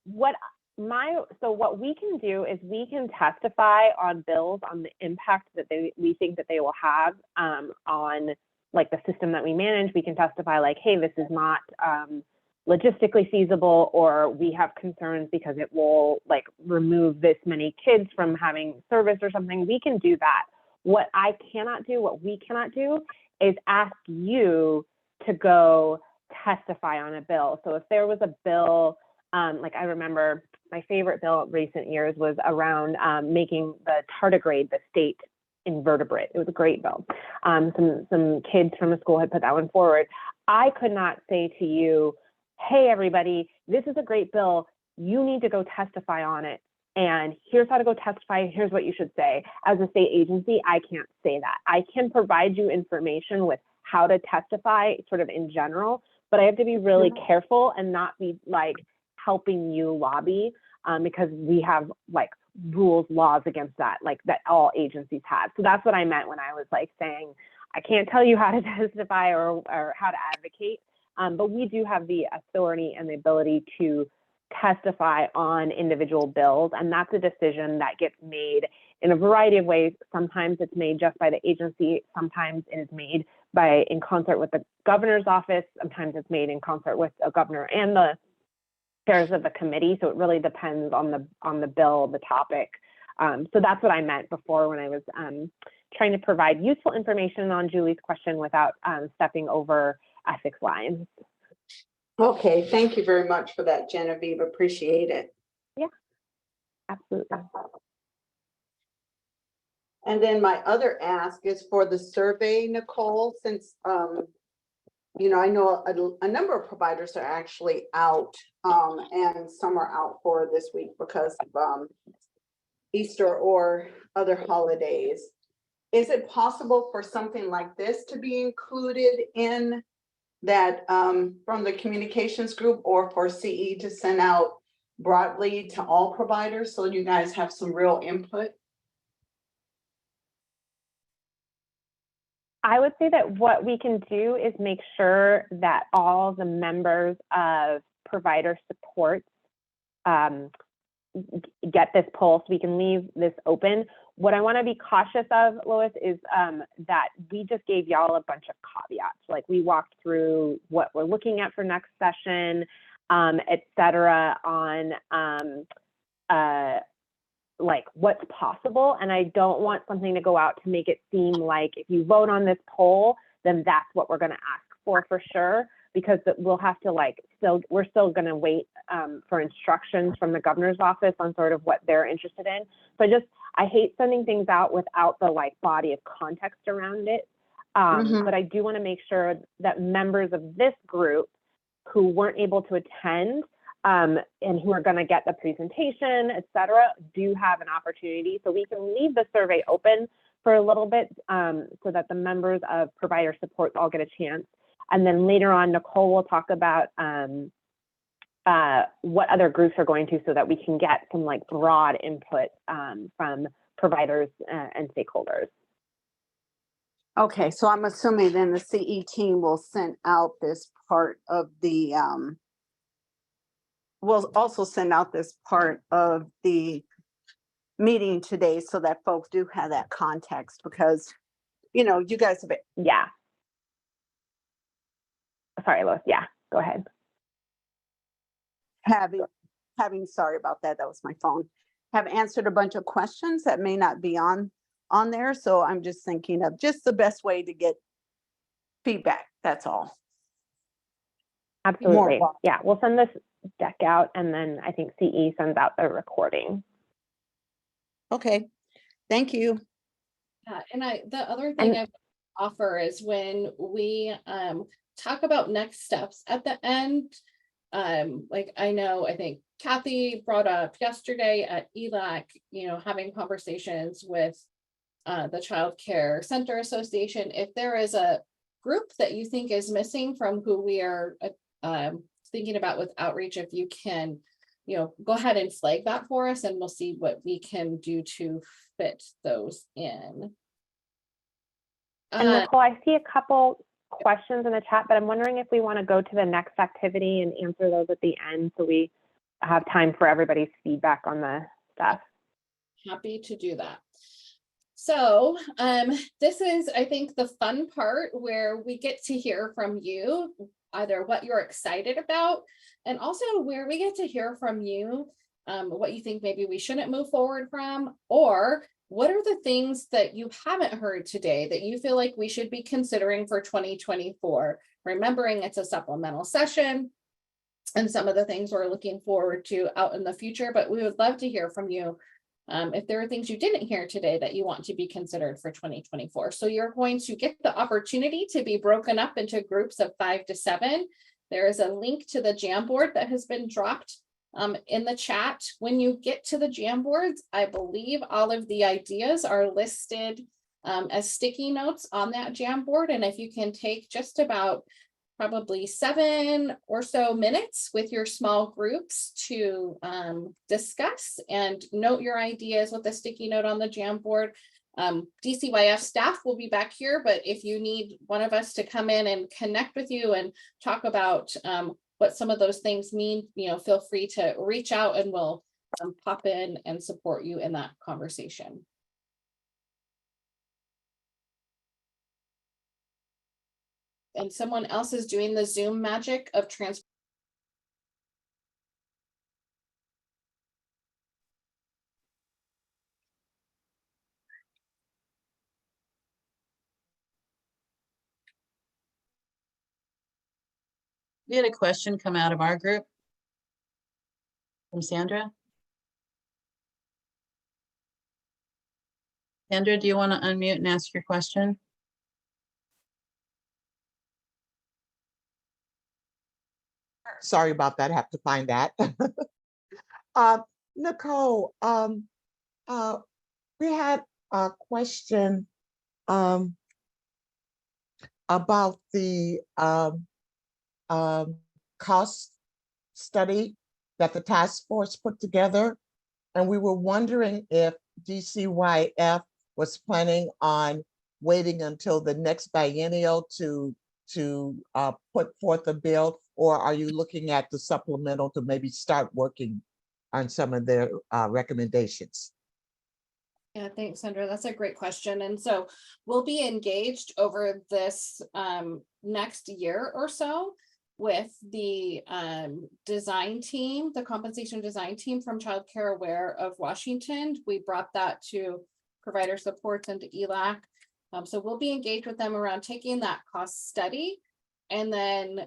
we can do is we can testify on bills on the impact that we think that they will have on like the system that we manage. We can testify like, hey, this is not logistically feasible, or we have concerns because it will like remove this many kids from having service or something. We can do that. What we cannot do is ask you to go testify on a bill. So if there was a bill, like I remember my favorite bill in recent years was around making the tardigrade the state invertebrate. It was a great bill. Some kids from a school had put that one forward. I could not say to you, hey, everybody, this is a great bill. You need to go testify on it. And here's how to go testify. Here's what you should say. As a state agency, I can't say that. I can provide you information with how to testify sort of in general, but I have to be really careful and not be like helping you lobby because we have like rules, laws against that, like that all agencies have. So that's what I meant when I was like saying, I can't tell you how to testify or how to advocate, but we do have the authority and the ability to testify on individual bills. And that's a decision that gets made in a variety of ways. Sometimes it's made just by the agency. Sometimes it is made in concert with the governor's office. Sometimes it's made in concert with a governor and the chairs of the committee. So it really depends on the bill, the topic. So that's what I meant before when I was trying to provide useful information on Julie's question without stepping over ethics lines. Okay, thank you very much for that, Genevieve. Appreciate it. Yeah, absolutely. And then my other ask is for the survey, Nicole, since you know, I know a number of providers are actually out and some are out for this week because of Easter or other holidays. Is it possible for something like this to be included in that from the communications group, or for CE to send out broadly to all providers so you guys have some real input? I would say that what we can do is make sure that all the members of provider support get this poll, so we can leave this open. What I want to be cautious of, Lois, is that we just gave y'all a bunch of caveats. Like we walked through what we're looking at for next session, et cetera, on like what's possible. And I don't want something to go out to make it seem like if you vote on this poll, then that's what we're going to ask for sure, because we'll have to we're still going to wait for instructions from the governor's office on sort of what they're interested in. So I hate sending things out without the body of context around it. But I do want to make sure that members of this group who weren't able to attend and who are going to get the presentation, et cetera, do have an opportunity. So we can leave the survey open for a little bit so that the members of provider support all get a chance. And then later on, Nicole will talk about what other groups are going to, so that we can get some like broad input from providers and stakeholders. Okay, so I'm assuming then the CE team will send out this part of the, will also send out this part of the meeting today so that folks do have that context, because, you know, you guys have been. Yeah. Sorry, Lois. Yeah, go ahead. Having, sorry about that, that was my phone, have answered a bunch of questions that may not be on there. So I'm just thinking of just the best way to get feedback. That's all. Absolutely. Yeah, we'll send this deck out, and then I think CE sends out the recording. Okay, thank you. And the other thing I would offer is when we talk about next steps at the end, like I think Kathy brought up yesterday at ELAC, you know, having conversations with the Child Care Center Association. If there is a group that you think is missing from who we are thinking about with outreach, if you can, you know, go ahead and flag that for us, and we'll see what we can do to fit those in. And Nicole, I see a couple questions in the chat, but I'm wondering if we want to go to the next activity and answer those at the end, so we have time for everybody's feedback on the stuff. Happy to do that. So this is, I think, the fun part where we get to hear from you, either what you're excited about, and also where we get to hear from you what you think maybe we shouldn't move forward from, or what are the things that you haven't heard today that you feel like we should be considering for 2024? Remembering it's a supplemental session and some of the things we're looking forward to out in the future, but we would love to hear from you if there are things you didn't hear today that you want to be considered for 2024. So you're going to get the opportunity to be broken up into groups of 5 to 7. There is a link to the Jamboard that has been dropped in the chat. When you get to the Jamboards, I believe all of the ideas are listed as sticky notes on that Jamboard. And if you can take just about probably 7 or so minutes with your small groups to discuss and note your ideas with a sticky note on the Jamboard. DCYF staff will be back here, but if you need one of us to come in and connect with you and talk about what some of those things mean, you know, feel free to reach out and we'll pop in and support you in that conversation. And someone else is doing the Zoom magic of trans. We had a question come out of our group from Sandra. Sandra, do you want to unmute and ask your question? Sorry about that. I have to find that. Nicole, we had a question about the cost study that the task force put together. And we were wondering if DCYF was planning on waiting until the next biennial to put forth a bill, or are you looking at the supplemental to maybe start working on some of their recommendations? Yeah, thanks, Sandra. That's a great question. And so we'll be engaged over this next year or so with the design team, the compensation design team from Child Care Aware of Washington. We brought that to provider supports and to ELAC. So we'll be engaged with them around taking that cost study and then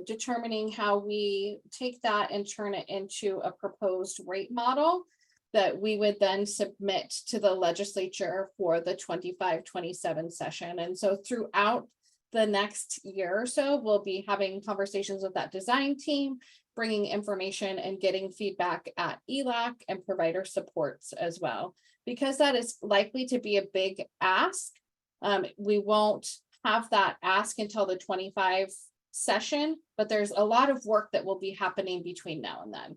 determining how we take that and turn it into a proposed rate model that we would then submit to the legislature for the 25-27 session. And so throughout the next year or so, we'll be having conversations with that design team, bringing information and getting feedback at ELAC and provider supports as well. Because that is likely to be a big ask, we won't have that ask until the 25 session, but there's a lot of work that will be happening between now and then.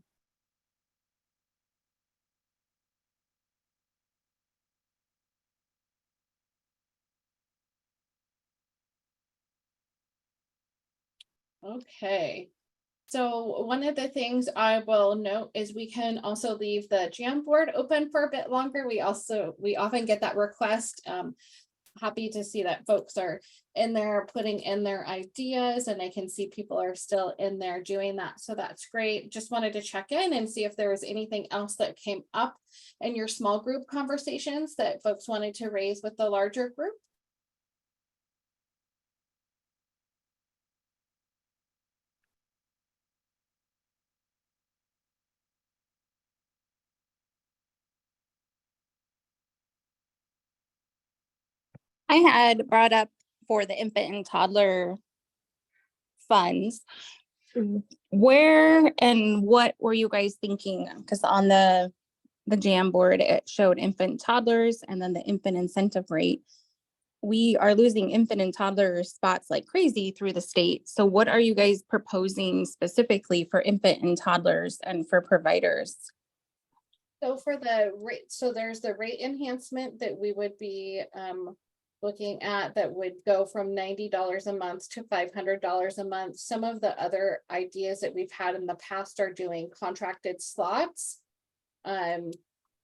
Okay, so one of the things I will note is we can also leave the Jamboard open for a bit longer. We often get that request. Happy to see that folks are in there putting in their ideas, and I can see people are still in there doing that. So that's great. Just wanted to check in and see if there was anything else that came up in your small group conversations that folks wanted to raise with the larger group. I had brought up for the infant and toddler funds. Where and what were you guys thinking? Because on the Jamboard, it showed infant toddlers and then the infant incentive rate. We are losing infant and toddler spots like crazy through the state. So what are you guys proposing specifically for infant and toddlers and for providers? So for the rate, so there's the rate enhancement that we would be looking at that would go from $90 a month to $500 a month. Some of the other ideas that we've had in the past are doing contracted slots.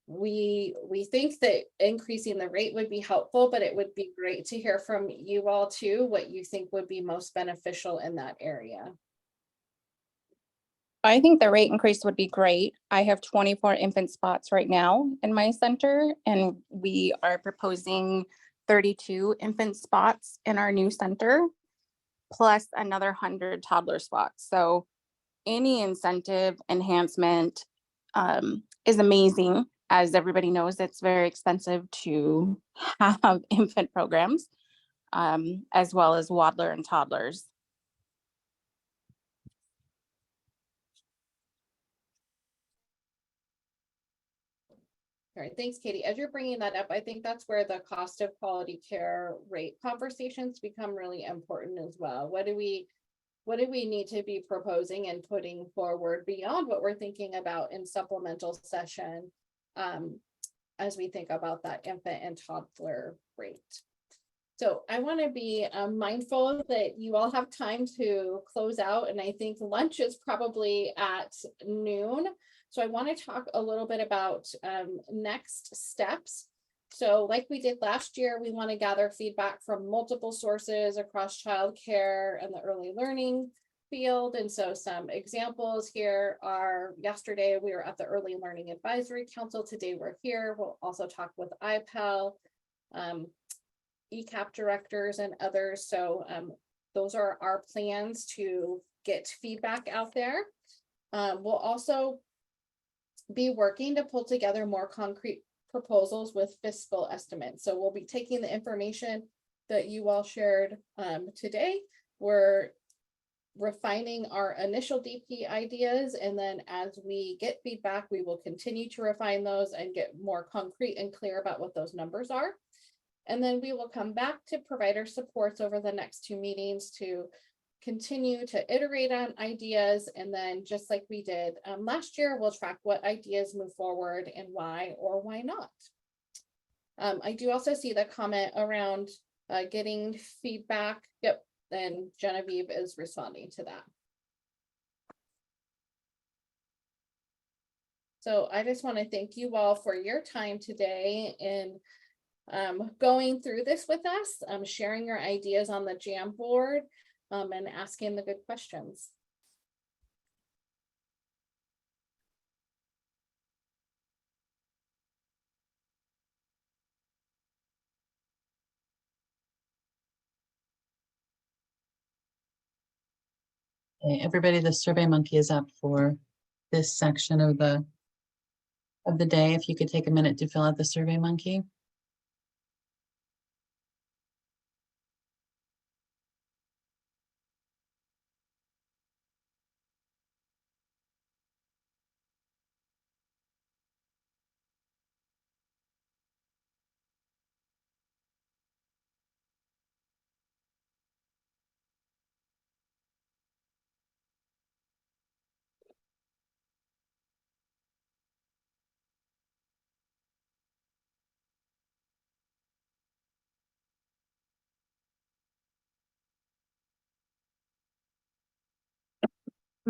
We think that increasing the rate would be helpful, but it would be great to hear from you all too, what you think would be most beneficial in that area. I think the rate increase would be great. I have 24 infant spots right now in my center, and we are proposing 32 infant spots in our new center, plus another 100 toddler spots. So any incentive enhancement is amazing. As everybody knows, it's very expensive to have infant programs, as well as waddler and toddlers. All right, thanks, Katie. As you're bringing that up, I think that's where the cost of quality care rate conversations become really important as well. What do we need to be proposing and putting forward beyond what we're thinking about in supplemental session as we think about that infant and toddler rate? So I want to be mindful that you all have time to close out, and I think lunch is probably at noon. So I want to talk a little bit about next steps. So like we did last year, we want to gather feedback from multiple sources across childcare and the early learning field. And so some examples here are, yesterday we were at the Early Learning Advisory Council. Today we're here. We'll also talk with IPEL, ECAP directors and others. So those are our plans to get feedback out there. We'll also be working to pull together more concrete proposals with fiscal estimates. So we'll be taking the information that you all shared today. We're refining our initial DP ideas, and then as we get feedback, we will continue to refine those and get more concrete and clear about what those numbers are. And then we will come back to provider supports over the next 2 meetings to continue to iterate on ideas. And then just like we did last year, we'll track what ideas move forward and why or why not. I do also see the comment around getting feedback. Yep, and Genevieve is responding to that. So I just want to thank you all for your time today in going through this with us, sharing your ideas on the Jamboard, and asking the good questions. Okay, everybody, the Survey Monkey is up for this section of the day. If you could take a minute to fill out the Survey Monkey.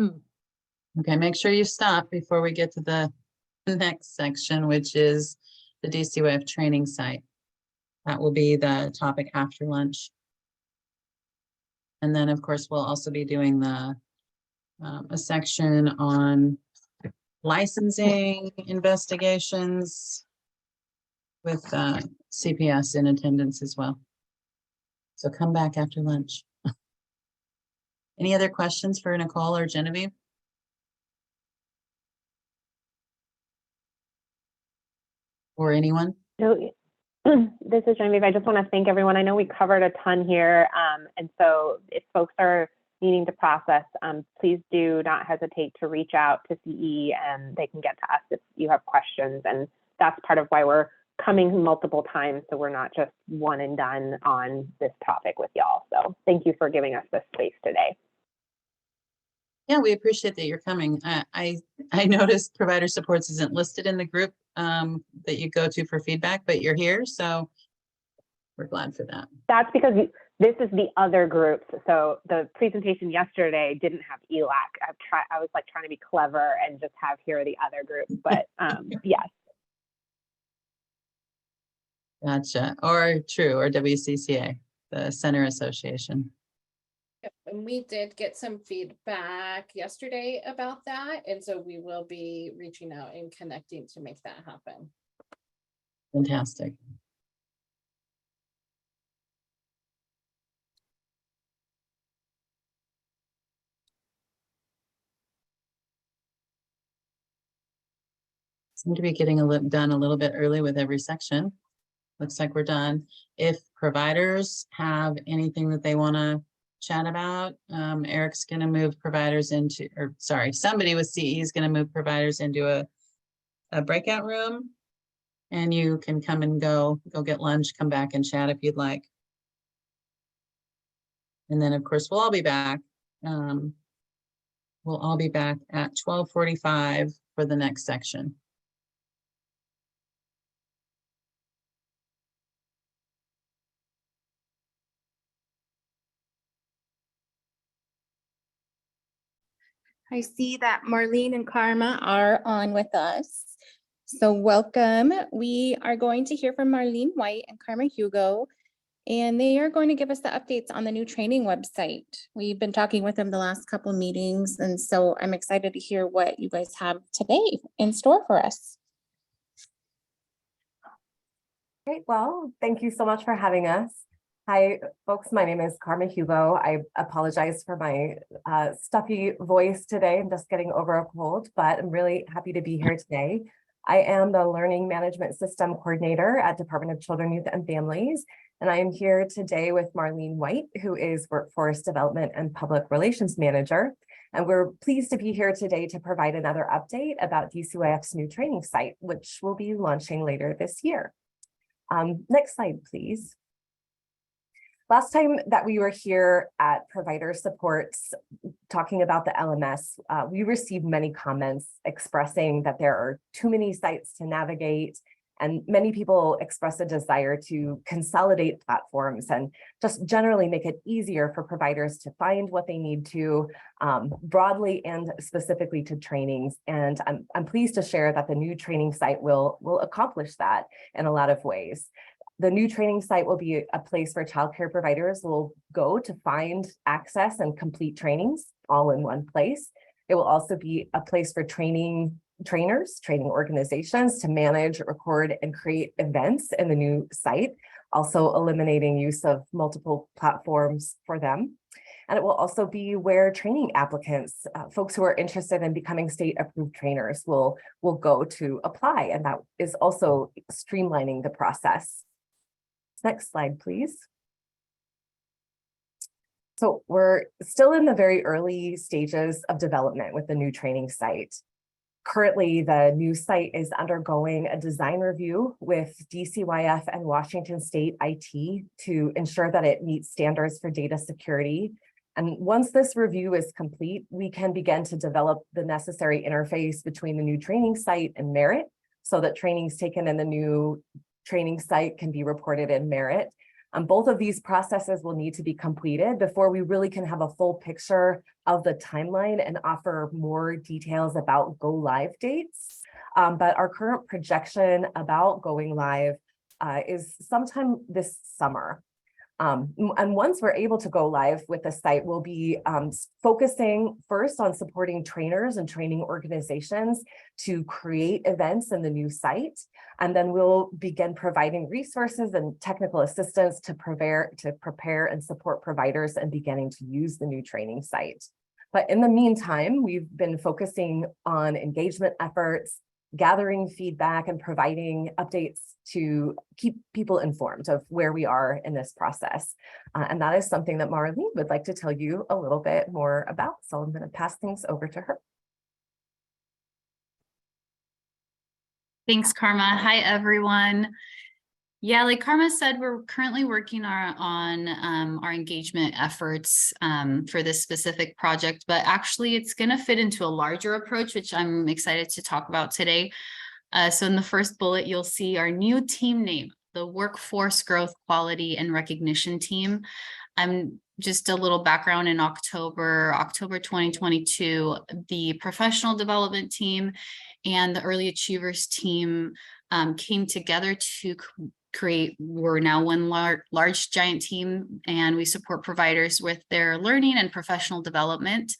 Okay, make sure you stop before we get to the next section, which is the DCYF training site. That will be the topic after lunch. And then, of course, we'll also be doing the a section on licensing investigations with CPS in attendance as well. So come back after lunch. Any other questions for Nicole or Genevieve? Or anyone? So, this is Genevieve. I just want to thank everyone. I know we covered a ton here. And so if folks are needing to process, please do not hesitate to reach out to CE and they can get to us if you have questions. And that's part of why we're coming multiple times. So we're not just one and done on this topic with y'all. So thank you for giving us this space today. Yeah, we appreciate that you're coming. I noticed provider supports isn't listed in the group that you go to for feedback, but you're here, so we're glad for that. That's because this is the other groups. So the presentation yesterday didn't have ELAC. I was like trying to be clever and just have here are the other groups, but yes. Gotcha. Or WCCA, the Center Association. Yep, and we did get some feedback yesterday about that, and so we will be reaching out and connecting to make that happen. Fantastic. Seem to be getting done a little bit early with every section. Looks like we're done. If providers have anything that they want to chat about, Eric's going to move providers into, or sorry, somebody with CE is going to move providers into a breakout room, and you can come and go get lunch, come back and chat if you'd like. And then of course, we'll all be back. We'll all be back at 12:45 for the next section. I see that Marlene and Karma are on with us. So welcome. We are going to hear from Marlene White and Karma Hugo, and they are going to give us the updates on the new training website. We've been talking with them the last couple of meetings, and so I'm excited to hear what you guys have today in store for us. Great. Well, thank you so much for having us. Hi, folks. My name is Karma Hugo. I apologize for my stuffy voice today. I'm just getting over a cold, but I'm really happy to be here today. I am the Learning Management System Coordinator at Department of Children, Youth, and Families, and I am here today with Marlene White, who is Workforce Development and Public Relations Manager. And we're pleased to be here today to provide another update about DCYF's new training site, which will be launching later this year. Next slide, please. Last time that we were here at Provider Supports talking about the LMS, we received many comments expressing that there are too many sites to navigate, and many people express a desire to consolidate platforms and just generally make it easier for providers to find what they need to broadly and specifically to trainings. And I'm pleased to share that the new training site will accomplish that in a lot of ways. The new training site will be a place where childcare providers will go to find, access, and complete trainings all in one place. It will also be a place for trainers, training organizations to manage, record, and create events in the new site, also eliminating use of multiple platforms for them. And it will also be where training applicants, folks who are interested in becoming state-approved trainers will go to apply, and that is also streamlining the process. Next slide, please. So we're still in the very early stages of development with the new training site. Currently, the new site is undergoing a design review with DCYF and Washington State IT to ensure that it meets standards for data security. And once this review is complete, we can begin to develop the necessary interface between the new training site and Merit so that trainings taken in the new training site can be reported in Merit. Both of these processes will need to be completed before we really can have a full picture of the timeline and offer more details about go live dates. But our current projection about going live is sometime this summer. And once we're able to go live with the site, we'll be focusing first on supporting trainers and training organizations to create events in the new site. And then we'll begin providing resources and technical assistance to prepare and support providers and beginning to use the new training site. But in the meantime, we've been focusing on engagement efforts, gathering feedback, and providing updates to keep people informed of where we are in this process. And that is something that Marlene would like to tell you a little bit more about. So I'm going to pass things over to her. Thanks, Karma. Hi, everyone. Yeah, like Karma said, we're currently working on our engagement efforts for this specific project, but actually it's going to fit into a larger approach, which I'm excited to talk about today. So in the first bullet, you'll see our new team name, the Workforce Growth, Quality, and Recognition Team. Just a little background: in October 2022, the Professional Development Team and the Early Achievers Team came together to create, we're now one large giant team, and we support providers with their learning and professional development.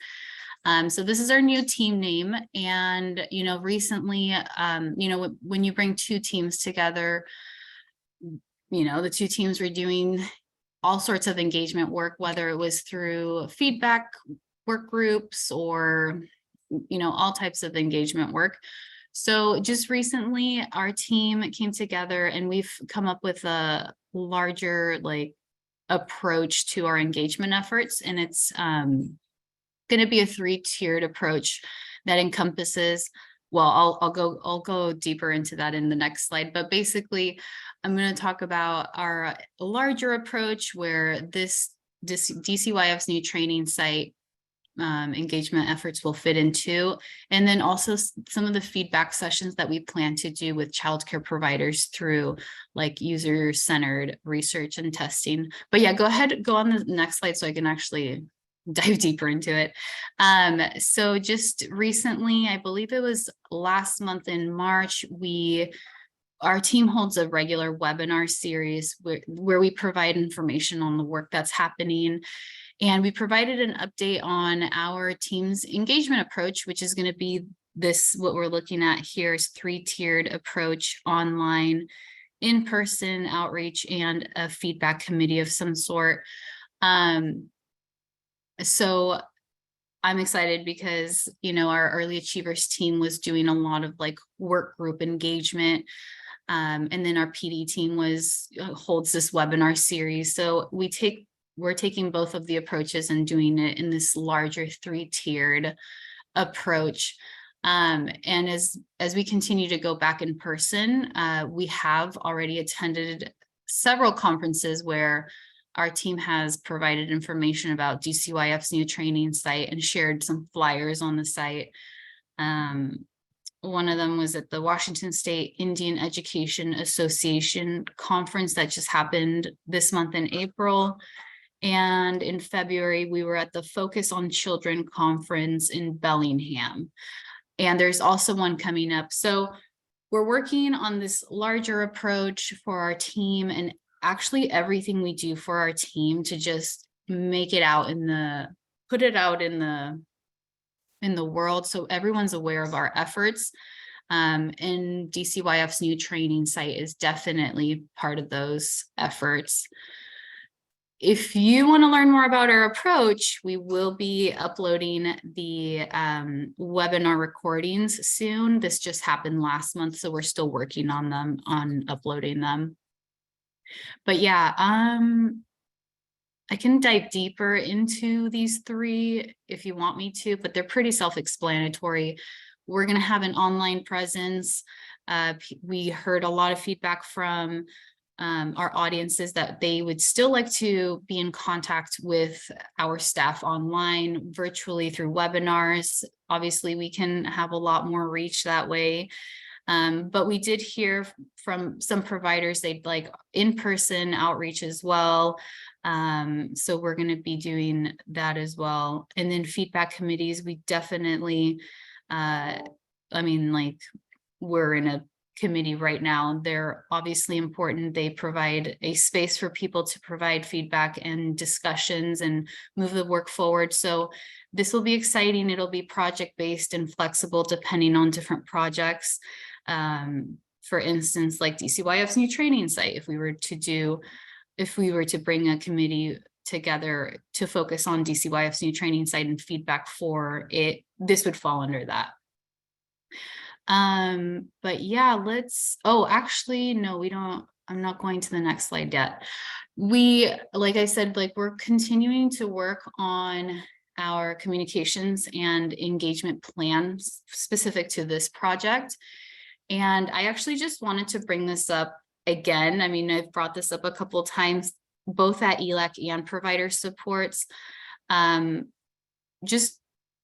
So this is our new team name. And, recently, when you bring two teams together, the two teams were doing all sorts of engagement work, whether it was through feedback work groups or, all types of engagement work. So just recently, our team came together and we've come up with a larger approach to our engagement efforts. And it's going to be a 3-tiered approach that encompasses, well, I'll go deeper into that in the next slide. But basically, I'm going to talk about our larger approach where this DCYF's new training site engagement efforts will fit into, and then also some of the feedback sessions that we plan to do with childcare providers through user-centered research and testing. But yeah, go on the next slide so I can actually dive deeper into it. So just recently, I believe it was last month in March, our team holds a regular webinar series where we provide information on the work that's happening. And we provided an update on our team's engagement approach, which is going to be what we're looking at here is 3-tiered approach: online, in-person outreach, and a feedback committee of some sort. So I'm excited because, our Early Achievers team was doing a lot of work group engagement. And then our PD team holds this webinar series. So we're taking both of the approaches and doing it in this larger 3-tiered approach. And as we continue to go back in person, we have already attended several conferences where our team has provided information about DCYF's new training site and shared some flyers on the site. One of them was at the Washington State Indian Education Association conference that just happened this month in April. And in February, we were at the Focus on Children conference in Bellingham. And there's also one coming up. So we're working on this larger approach for our team, and actually everything we do for our team to just make it out put it out in the world so everyone's aware of our efforts. And DCYF's new training site is definitely part of those efforts. If you want to learn more about our approach, we will be uploading the webinar recordings soon. This just happened last month, so we're still working on uploading them. But yeah, I can dive deeper into these 3 if you want me to, but they're pretty self-explanatory. We're going to have an online presence. We heard a lot of feedback from our audiences that they would still like to be in contact with our staff online, virtually through webinars. Obviously, we can have a lot more reach that way. But we did hear from some providers, they'd like in-person outreach as well. So we're going to be doing that as well. And then feedback committees, we definitely, I mean, like, we're in a committee right now. They're obviously important. They provide a space for people to provide feedback and discussions and move the work forward. So this will be exciting. It'll be project-based and flexible depending on different projects. For instance, like DCYF's new training site, if we were to bring a committee together to focus on DCYF's new training site and feedback for it, this would fall under that. But yeah, actually, no, we don't, I'm not going to the next slide yet. Like I said, like, we're continuing to work on our communications and engagement plans specific to this project. And I actually just wanted to bring this up again. I mean, I've brought this up a couple of times, both at ELAC and provider supports. Just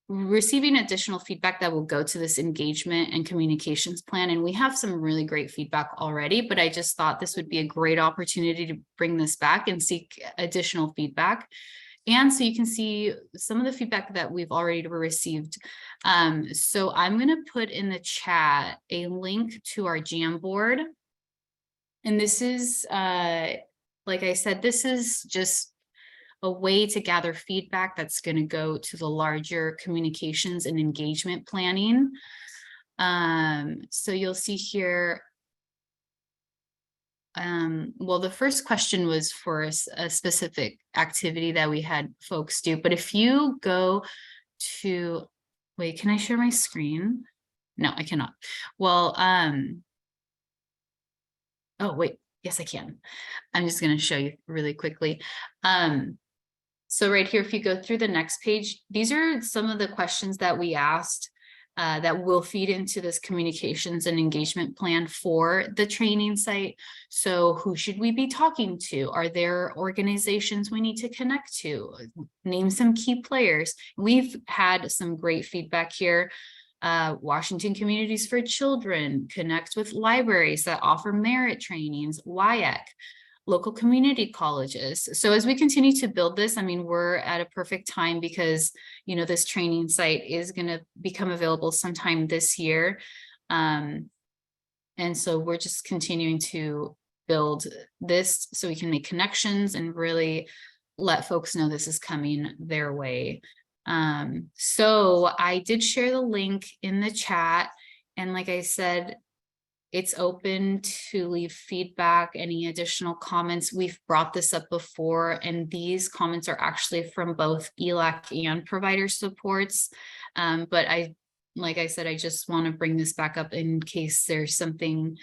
receiving additional feedback that will go to this engagement and communications plan. And we have some really great feedback already, but I just thought this would be a great opportunity to bring this back and seek additional feedback. And so you can see some of the feedback that we've already received. So I'm going to put in the chat a link to our Jamboard. And this is, like I said, this is just a way to gather feedback that's going to go to the larger communications and engagement planning. So you'll see here, well, the first question was for a specific activity that we had folks do, but if you go to, wait, can I share my screen? No, I cannot. Well, oh, wait, yes, I can. I'm just going to show you really quickly. So right here, if you go through the next page, these are some of the questions that we asked that will feed into this communications and engagement plan for the training site. So who should we be talking to? Are there organizations we need to connect to? Name some key players. We've had some great feedback here. Washington Communities for Children, connect with libraries that offer merit trainings, WIAC, local community colleges. So as we continue to build this, I mean, we're at a perfect time because, you know, this training site is going to become available sometime this year. And so we're just continuing to build this so we can make connections and really let folks know this is coming their way. So I did share the link in the chat. And like I said, it's open to leave feedback, any additional comments. We've brought this up before, and these comments are actually from both ELAC and provider supports. But like I said, I just want to bring this back up in case there's something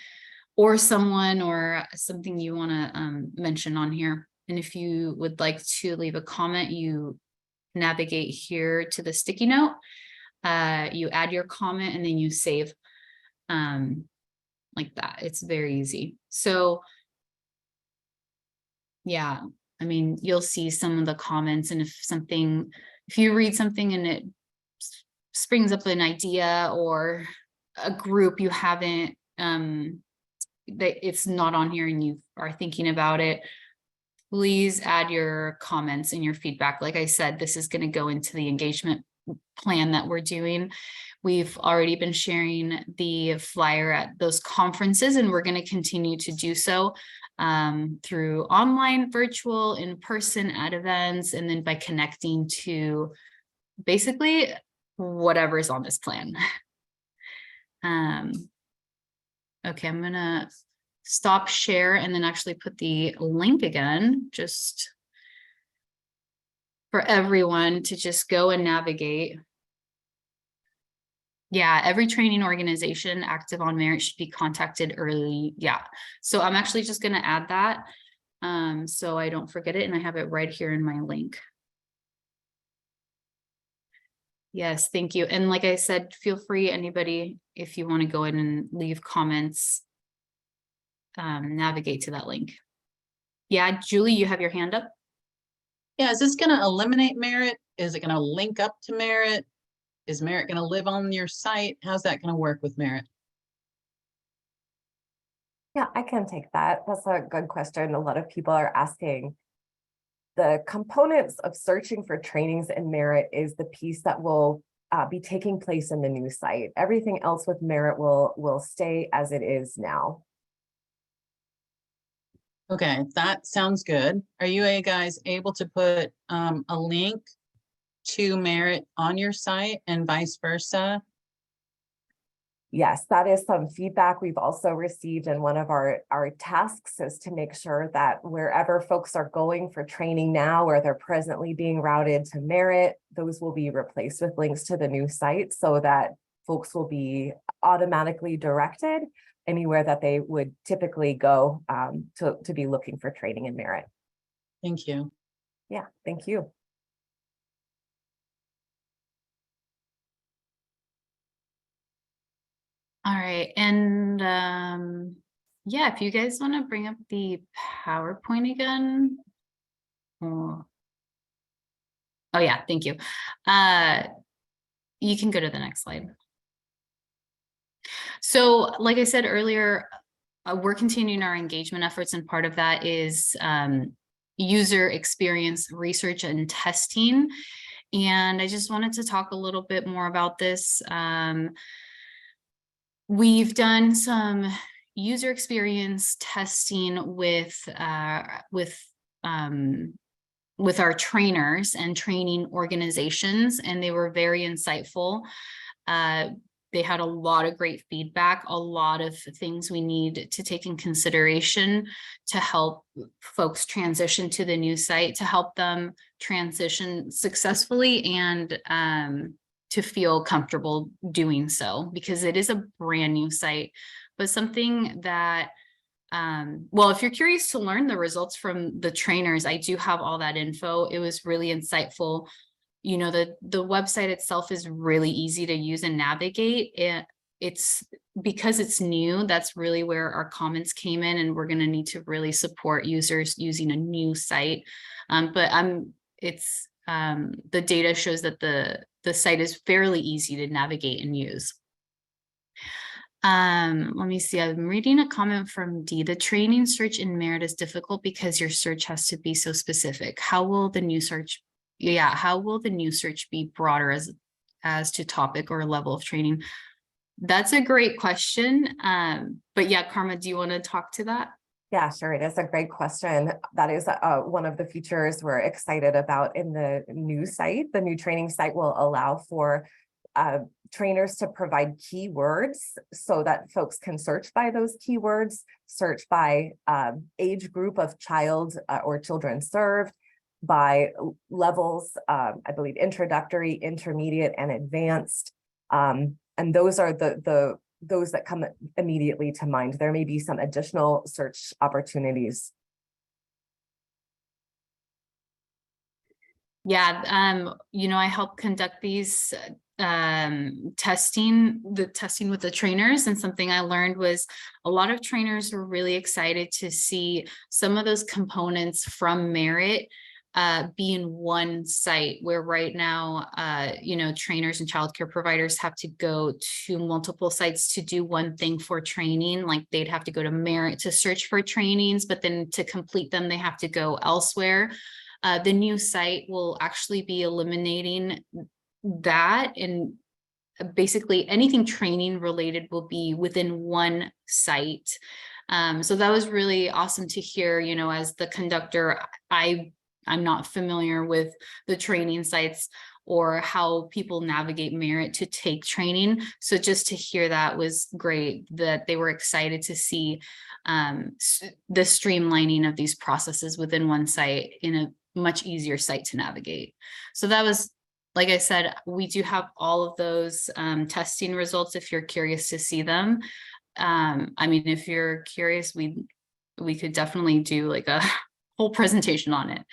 or someone or something you want to mention on here. And if you would like to leave a comment, you navigate here to the sticky note, you add your comment, and then you save. Like that. It's very easy. So yeah, I mean, you'll see some of the comments, and if you read something and it springs up an idea or a group you haven't, that it's not on here and you are thinking about it, please add your comments and your feedback. Like I said, this is going to go into the engagement plan that we're doing. We've already been sharing the flyer at those conferences, and we're going to continue to do so through online, virtual, in person at events, and then by connecting to basically whatever is on this plan. Okay, I'm going to stop share and then actually put the link again, just for everyone to just go and navigate. Yeah, every training organization active on merit should be contacted early. Yeah, so I'm actually just going to add that so I don't forget it, and I have it right here in my link. Yes, thank you. And like I said, feel free, anybody, if you want to go in and leave comments, navigate to that link. Yeah, Julie, you have your hand up. Yeah, is this going to eliminate merit? Is it going to link up to merit? Is merit going to live on your site? How's that going to work with merit? Yeah, I can take that. That's a good question. A lot of people are asking. The components of searching for trainings and merit is the piece that will be taking place in the new site. Everything else with merit will stay as it is now. Okay, that sounds good. Are you guys able to put a link to merit on your site and vice versa? Yes, that is some feedback we've also received, and one of our tasks is to make sure that wherever folks are going for training now, or they're presently being routed to merit, those will be replaced with links to the new site so that folks will be automatically directed anywhere that they would typically go to be looking for training and merit. Thank you. Yeah, thank you. All right, and yeah, if you guys want to bring up the PowerPoint again. Oh yeah, thank you. You can go to the next slide. So like I said earlier, we're continuing our engagement efforts, and part of that is user experience research and testing. And I just wanted to talk a little bit more about this. We've done some user experience testing with our trainers and training organizations, and they were very insightful. They had a lot of great feedback, a lot of things we need to take in consideration to help folks transition to the new site, to help them transition successfully and to feel comfortable doing so, because it is a brand new site, but something that well, if you're curious to learn the results from the trainers, I do have all that info. It was really insightful. You know, the website itself is really easy to use and navigate. It's because it's new, that's really where our comments came in, and we're going to need to really support users using a new site. The data shows that the site is fairly easy to navigate and use. Let me see. I'm reading a comment from D. The training search in merit is difficult because your search has to be so specific. How will the new search? Yeah, how will the new search be broader as to topic or level of training? That's a great question. But yeah, Karma, do you want to talk to that? Yeah, sure. It is a great question. That is one of the features we're excited about in the new site. The new training site will allow for trainers to provide keywords so that folks can search by those keywords, search by age group of child or children served, by levels, I believe introductory, intermediate, and advanced. And those are those that come immediately to mind. There may be some additional search opportunities. Yeah, you know, I help conduct these testing with the trainers, and something I learned was a lot of trainers were really excited to see some of those components from merit be in one site, where right now, you know, trainers and childcare providers have to go to multiple sites to do one thing for training. Like they'd have to go to merit to search for trainings, but then to complete them, they have to go elsewhere. The new site will actually be eliminating that, and basically anything training related will be within one site. So that was really awesome to hear. You know, as the conductor, I'm not familiar with the training sites or how people navigate merit to take training. So just to hear that was great, that they were excited to see the streamlining of these processes within one site in a much easier site to navigate. So that was, like I said, we do have all of those testing results if you're curious to see them. I mean, if you're curious, we could definitely do like a whole presentation on it.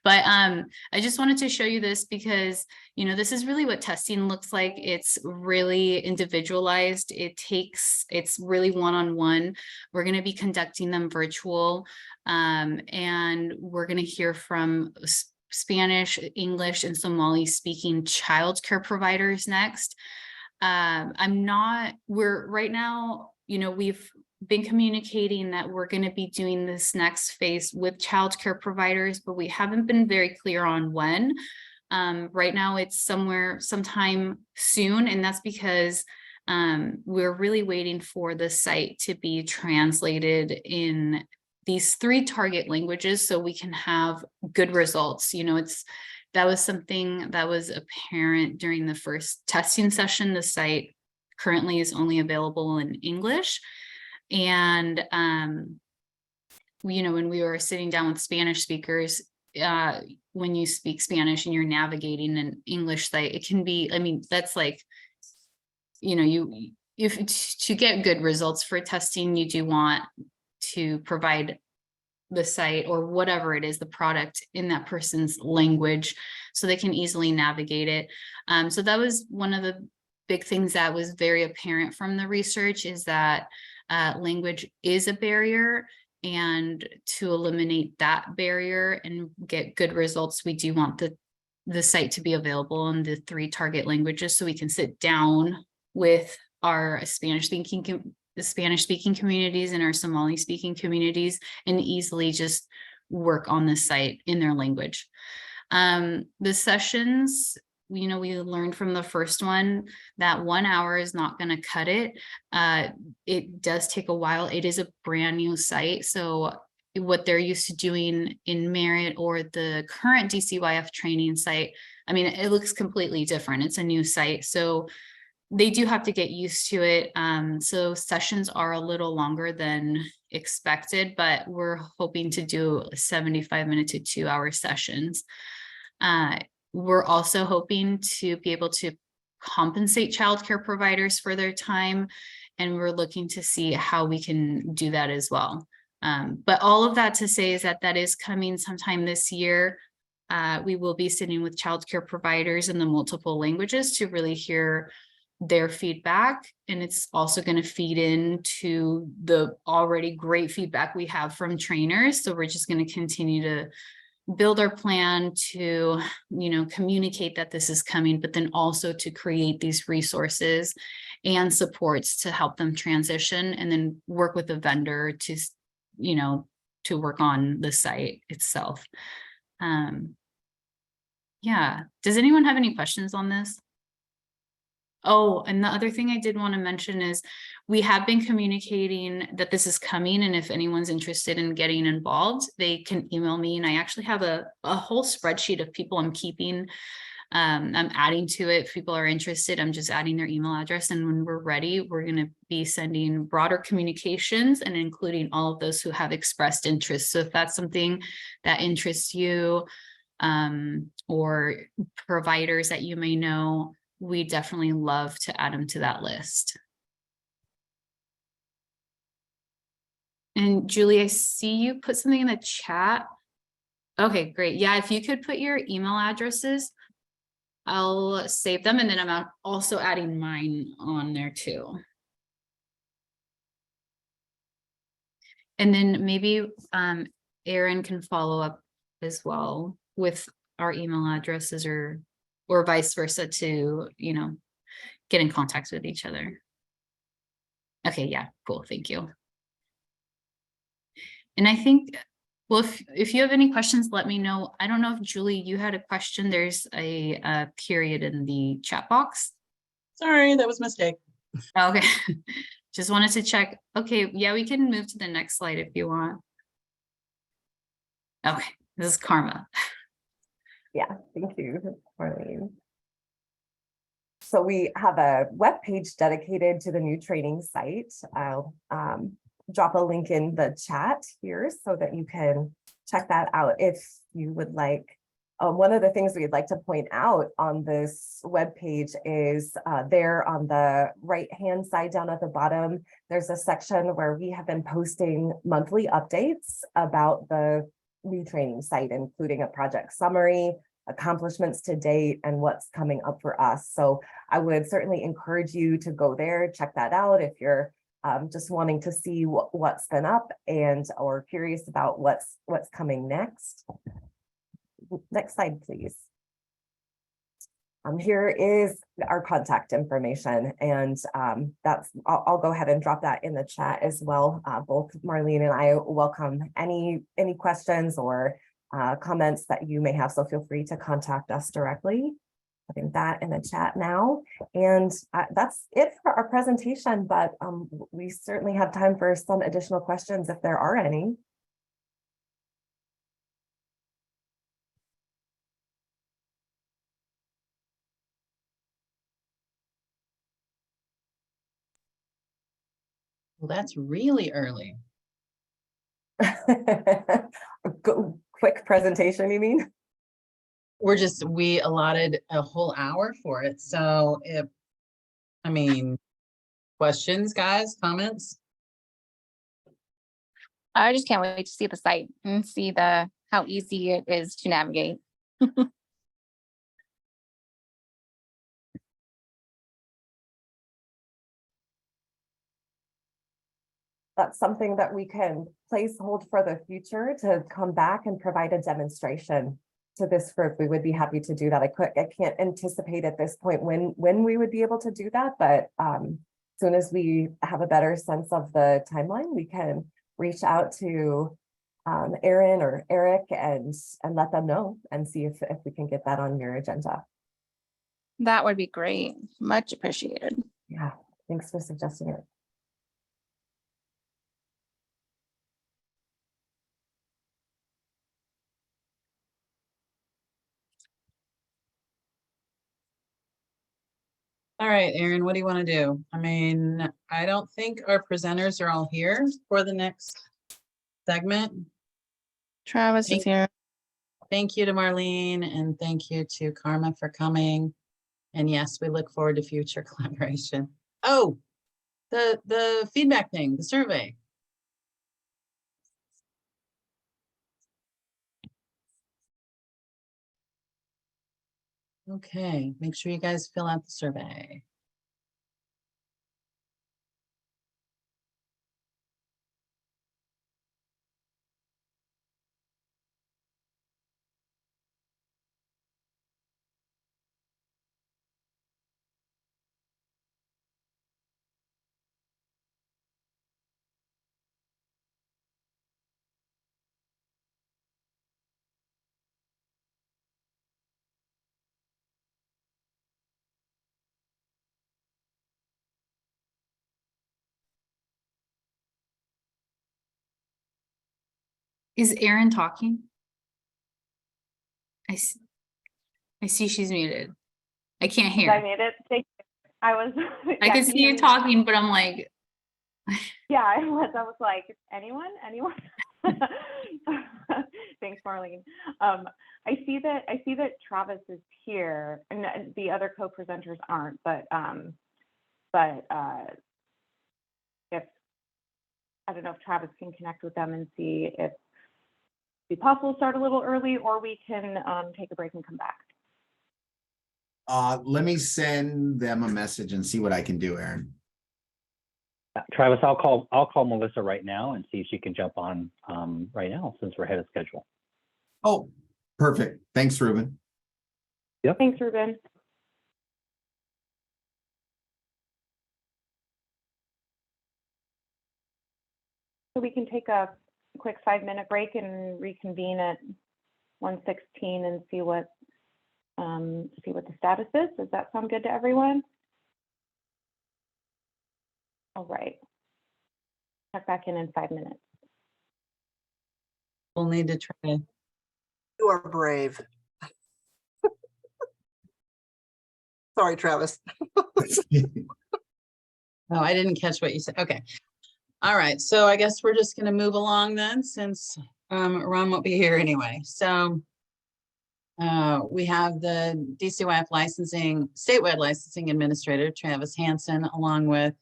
But I just wanted to show you this because, you know, this is really what testing looks like. It's really individualized. It's really one-on-one. We're going to be conducting them virtual, and we're going to hear from Spanish, English, and Somali speaking childcare providers next. We're right now, you know, been communicating that we're going to be doing this next phase with childcare providers, but we haven't been very clear on when. Right now it's sometime soon, and that's because we're really waiting for the site to be translated in these 3 target languages so we can have good results. You know, that was something that was apparent during the first testing session. The site currently is only available in English. And, you know, when we were sitting down with Spanish speakers, when you speak Spanish and you're navigating an English site, it can be, I mean, that's like, you know, to get good results for testing, you do want to provide the site or whatever it is, the product, in that person's language so they can easily navigate it. So that was one of the big things that was very apparent from the research, is that language is a barrier, and to eliminate that barrier and get good results, we do want the site to be available in the 3 target languages so we can sit down with our Spanish-speaking communities and our Somali-speaking communities and easily just work on the site in their language. The sessions, you know, we learned from the first one that 1 hour is not going to cut it. It does take a while. It is a brand new site. So what they're used to doing in Merit or the current DCYF training site, I mean, it looks completely different. It's a new site. So they do have to get used to it. So sessions are a little longer than expected, but we're hoping to do 75-minute to 2-hour sessions. We're also hoping to be able to compensate childcare providers for their time, and we're looking to see how we can do that as well. But all of that to say is that is coming sometime this year. We will be sitting with childcare providers in the multiple languages to really hear their feedback, and it's also going to feed into the already great feedback we have from trainers. So we're just going to continue to build our plan to, you know, communicate that this is coming, but then also to create these resources and supports to help them transition, and then work with a vendor to, you know, to work on the site itself. Yeah. Does anyone have any questions on this? Oh, and the other thing I did want to mention is we have been communicating that this is coming, and if anyone's interested in getting involved, they can email me, and I actually have a whole spreadsheet of people I'm keeping. I'm adding to it. If people are interested, I'm just adding their email address, and when we're ready, we're going to be sending broader communications and including all of those who have expressed interest. So if that's something that interests you, or providers that you may know, we definitely love to add them to that list. And Julie, I see you put something in the chat. Okay, great. Yeah, if you could put your email addresses, I'll save them, and then I'm also adding mine on there too. And then maybe Erin can follow up as well with our email addresses, or vice versa, to, you know, get in contact with each other. Okay, yeah, cool, thank you. And I think, well, if you have any questions, let me know. I don't know if Julie, you had a question. There's a period in the chat box. Sorry, that was a mistake. Okay, just wanted to check. Okay, yeah, we can move to the next slide if you want. Okay, this is Karma. Yeah, thank you, Marlene. So we have a web page dedicated to the new training site. I'll drop a link in the chat here so that you can check that out if you would like. One of the things we'd like to point out on this web page is there on the right-hand side down at the bottom, there's a section where we have been posting monthly updates about the new training site, including a project summary, accomplishments to date, and what's coming up for us. So I would certainly encourage you to go there, check that out if you're just wanting to see what's been up and or curious about what's coming next. Next slide, please. here is our contact information, and I'll go ahead and drop that in the chat as well. Both Marlene and I welcome any questions or comments that you may have, so feel free to contact us directly. Putting that in the chat now, and that's it for our presentation, but we certainly have time for some additional questions if there are any. Well, that's really early. Quick presentation, you mean? We allotted a whole hour for it. So I mean, questions, guys, comments? I just can't wait to see the site and see how easy it is to navigate. That's something that we can hold for the future to come back and provide a demonstration to this group. We would be happy to do that. I can't anticipate at this point when we would be able to do that, but as soon as we have a better sense of the timeline, we can reach out to Aaron or Eric and let them know and see if we can get that on your agenda. That would be great. Much appreciated. Yeah, thanks for suggesting it. All right, Erin, what do you want to do? I mean, I don't think our presenters are all here for the next segment. Travis is here. Thank you to Marlene, and thank you to Karma for coming. And yes, we look forward to future collaboration. Oh, the feedback thing, the survey. Okay, make sure you guys fill out the survey. Is Erin talking? I see she's muted. I can't hear. I made it. Thank you. I was. I can see you talking, but I'm like. Yeah, I was like, anyone? Thanks, Marlene. I see that Travis is here, and the other co-presenters aren't. But if I don't know if Travis can connect with them and see if it'd be possible to start a little early, or we can take a break and come back. Let me send them a message and see what I can do, Erin. Travis, I'll call Melissa right now and see if she can jump on right now since we're ahead of schedule. Oh, perfect. Thanks, Ruben. Yep. Thanks, Ruben. So we can take a quick 5-minute break and reconvene at 1:16 and see what the status is. Does that sound good to everyone? All right. Check back in 5 minutes. We'll need to try to. You are brave. Sorry, Travis. Oh, I didn't catch what you said. Okay. All right. So I guess we're just going to move along then, since Ron won't be here anyway. So we have the DCYF statewide licensing administrator, Travis Hansen, along with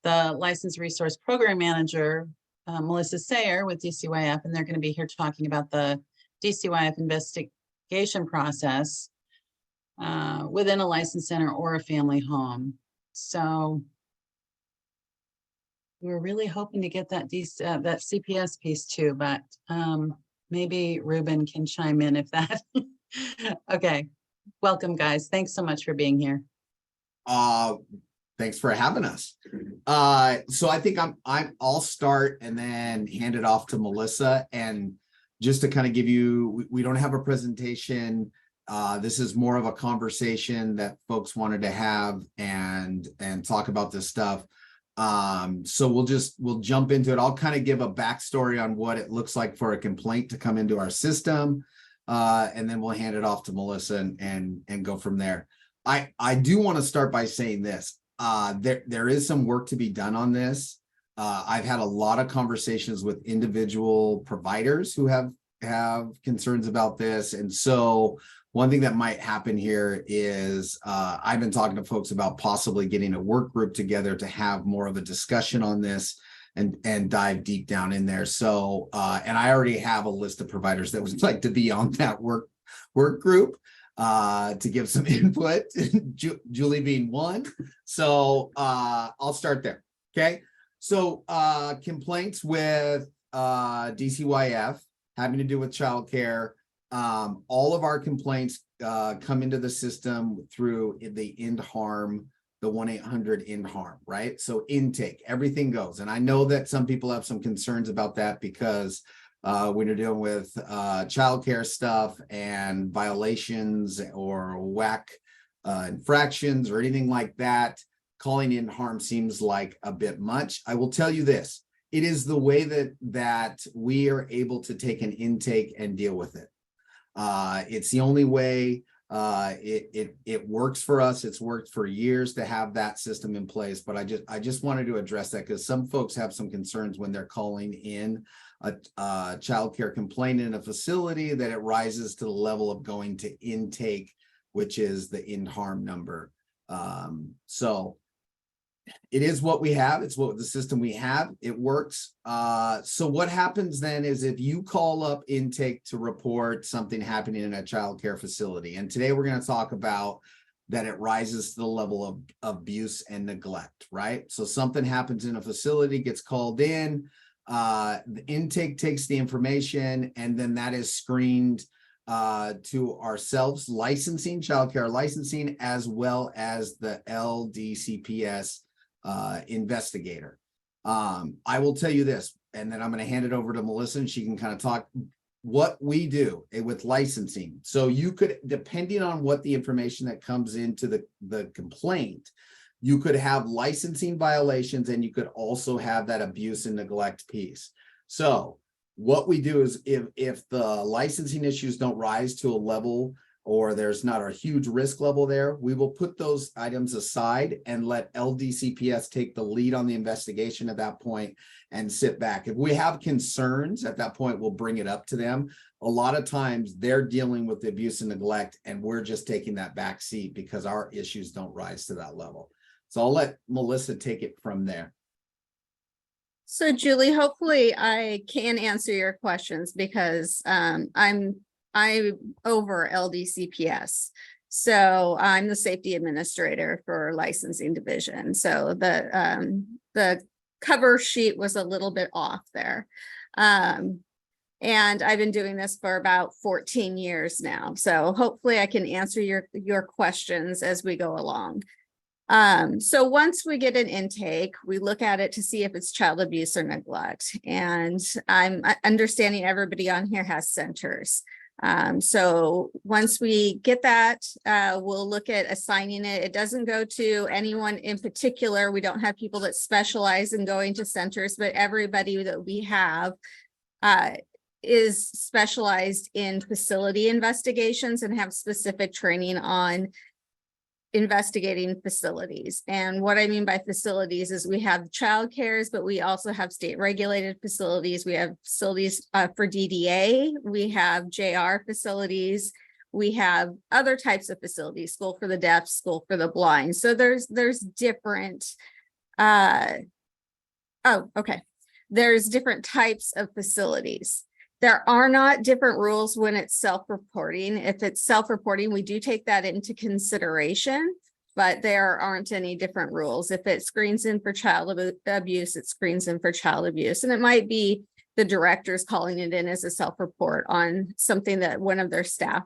the License Resource Program Manager, Melissa Sayer with DCYF, and they're going to be here talking about the DCYF investigation process within a licensed center or a family home. So we're really hoping to get that that CPS piece too, but maybe Ruben can chime in if that. Okay, Welcome, guys. Thanks so much for being here. Thanks for having us. So I think I'll start and then hand it off to Melissa. And just to kind of give you, we don't have a presentation. This is more of a conversation that folks wanted to have and talk about this stuff. So we'll jump into it. I'll kind of give a backstory on what it looks like for a complaint to come into our system. And then we'll hand it off to Melissa and go from there. I do want to start by saying this. There is some work to be done on this. I've had a lot of conversations with individual providers who have concerns about this. And so one thing that might happen here is I've been talking to folks about possibly getting a work group together to have more of a discussion on this and dive deep down in there. So, and I already have a list of providers that would like to be on that work group to give some input, Julie being one. So I'll start there. Okay. So complaints with DCYF having to do with childcare. All of our complaints come into the system through the end harm, the 1-800 end harm, right? So intake, everything goes. And I know that some people have some concerns about that because when you're dealing with childcare stuff and violations or WAC infractions or anything like that, calling in harm seems like a bit much. I will tell you this, it is the way that we are able to take an intake and deal with it. It's the only way. It works for us. It's worked for years to have that system in place, but I just wanted to address that because some folks have some concerns when they're calling in a child care complaint in a facility that it rises to the level of going to intake, which is the end harm number. So it is what we have. It's what the system we have. It works. So what happens then is if you call up intake to report something happening in a child care facility, and today we're going to talk about that it rises to the level of abuse and neglect, right? So something happens in a facility, gets called in, the intake takes the information, and then that is screened to ourselves, licensing, childcare licensing, as well as the LDCPS investigator. I will tell you this, and then I'm going to hand it over to Melissa and she can kind of talk what we do with licensing. So you could, depending on what the information that comes into the complaint, you could have licensing violations and you could also have that abuse and neglect piece. So what we do is if the licensing issues don't rise to a level or there's not a huge risk level there, we will put those items aside and let LDCPS take the lead on the investigation at that point and sit back. If we have concerns at that point, we'll bring it up to them. A lot of times they're dealing with the abuse and neglect and we're just taking that back seat because our issues don't rise to that level. So I'll let Melissa take it from there. So Julie, hopefully I can answer your questions because I'm over LDCPS. So I'm the safety administrator for licensing division. So the cover sheet was a little bit off there. And I've been doing this for about 14 years now. So hopefully I can answer your questions as we go along. So once we get an intake, we look at it to see if it's child abuse or neglect. And I'm understanding everybody on here has centers. So once we get that, we'll look at assigning it. It doesn't go to anyone in particular. We don't have people that specialize in going to centers, but everybody that we have is specialized in facility investigations and have specific training on investigating facilities. And what I mean by facilities is we have child cares, but we also have state regulated facilities. We have facilities for DDA. We have JR facilities. We have other types of facilities, school for the deaf, school for the blind. So there's different, there's different types of facilities. There are not different rules when it's self-reporting. If it's self-reporting, we do take that into consideration, but there aren't any different rules. If it screens in for child abuse, it screens in for child abuse. And it might be the directors calling it in as a self-report on something that one of their staff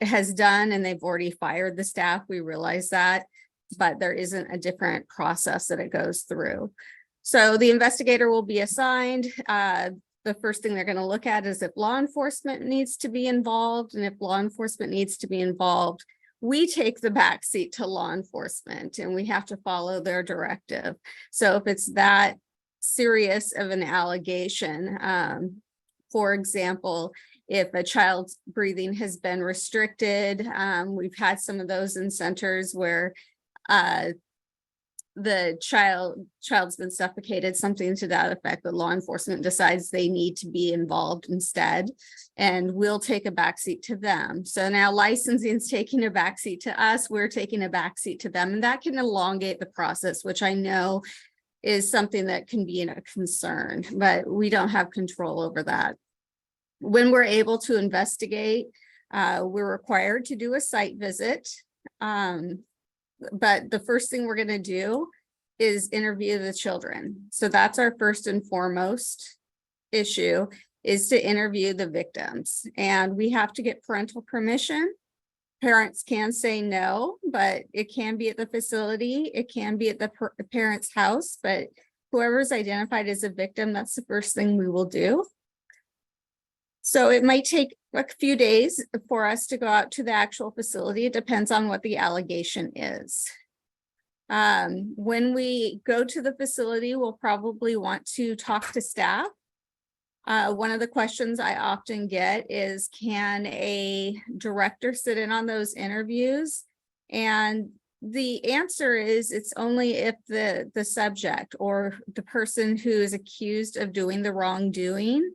has done, and they've already fired the staff. We realize that, but there isn't a different process that it goes through. So the investigator will be assigned. The first thing they're going to look at is if law enforcement needs to be involved, and if law enforcement needs to be involved, we take the back seat to law enforcement, and we have to follow their directive. So if it's that serious of an allegation, for example, if a child's breathing has been restricted, we've had some of those in centers where the child's been suffocated, something to that effect, that law enforcement decides they need to be involved instead, and we'll take a backseat to them. So now licensing is taking a backseat to us, we're taking a backseat to them, and that can elongate the process, which I know is something that can be a concern, but we don't have control over that. When we're able to investigate, we're required to do a site visit. But the first thing we're going to do is interview the children. So that's our first and foremost issue, is to interview the victims. And we have to get parental permission. Parents can say no, but it can be at the facility. It can be at the parent's house, but whoever's identified as a victim, that's the first thing we will do. So it might take a few days for us to go out to the actual facility. It depends on what the allegation is. When we go to the facility, we'll probably want to talk to staff. One of the questions I often get is, can a director sit in on those interviews? And the answer is, it's only if the subject or the person who is accused of doing the wrongdoing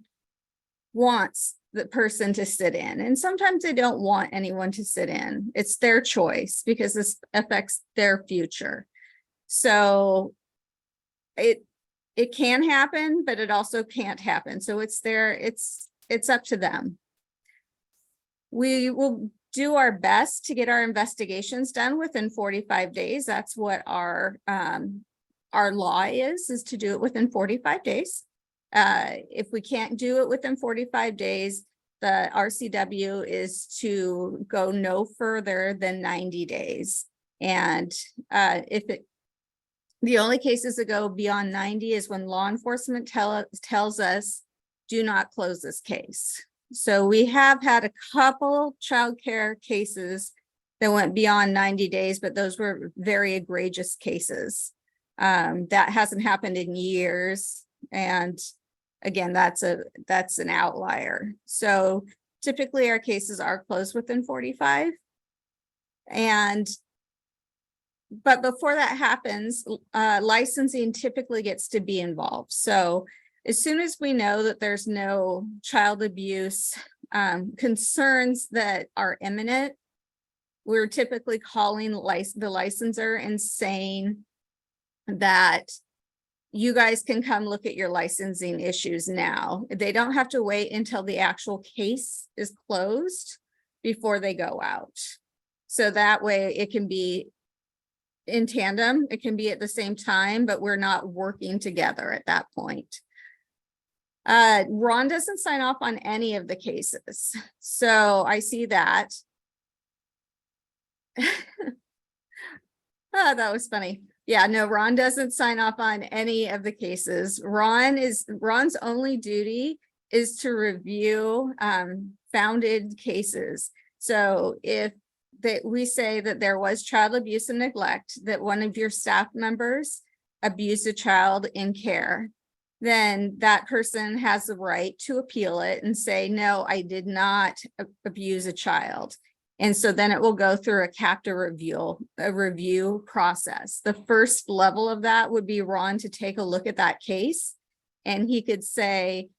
wants the person to sit in. And sometimes they don't want anyone to sit in. It's their choice because this affects their future. So it can happen, but it also can't happen. So it's up to them. We will do our best to get our investigations done within 45 days. That's what our law is to do it within 45 days. If we can't do it within 45 days, the RCW is to go no further than 90 days. And the only cases that go beyond 90 is when law enforcement tells us, do not close this case. So we have had a couple childcare cases that went beyond 90 days, but those were very egregious cases. That hasn't happened in years. And again, that's an outlier. So typically our cases are closed within 45. But before that happens, licensing typically gets to be involved. So as soon as we know that there's no child abuse concerns that are imminent, we're typically calling the licensor and saying that you guys can come look at your licensing issues now. They don't have to wait until the actual case is closed before they go out. So that way it can be in tandem, it can be at the same time, but we're not working together at that point. Ron doesn't sign off on any of the cases. So I see that. Oh, that was funny. Yeah, no, Ron doesn't sign off on any of the cases. Ron's only duty is to review founded cases. So if we say that there was child abuse and neglect, that one of your staff members abused a child in care, then that person has the right to appeal it and say, no, I did not abuse a child. And so then it will go through a CAPTA review process. The first level of that would be Ron to take a look at that case. And he could say,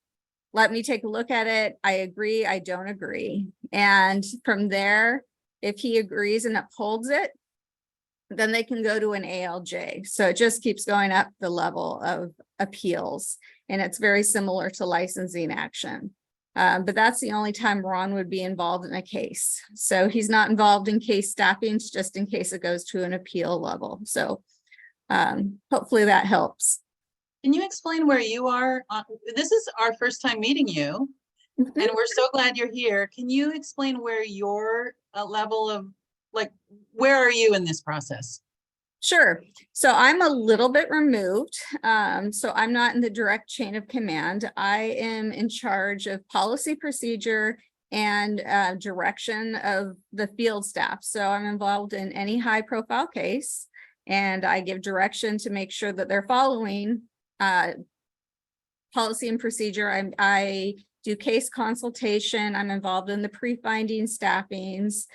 let me take a look at it. I agree, I don't agree. And from there, if he agrees and upholds it, then they can go to an ALJ. So it just keeps going up the level of appeals. And it's very similar to licensing action. But that's the only time Ron would be involved in a case. So he's not involved in case staffing, just in case it goes to an appeal level. So hopefully that helps. Can you explain where you are? This is our first time meeting you. And we're so glad you're here. Can you explain where your level of, like, where are you in this process? Sure. So I'm a little bit removed. So I'm not in the direct chain of command. I am in charge of policy procedure and direction of the field staff. So I'm involved in any high profile case, and I give direction to make sure that they're following policy and procedure. I do case consultation. I'm involved in the pre-finding staffings.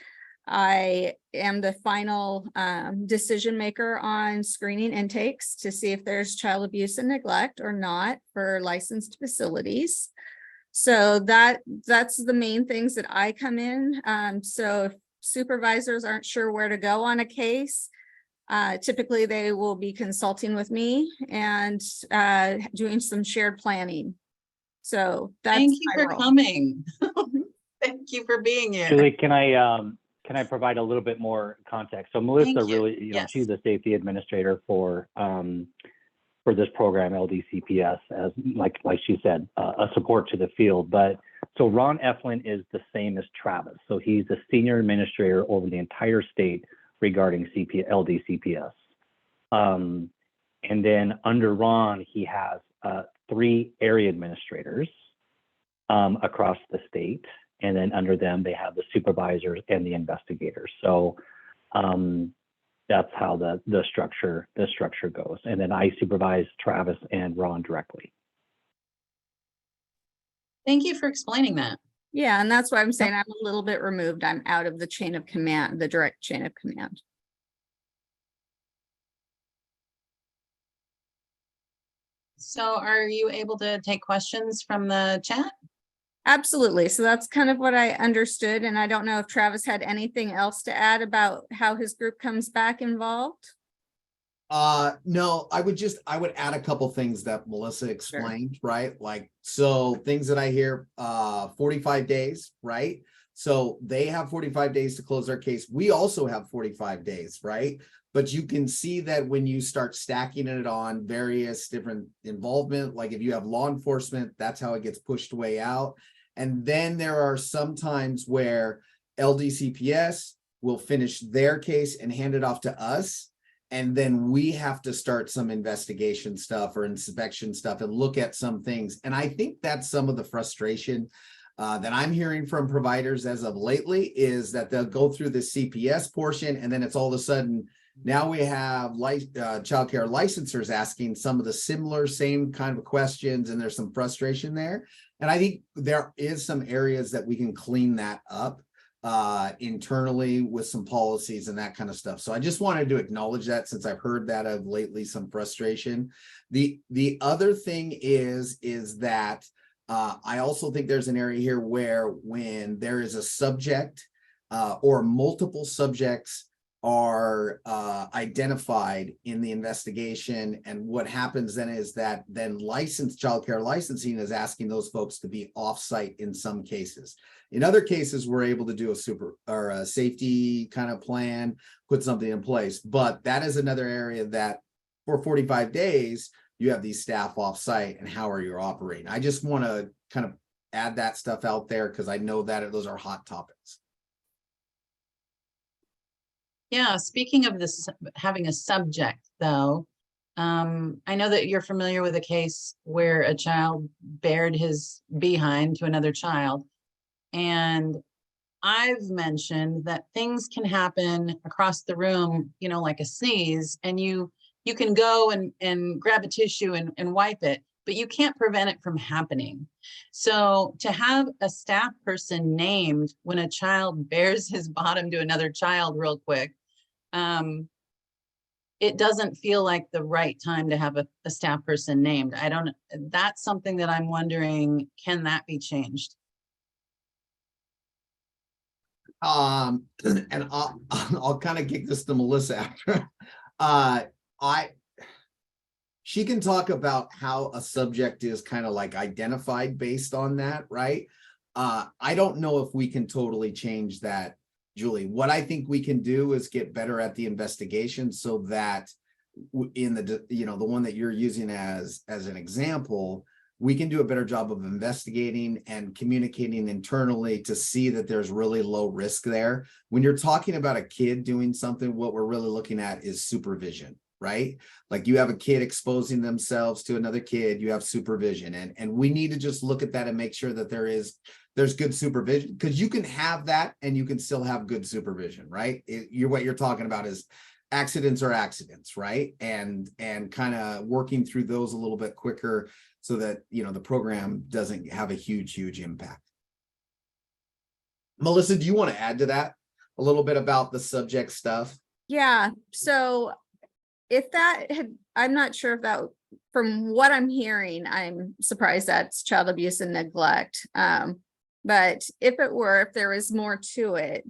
I am the final decision maker on screening intakes to see if there's child abuse and neglect or not for licensed facilities. So that's the main things that I come in. So if supervisors aren't sure where to go on a case, typically they will be consulting with me and doing some shared planning. So that's Thank you my for role. coming. Thank you for being here. Julie, can I provide a little bit more context? So Melissa Thank you. really, Yes. she's the safety administrator for this program, LDCPS, as like she said, a support to the field. But so Ron Eflin is the same as Travis. So he's the senior administrator over the entire state regarding LDCPS. And then under Ron, he has 3 area administrators across the state. And then under them, they have the supervisors and the investigators. So that's how the structure goes. And then I supervise Travis and Ron directly. Thank you for explaining that. Yeah, and that's why I'm saying I'm a little bit removed. I'm out of the chain of command, the direct chain of command. So are you able to take questions from the chat? Absolutely. So that's kind of what I understood. And I don't know if Travis had anything else to add about how his group comes back involved. No, I would add a couple things that Melissa explained, right? Like, so things that I hear, 45 days, right? So they have 45 days to close their case. We also have 45 days, right? But you can see that when you start stacking it on various different involvement, like if you have law enforcement, that's how it gets pushed way out. And then there are some times where LDCPS will finish their case and hand it off to us. And then we have to start some investigation stuff or inspection stuff and look at some things. And I think that's some of the frustration that I'm hearing from providers as of lately, is that they'll go through the CPS portion and then it's all of a sudden, now we have childcare licensors asking some of the same kind of questions, and there's some frustration there. And I think there is some areas that we can clean that up internally with some policies and that kind of stuff. So I just wanted to acknowledge that, since I've heard that of lately, some frustration. The other thing is that I also think there's an area here where when there is a subject or multiple subjects are identified in the investigation, and what happens then is that then licensed childcare licensing is asking those folks to be off-site in some cases. In other cases, we're able to do a safety kind of plan, put something in place. But that is another area that for 45 days, you have these staff off-site, and how are you operating? I just want to kind of add that stuff out there because I know that those are hot topics. Yeah, speaking of this, having a subject though, I know that you're familiar with a case where a child bared his behind to another child. And I've mentioned that things can happen across the room, you know, like a sneeze, and you can go and grab a tissue and wipe it, but you can't prevent it from happening. So to have a staff person named when a child bears his bottom to another child real quick, it doesn't feel like the right time to have a staff person named. That's something that I'm wondering, can that be changed? And I'll kind of kick this to Melissa after. She can talk about how a subject is kind of like identified based on that, right? I don't know if we can totally change that, Julie. What I think we can do is get better at the investigation, so that in the one that you're using as an example, we can do a better job of investigating and communicating internally to see that there's really low risk there. When you're talking about a kid doing something, what we're really looking at is supervision, right? Like you have a kid exposing themselves to another kid, you have supervision, and we need to just look at that and make sure that there's good supervision, because you can have that and you can still have good supervision, right? What you're talking about is accidents are accidents, right? And kind of working through those a little bit quicker so that, you know, the program doesn't have a huge impact. Melissa, do you want to add to that a little bit about the subject stuff? Yeah, so if that had, I'm not sure if that, from what I'm hearing, I'm surprised that's child abuse and neglect. But if there was more to it,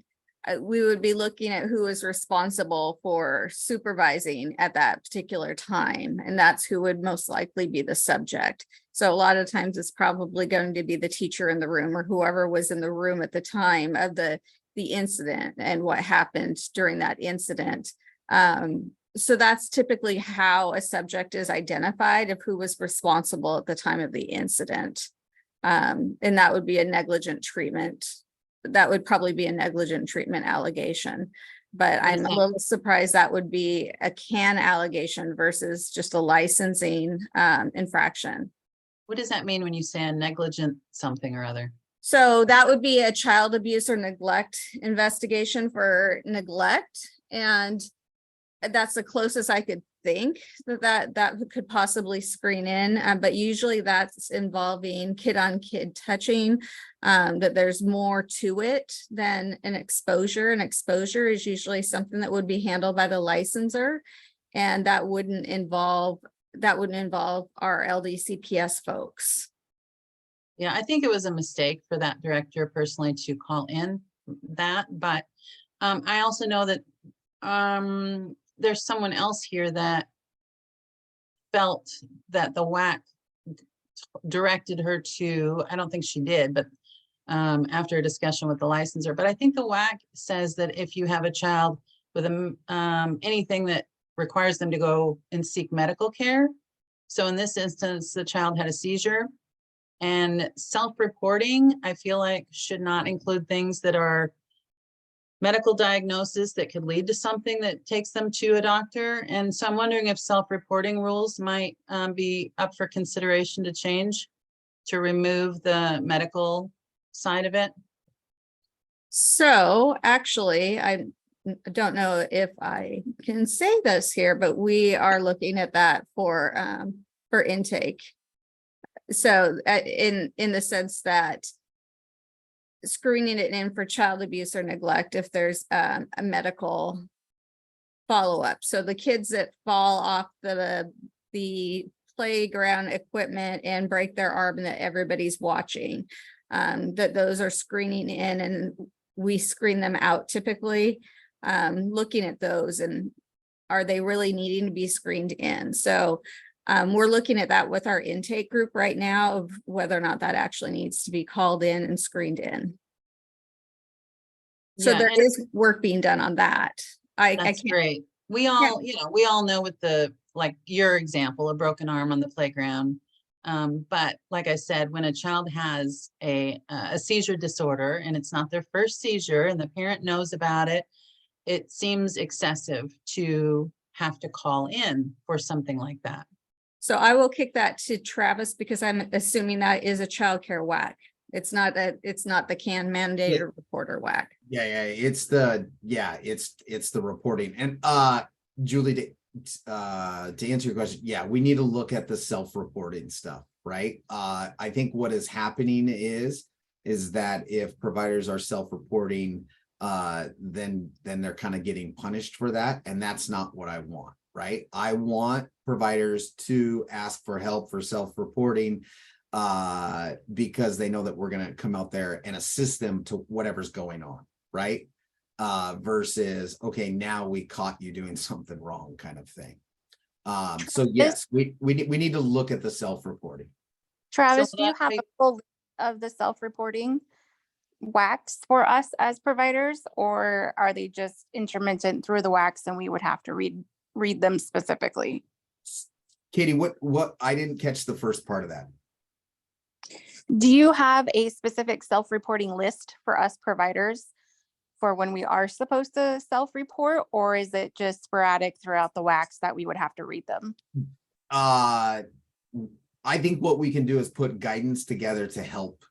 we would be looking at who is responsible for supervising at that particular time. And that's who would most likely be the subject. So a lot of times it's probably going to be the teacher in the room or whoever was in the room at the time of the incident and what happened during that incident. So that's typically how a subject is identified, of who was responsible at the time of the incident. And that would be a negligent treatment. That would probably be a negligent treatment allegation, but I'm a little surprised that would be a CAN allegation versus just a licensing infraction. What does that mean when you say a negligent something or other? So that would be a child abuse or neglect investigation for neglect. And that's the closest I could think that could possibly screen in, but usually that's involving kid-on-kid touching, that there's more to it than an exposure. An exposure is usually something that would be handled by the licensor, and that wouldn't involve our LDCPS folks. Yeah, I think it was a mistake for that director personally to call in that, but I also know that there's someone else here that felt that the WAC directed her to, I don't think she did, but after a discussion with the licensor, but I think the WAC says that if you have a child with anything that requires them to go and seek medical care. So in this instance, the child had a seizure, and self-reporting, I feel like, should not include things that are medical diagnosis that could lead to something that takes them to a doctor. And so I'm wondering if self-reporting rules might be up for consideration to change, to remove the medical side of it. So actually, I don't know if I can say this here, but we are looking at that for intake. So in the sense that screening it in for child abuse or neglect if there's a medical follow-up. So the kids that fall off the playground equipment and break their arm that everybody's watching, that those are screening in, and we screen them out typically, looking at those and are they really needing to be screened in? So we're looking at that with our intake group right now of whether or not that actually needs to be called in and screened in. So Yeah, there is work being done on that. I That's can't. great. We all, we all know with like your example, a broken arm on the playground. But like I said, when a child has a seizure disorder and it's not their first seizure and the parent knows about it, it seems excessive to have to call in for something like that. So I will kick that to Travis because I'm assuming that is a childcare WAC. It's not the CAN mandated reporter WAC. Yeah, it's the reporting. And Julie, to answer your question, yeah, we need to look at the self-reporting stuff, right? I think what is happening is that if providers are self-reporting, then they're kind of getting punished for that, and that's not what I want, right? I want providers to ask for help for self-reporting because they know that we're going to come out there and assist them to whatever's going on, right? Versus, okay, now we caught you doing something wrong kind of thing. So yes, we need to look at the self-reporting. Travis, do you have a full list of the self-reporting WACs for us as providers, or are they just intermittent through the WACs and we would have to read them specifically? Katie, what I didn't catch the first part of that. Do you have a specific self-reporting list for us providers for when we are supposed to self-report, or is it just sporadic throughout the WACs that we would have to read them? I think what we can do is put guidance together to help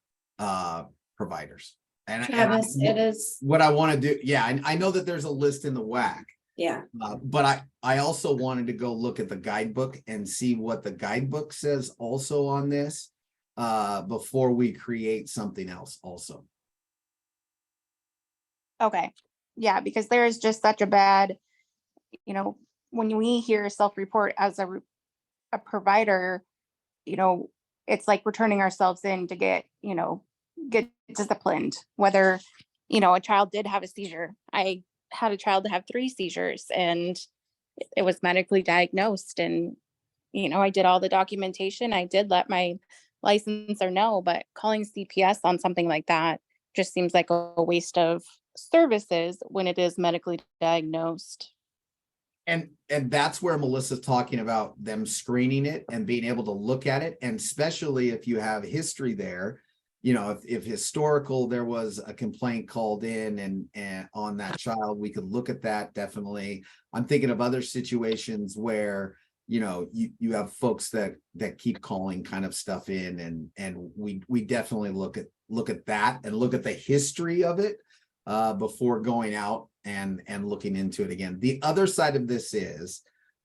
providers. And Travis, it is. What I want to do, yeah, I know that there's a list in the WAC. Yeah. But I also wanted to go look at the guidebook and see what the guidebook says also on this before we create something else also. Okay. Yeah, because there is just such a bad, when we hear self-report as a provider, it's like we're turning ourselves in to get disciplined, whether, a child did have a seizure. I had a child to have 3 seizures and it was medically diagnosed, and, I did all the documentation. I did let my licensor know, but calling CPS on something like that just seems like a waste of services when it is medically diagnosed. And that's where Melissa's talking about them screening it and being able to look at it. And especially if you have history there, if historical, there was a complaint called in and on that child, we could look at that definitely. I'm thinking of other situations where, you have folks that keep calling kind of stuff in, and we definitely look at that and look at the history of it before going out and looking into it again. The other side of this is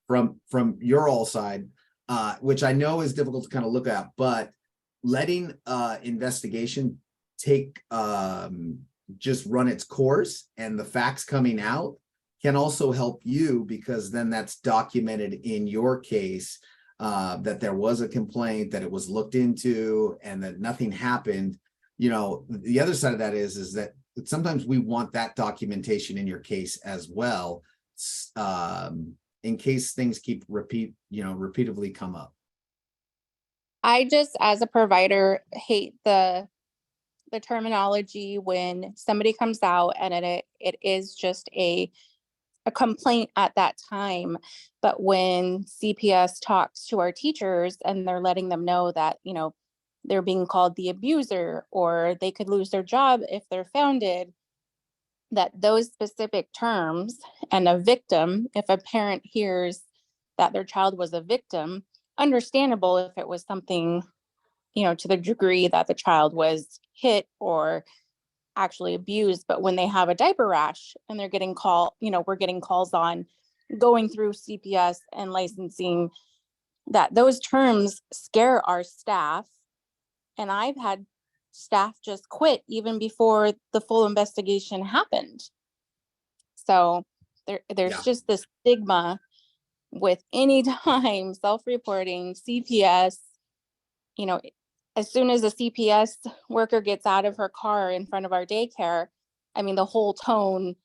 from your all side, which I know is difficult to kind of look at, but letting investigation take just run its course and the facts coming out can also help you, because then that's documented in your case that there was a complaint, that it was looked into, and that nothing happened. The other side of that is that sometimes we want that documentation in your case as well, in case things keep repeatedly come up. I just, as a provider, hate the terminology when somebody comes out and it is just a complaint at that time. But when CPS talks to our teachers and they're letting them know that, they're being called the abuser, or they could lose their job if they're founded, that those specific terms, and a victim, if a parent hears that their child was a victim, understandable if it was something, to the degree that the child was hit or actually abused. But when they have a diaper rash and they're getting we're getting calls on going through CPS and licensing, that those terms scare our staff. And I've had staff just quit even before the full investigation happened. So there's just this stigma with any time self-reporting CPS, as soon as a CPS worker gets out of her car in front of our daycare, the whole tone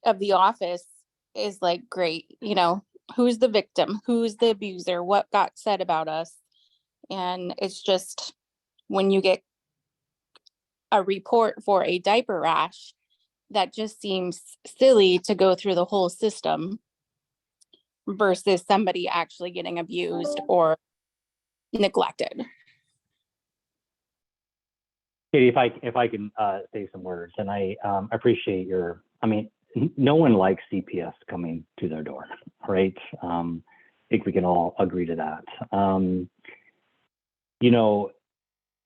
of the office is like, great, who's the victim? Who's the abuser? What got said about us? And it's just, when you get a report for a diaper rash, that just seems silly to go through the whole system versus somebody actually getting abused or neglected. Katie, if I can say some words, and I appreciate no one likes CPS coming to their door, right? I think we can all agree to that.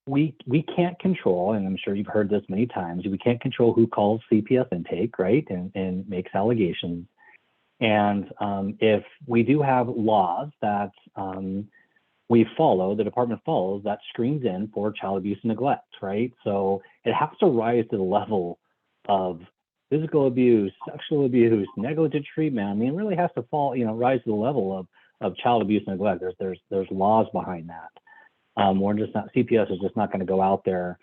We can't control, and I'm sure you've heard this many times, we can't control who calls CPS intake, right? And makes allegations. And if we do have laws that we follow, the department follows, that screens in for child abuse and neglect, right? So it has to rise to the level of physical abuse, sexual abuse, negligent treatment. It really has to rise to the level of child abuse and neglect. There's laws behind that. We're just not, CPS is just not going to go out there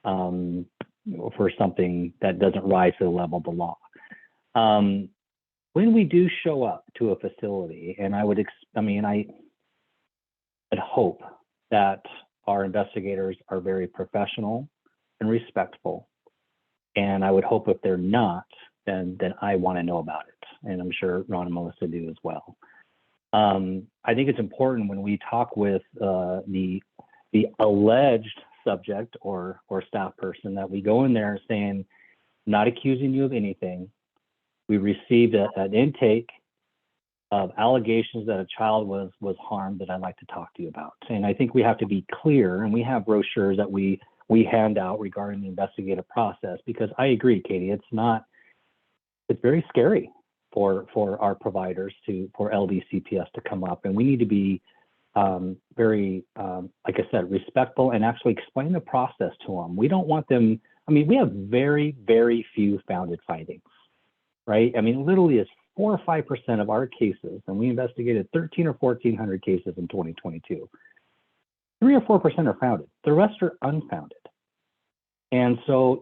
for something that doesn't rise to the level of the law. When we do show up to a facility, and I'd hope that our investigators are very professional and respectful. And I would hope if they're not, then I want to know about it. And I'm sure Ron and Melissa do as well. I think it's important when we talk with the alleged subject or staff person that we go in there saying, not accusing you of anything. We received an intake of allegations that a child was harmed that I'd like to talk to you about. And I think we have to be clear, and we have brochures that we hand out regarding the investigative process, because I agree, Katie, it's very scary for our providers for LDCPS to come up, and we need to be very, like I said, respectful and actually explain the process to them. We don't want them, I mean, we have very, very few founded findings, right? I mean, literally it's 4 or 5% of our cases, and we investigated 1,300 or 1,400 cases in 2022. 3 or 4% are founded. The rest are unfounded. And so,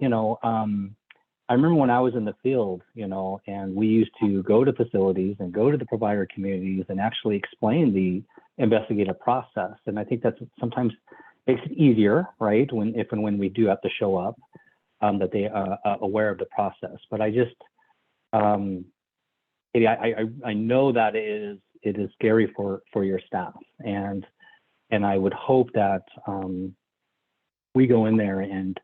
I remember when I was in the field, and we used to go to facilities and go to the provider communities and actually explain the investigative process. And I think that's sometimes makes it easier, right? If and when we do have to show up, that they are aware of the process. But I just, Katie, I know that it is scary for your staff, and I would hope that we go in there and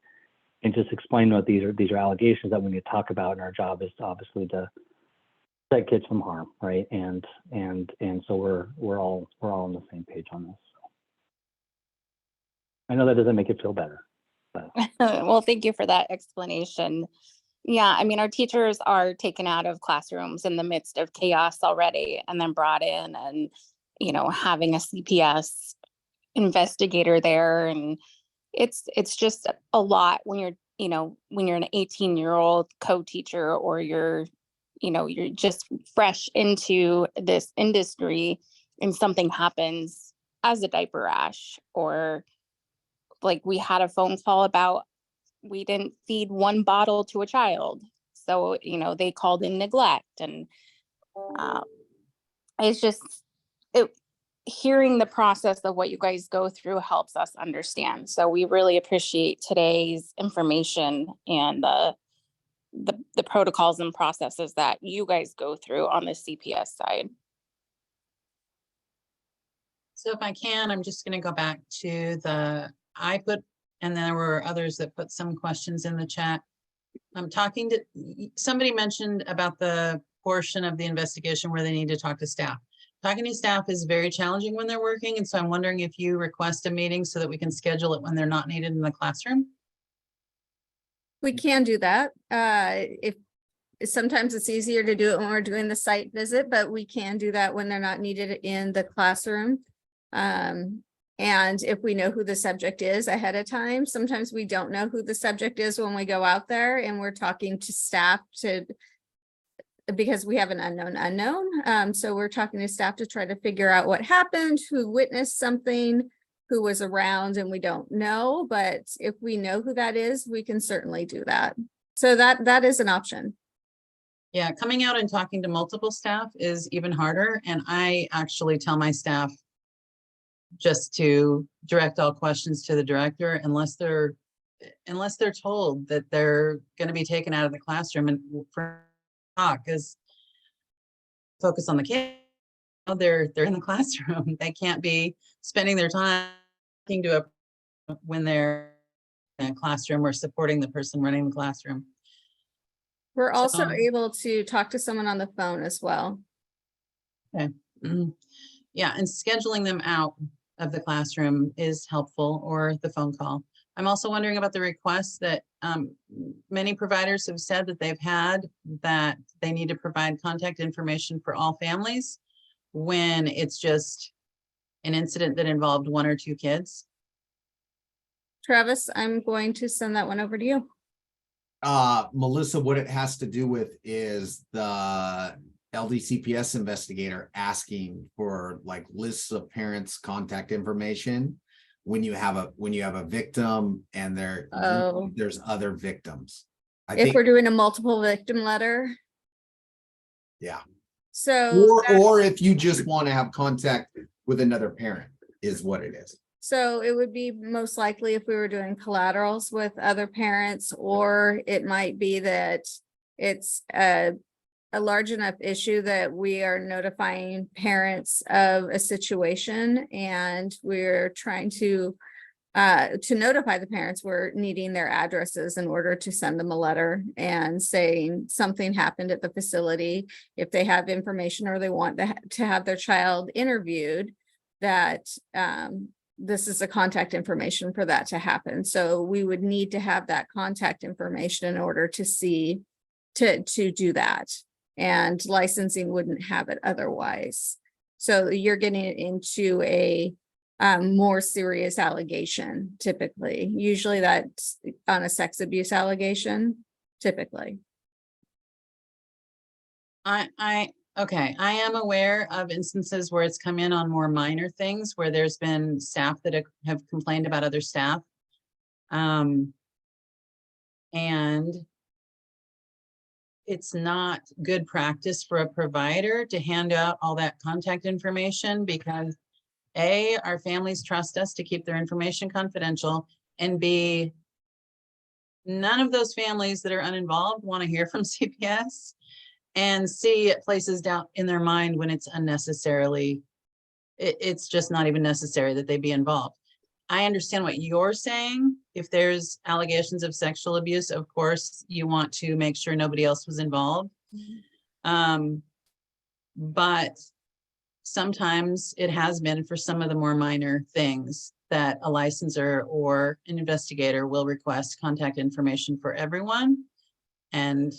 just explain what these are allegations that we need to talk about, and our job is obviously to protect kids from harm, right? And so we're all on the same page on this. I know that doesn't make it feel better, but Well, thank you for that explanation. Yeah, I mean, our teachers are taken out of classrooms in the midst of chaos already and then brought in, and, having a CPS investigator there. And it's just a lot when you're an 18-year-old co-teacher, or you're just fresh into this industry and something happens as a diaper rash, or like we had a phone call about we didn't feed one bottle to a child. So, they called in neglect, and it's just hearing the process of what you guys go through helps us understand. So we really appreciate today's information and the protocols and processes that you guys go through on the CPS side. So if I can, I'm just going to go back to and there were others that put some questions in the chat. I'm talking to, somebody mentioned about the portion of the investigation where they need to talk to staff. Talking to staff is very challenging when they're working. And so I'm wondering if you request a meeting so that we can schedule it when they're not needed in the classroom. We can do that. If sometimes it's easier to do it when we're doing the site visit, but we can do that when they're not needed in the classroom. And if we know who the subject is ahead of time, sometimes we don't know who the subject is when we go out there and we're talking to staff because we have an unknown. So we're talking to staff to try to figure out what happened, who witnessed something, who was around, and we don't know. But if we know who that is, we can certainly do that. So that is an option. Yeah, coming out and talking to multiple staff is even harder. And I actually tell my staff just to direct all questions to the director unless they're told that they're going to be taken out of the classroom and for talk, because focus on the kid. They're in the classroom. They can't be spending their time talking to when they're in a classroom or supporting the person running the classroom. We're also able to talk to someone on the phone as well. Okay. Yeah, and scheduling them out of the classroom is helpful, or the phone call. I'm also wondering about the requests that many providers have said that they've had, that they need to provide contact information for all families when it's just an incident that involved 1 or 2 kids. Travis, I'm going to send that one over to you. Melissa, what it has to do with is the LDCPS investigator asking for like lists of parents' contact information when you have a victim and there's other victims. If we're doing a multiple victim letter. Yeah. So or if you just want to have contact with another parent is what it is. So it would be most likely if we were doing collaterals with other parents, or it might be that it's a large enough issue that we are notifying parents of a situation and we're trying to to notify the parents, we're needing their addresses in order to send them a letter and saying something happened at the facility. If they have information or they want to have their child interviewed, that this is the contact information for that to happen. So we would need to have that contact information in order to see, to do that. And licensing wouldn't have it otherwise. So you're getting into a more serious allegation typically. Usually that's on a sex abuse allegation, typically. Okay, I am aware of instances where it's come in on more minor things, where there's been staff that have complained about other staff. And it's not good practice for a provider to hand out all that contact information because A, our families trust us to keep their information confidential, and B, none of those families that are uninvolved want to hear from CPS, and C, it places doubt in their mind when it's unnecessarily, it's just not even necessary that they be involved. I understand what you're saying. If there's allegations of sexual abuse, of course, you want to make sure nobody else was involved. But sometimes it has been for some of the more minor things that a licensor or an investigator will request contact information for everyone. And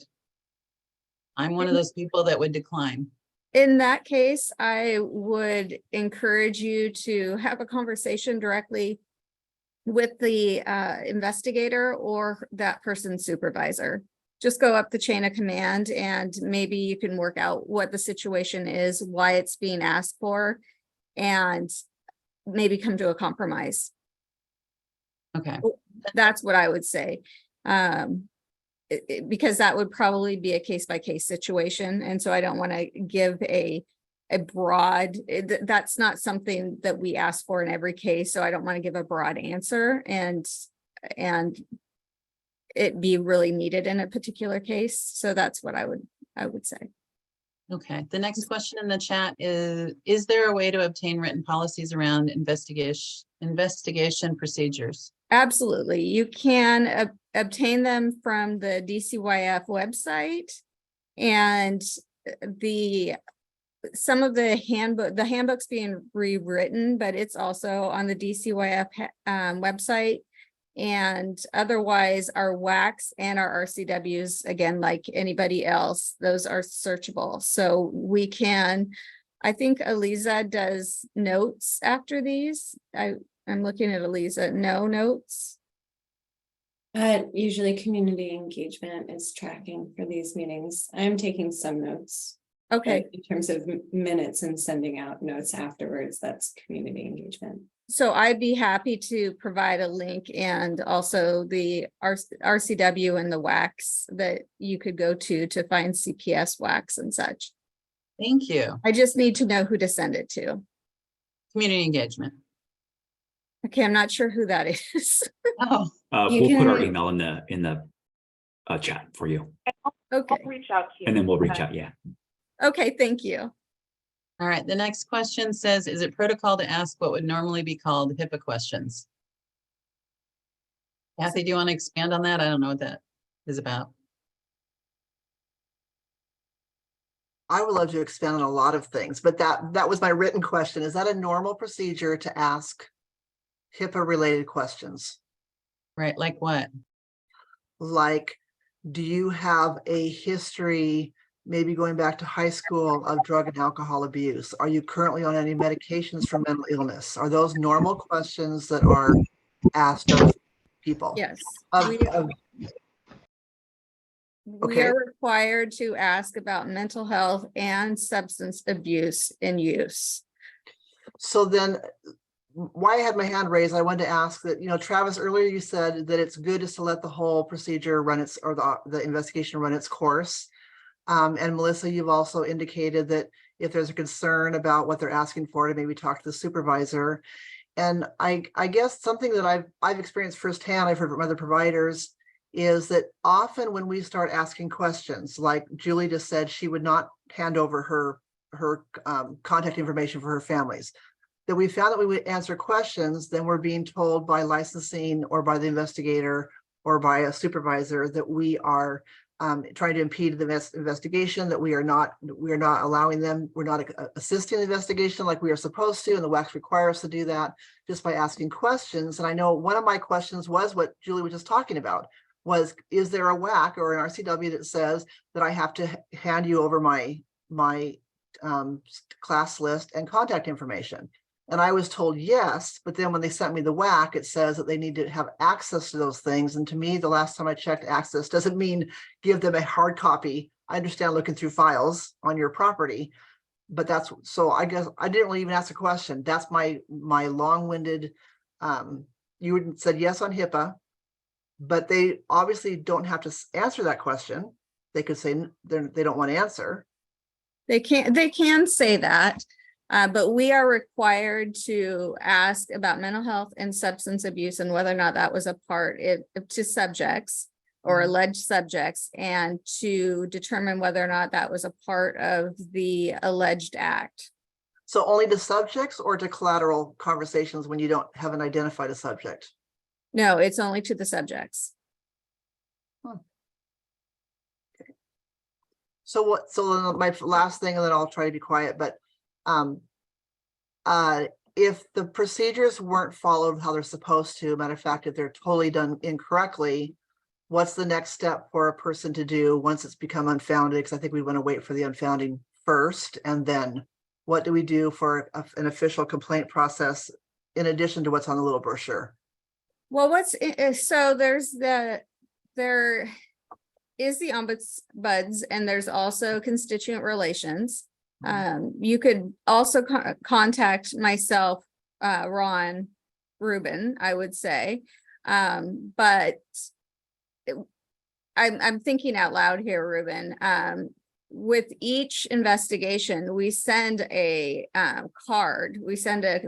I'm one of those people that would decline. In that case, I would encourage you to have a conversation directly with the investigator or that person's supervisor. Just go up the chain of command and maybe you can work out what the situation is, why it's being asked for, and maybe come to a compromise. Okay. That's what I would say. Because that would probably be a case-by-case situation. And so I don't want to give a broad, that's not something that we ask for in every case. So I don't want to give a broad answer and it be really needed in a particular case. So that's what I would say. Okay. The next question in the chat is there a way to obtain written policies around investigation procedures? Absolutely. You can obtain them from the DCYF website, and some of the handbook's being rewritten, but it's also on the DCYF website. And otherwise our WACs and our RCWs, again, like anybody else, those are searchable. So we can, I think Aliza does notes after these. I'm looking at Aliza, no notes. Usually community engagement is tracking for these meetings. I'm taking some notes. Okay. But in terms of minutes and sending out notes afterwards, that's community engagement. So I'd be happy to provide a link and also the RCW and the WACs that you could go to find CPS WACs and such. Thank you. I just need to know who to send it to. Community engagement. Okay, I'm not sure who that is. Oh, we'll put our email in the chat for you. Okay. I'll reach out to you. And then we'll reach out. Yeah. Okay, thank you. All right. The next question says, is it protocol to ask what would normally be called HIPAA questions? Kathy, do you want to expand on that? I don't know what that is about. I would love to expand on a lot of things, but that was my written question. Is that a normal procedure to ask HIPAA related questions? Right, like what? Like, do you have a history, maybe going back to high school, of drug and alcohol abuse? Are you currently on any medications for mental illness? Are those normal questions that are asked of people? Yes. We Okay. are required to ask about mental health and substance abuse in use. So then, why I had my hand raised, I wanted to ask that, Travis, earlier you said that it's good just to let the whole procedure run its, or the investigation run its course. And Melissa, you've also indicated that if there's a concern about what they're asking for, to maybe talk to the supervisor. And I guess something that I've experienced firsthand, I've heard from other providers, is that often when we start asking questions, like Julie just said, she would not hand over her contact information for her families. that we found that we would answer questions, then we're being told by licensing or by the investigator or by a supervisor that we are trying to impede the investigation, that we are not allowing them, we're not assisting the investigation like we are supposed to, and the WACs require us to do that just by asking questions. And I know one of my questions was what Julie was just talking about, was, is there a WAC or an RCW that says that I have to hand you over my class list and contact information? And I was told yes, but then when they sent me the WAC, it says that they need to have access to those things. And to me, the last time I checked, access doesn't mean give them a hard copy. I understand looking through files on your property, but that's, so I guess I didn't really even ask a question. That's my long-winded, you said yes on HIPAA, but they obviously don't have to answer that question. They could say they don't want to answer. They can say that. But we are required to ask about mental health and substance abuse and whether or not that was a part to subjects or alleged subjects, and to determine whether or not that was a part of the alleged act. So only to subjects or to collateral conversations when you haven't identified a subject? No, it's only to the subjects. Okay. So my last thing, and then I'll try to be quiet, but if the procedures weren't followed how they're supposed to, matter of fact, if they're totally done incorrectly, what's the next step for a person to do once it's become unfounded? Because I think we want to wait for the unfounding first, and then what do we do for an official complaint process in addition to what's on the little brochure? Well, so there is the ombudsman, and there's also constituent relations. You could also contact myself, Ron Rubin, I would say. But I'm thinking out loud here, Reuben. With each investigation, we send a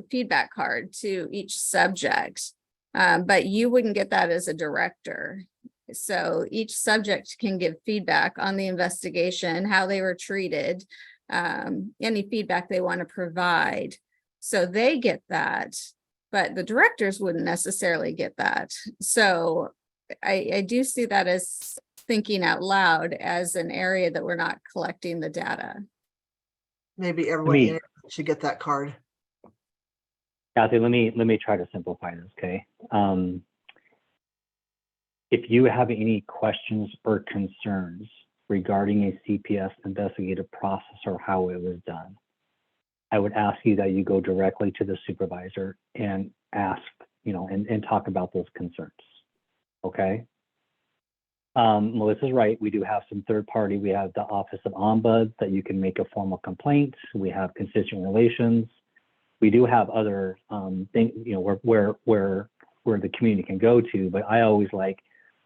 feedback card to each subject, but you wouldn't get that as a director. So each subject can give feedback on the investigation, how they were treated, any feedback they want to provide. So they get that, but the directors wouldn't necessarily get that. So I do see that as thinking out loud as an area that we're not collecting the data. Maybe everyone should get that card. Kathy, let me try to simplify this, okay? If you have any questions or concerns regarding a CPS investigative process or how it was done, I would ask you that you go directly to the supervisor and ask, and talk about those concerns, okay? Melissa's right. We do have some third party. We have the Office of Ombuds that you can make a formal complaint. We have constituent relations. We do have other things, where the community can go to. But I always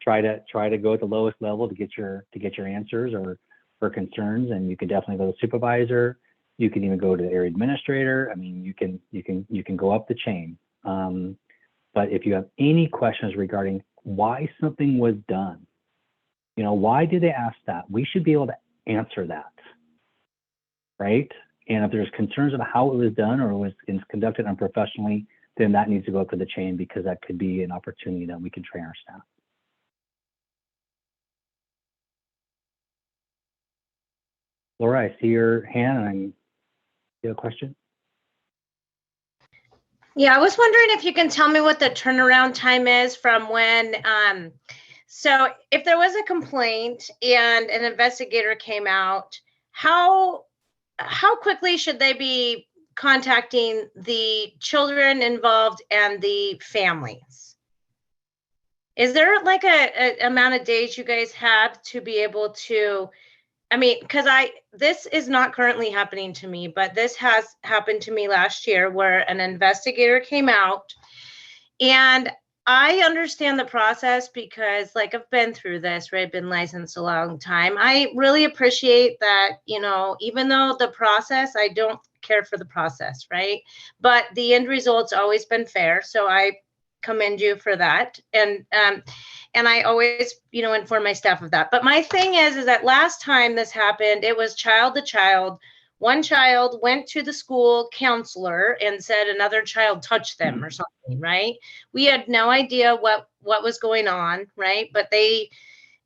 try to go at the lowest level to get your answers or concerns. And you can definitely go to the supervisor. You can even go to the area administrator. I mean, you can go up the chain. But if you have any questions regarding why something was done, why did they ask that? We should be able to answer that, right? And if there's concerns about how it was done or was conducted unprofessionally, then that needs to go up to the chain, because that could be an opportunity that we can train our staff. Laura, I see your hand, and you have a question? Yeah, I was wondering if you can tell me what the turnaround time is from when, so if there was a complaint and an investigator came out, how quickly should they be contacting the children involved and the families? Is there like a amount of days you guys have to be able to, because this is not currently happening to me, but this has happened to me last year where an investigator came out, and I understand the process because I've been through this, right? I've been licensed a long time. I really appreciate that, even though the process, I don't care for the process, right? But the end result's always been fair. So I commend you for that. And I always, inform my staff of that. But my thing is that last time this happened, it was child to child one child went to the school counselor and said another child touched them or something, right? We had no idea what was going on, right? But they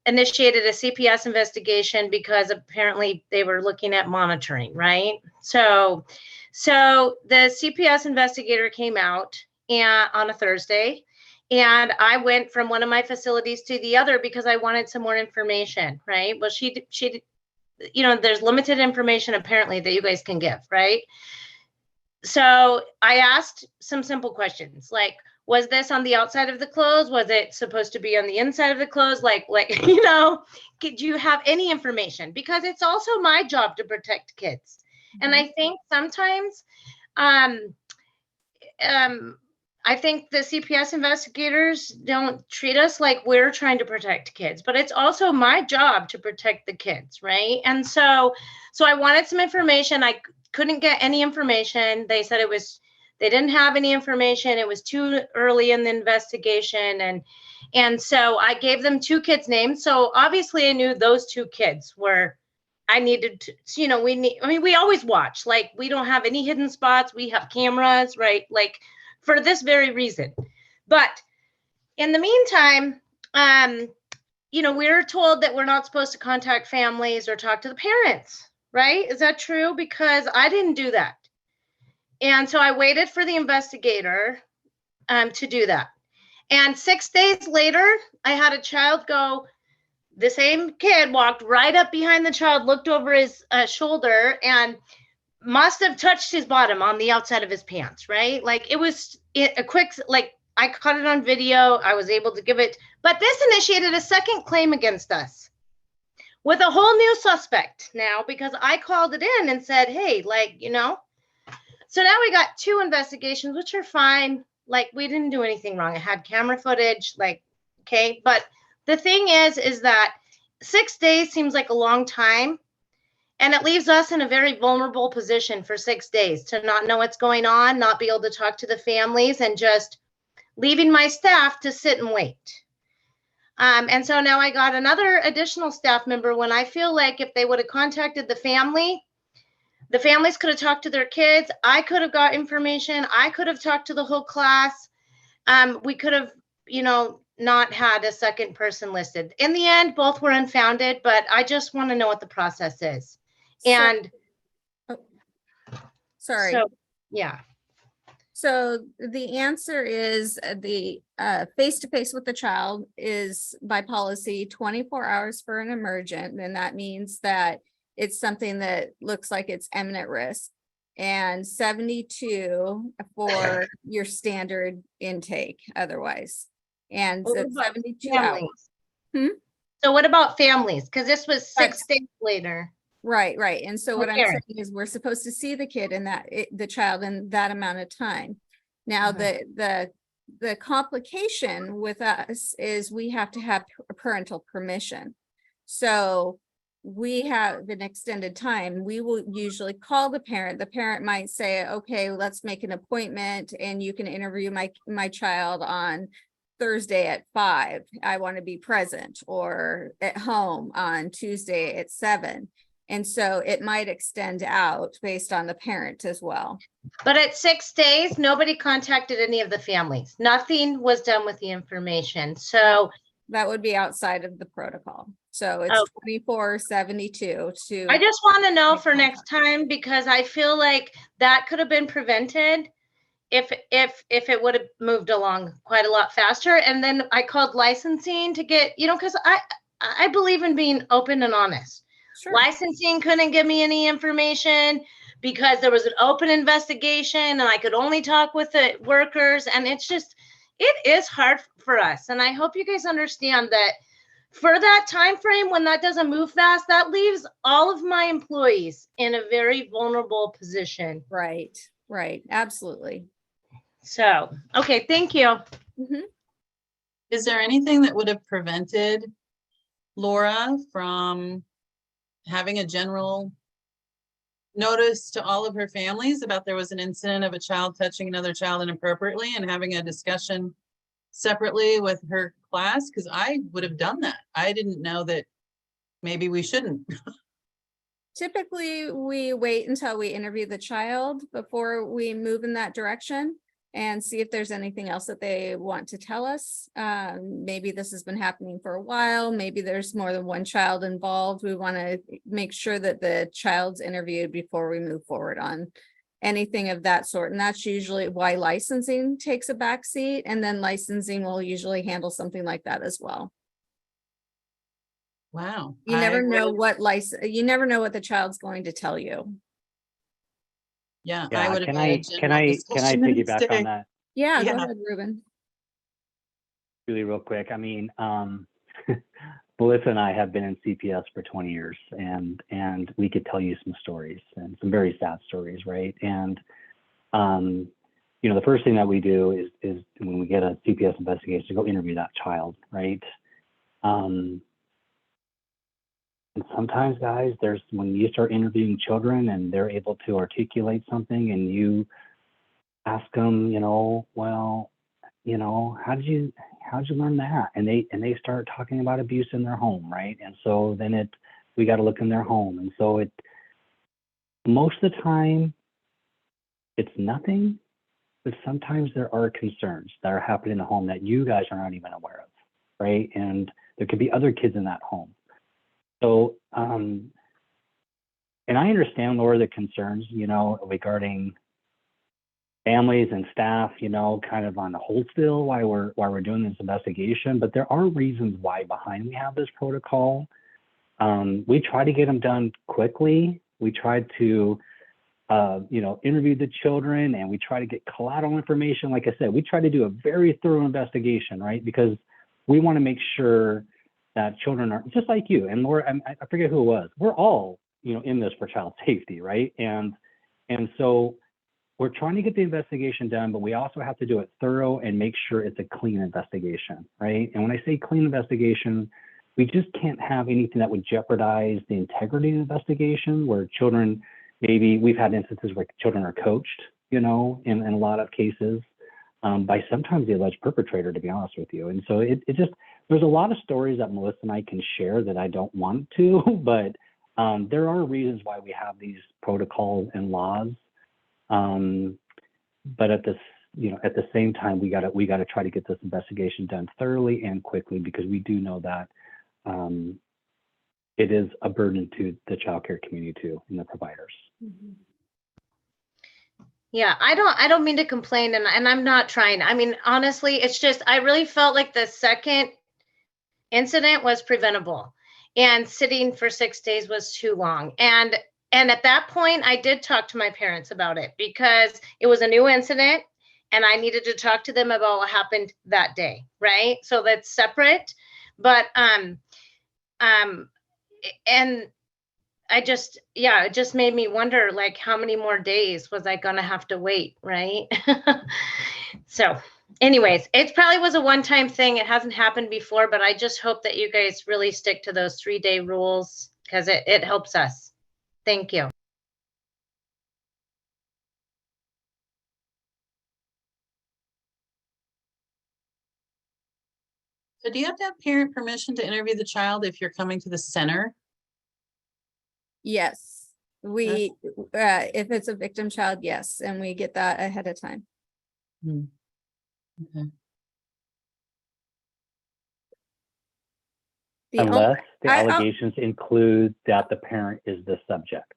initiated a CPS investigation because apparently they were looking at monitoring, right? So the CPS investigator came out on a Thursday, and I went from one of my facilities to the other because I wanted some more information, right? Well, she, you know, there's limited information apparently that you guys can give, right? So I asked some simple questions like, was this on the outside of the clothes? Was it supposed to be on the inside of the clothes? Like, you know, do you have any information? Because it's also my job to protect kids. And I think sometimes, I think the CPS investigators don't treat us like we're trying to protect kids, but it's also my job to protect the kids, right? And so I wanted some information. I couldn't get any information. They said they didn't have any information. It was too early in the investigation. And so I gave them 2 kids' names. So obviously I knew those 2 kids were, I needed to, you know, we always watch, like we don't have any hidden spots. We have cameras, right? Like for this very reason. But in the meantime, you know, we're told that we're not supposed to contact families or talk to the parents, right? Is that true? Because I didn't do that. And so I waited for the investigator to do that. And 6 days later, I had a child go, the same kid walked right up behind the child, looked over his shoulder, and must have touched his bottom on the outside of his pants, right? Like it was a quick, like I caught it on video. I was able to give it, but this initiated a second claim against us with a whole new suspect now because I called it in and said, hey, like, you know, so now we got 2 investigations, which are fine. Like we didn't do anything wrong. I had camera footage, like, okay. But the thing is that 6 days seems like a long time. And it leaves us in a very vulnerable position for 6 days to not know what's going on, not be able to talk to the families, and just leaving my staff to sit and wait. And so now I got another additional staff member when I feel like if they would have contacted the families could have talked to their kids. I could have got information. I could have talked to the whole class. We could have, you know, not had a second person listed. In the end, both were unfounded, but I just want to know what the process is. And sorry. So, yeah. So the answer is the face-to-face with the child is by policy 24 hours for an emergent. And that means that it's something that looks like it's imminent risk, and 72 for your standard intake otherwise. And What so about 72 families? hours. So what about families? Because this was 6 days later. Right. And so what I'm Parents. saying is we're supposed to see the kid in the child in that amount of time. Now, the complication with us is we have to have parental permission. So we have an extended time. We will usually call the parent. The parent might say, okay, let's make an appointment and you can interview my child on Thursday at 5. I want to be present, or at home on Tuesday at 7. And so it might extend out based on the parent as well. But at 6 days, nobody contacted any of the families. Nothing was done with the information. So that would be outside of the protocol. So it's 24/72 to. I just want to know for next time, because I feel like that could have been prevented if it would have moved along quite a lot faster. And then I called licensing to get, you know, because I believe in being open and honest. Sure. Licensing couldn't give me any information because there was an open investigation and I could only talk with the workers. And it is hard for us. And I hope you guys understand that for that time frame, when that doesn't move fast, that leaves all of my employees in a very vulnerable position. Right. Absolutely. So, okay, thank you. Mm-hmm. Is there anything that would have prevented Laura from having a general notice to all of her families about there was an incident of a child touching another child inappropriately and having a discussion separately with her class? Because I would have done that. I didn't know that maybe we shouldn't. Typically, we wait until we interview the child before we move in that direction and see if there's anything else that they want to tell us. Maybe this has been happening for a while. Maybe there's more than one child involved. We want to make sure that the child's interviewed before we move forward on anything of that sort. And that's usually why licensing takes a back seat, and then licensing will usually handle something like that as well. Wow. You I never know really- you never know what the child's going to tell you. Yeah, I Yeah, would have can had a I general discussion the next piggyback on day. that Yeah, go Yeah. ahead, Ruben. really real quick? I mean, Melissa and I have been in CPS for 20 years, and we could tell you some stories, and some very sad stories, right? And you know, the first thing that we do is when we get a CPS investigation, to go interview that child, right? And sometimes, guys, when you start interviewing children and they're able to articulate something, and you ask them, you know, well, you know, how'd you learn that? And they start talking about abuse in their home, right? And so then we got to look in their home, and so most of the time it's nothing, but sometimes there are concerns that are happening in the home that you guys are not even aware of, right? And there could be other kids in that home. So, and I understand, Laura, the concerns, you know, regarding families and staff, you know, kind of on the hold still while we're doing this investigation. But there are reasons why behind we have this protocol. We try to get them done quickly. We try to, you know, interview the children, and we try to get collateral information. Like I said, we try to do a very thorough investigation, right? Because we want to make sure that children are just like you. And Laura, I forget who it was. We're all, you know, in this for child safety, right? And so we're trying to get the investigation done, but we also have to do it thorough and make sure it's a clean investigation, right? And when I say clean investigation, we just can't have anything that would jeopardize the integrity of the investigation, where children, maybe we've had instances where children are coached, you know, in a lot of cases, by sometimes the alleged perpetrator, to be honest with you. And so it just, there's a lot of stories that Melissa and I can share that I don't want to, but there are reasons why we have these protocols and laws. But at the same time, we gotta try to get this investigation done thoroughly and quickly, because we do know that it is a burden to the childcare community too, and the providers. Mm-hmm. Yeah, I don't mean to complain, and I'm not trying. I mean, honestly, it's just I really felt like the second incident was preventable, and sitting for 6 days was too long. And at that point, I did talk to my parents about it, because it was a new incident and I needed to talk to them about what happened that day, right? So that's separate. But and it just made me wonder, like, how many more days was I gonna have to wait, right? So anyways, it probably was a one-time thing. It hasn't happened before, but I just hope that you guys really stick to those 3-day rules, because it helps us. Thank you. So do you have to have parent permission to interview the child if you're coming to the center? Yes, we, if it's a victim child, yes, and we get that ahead of time. Okay. Unless the allegations include that the parent is the subject.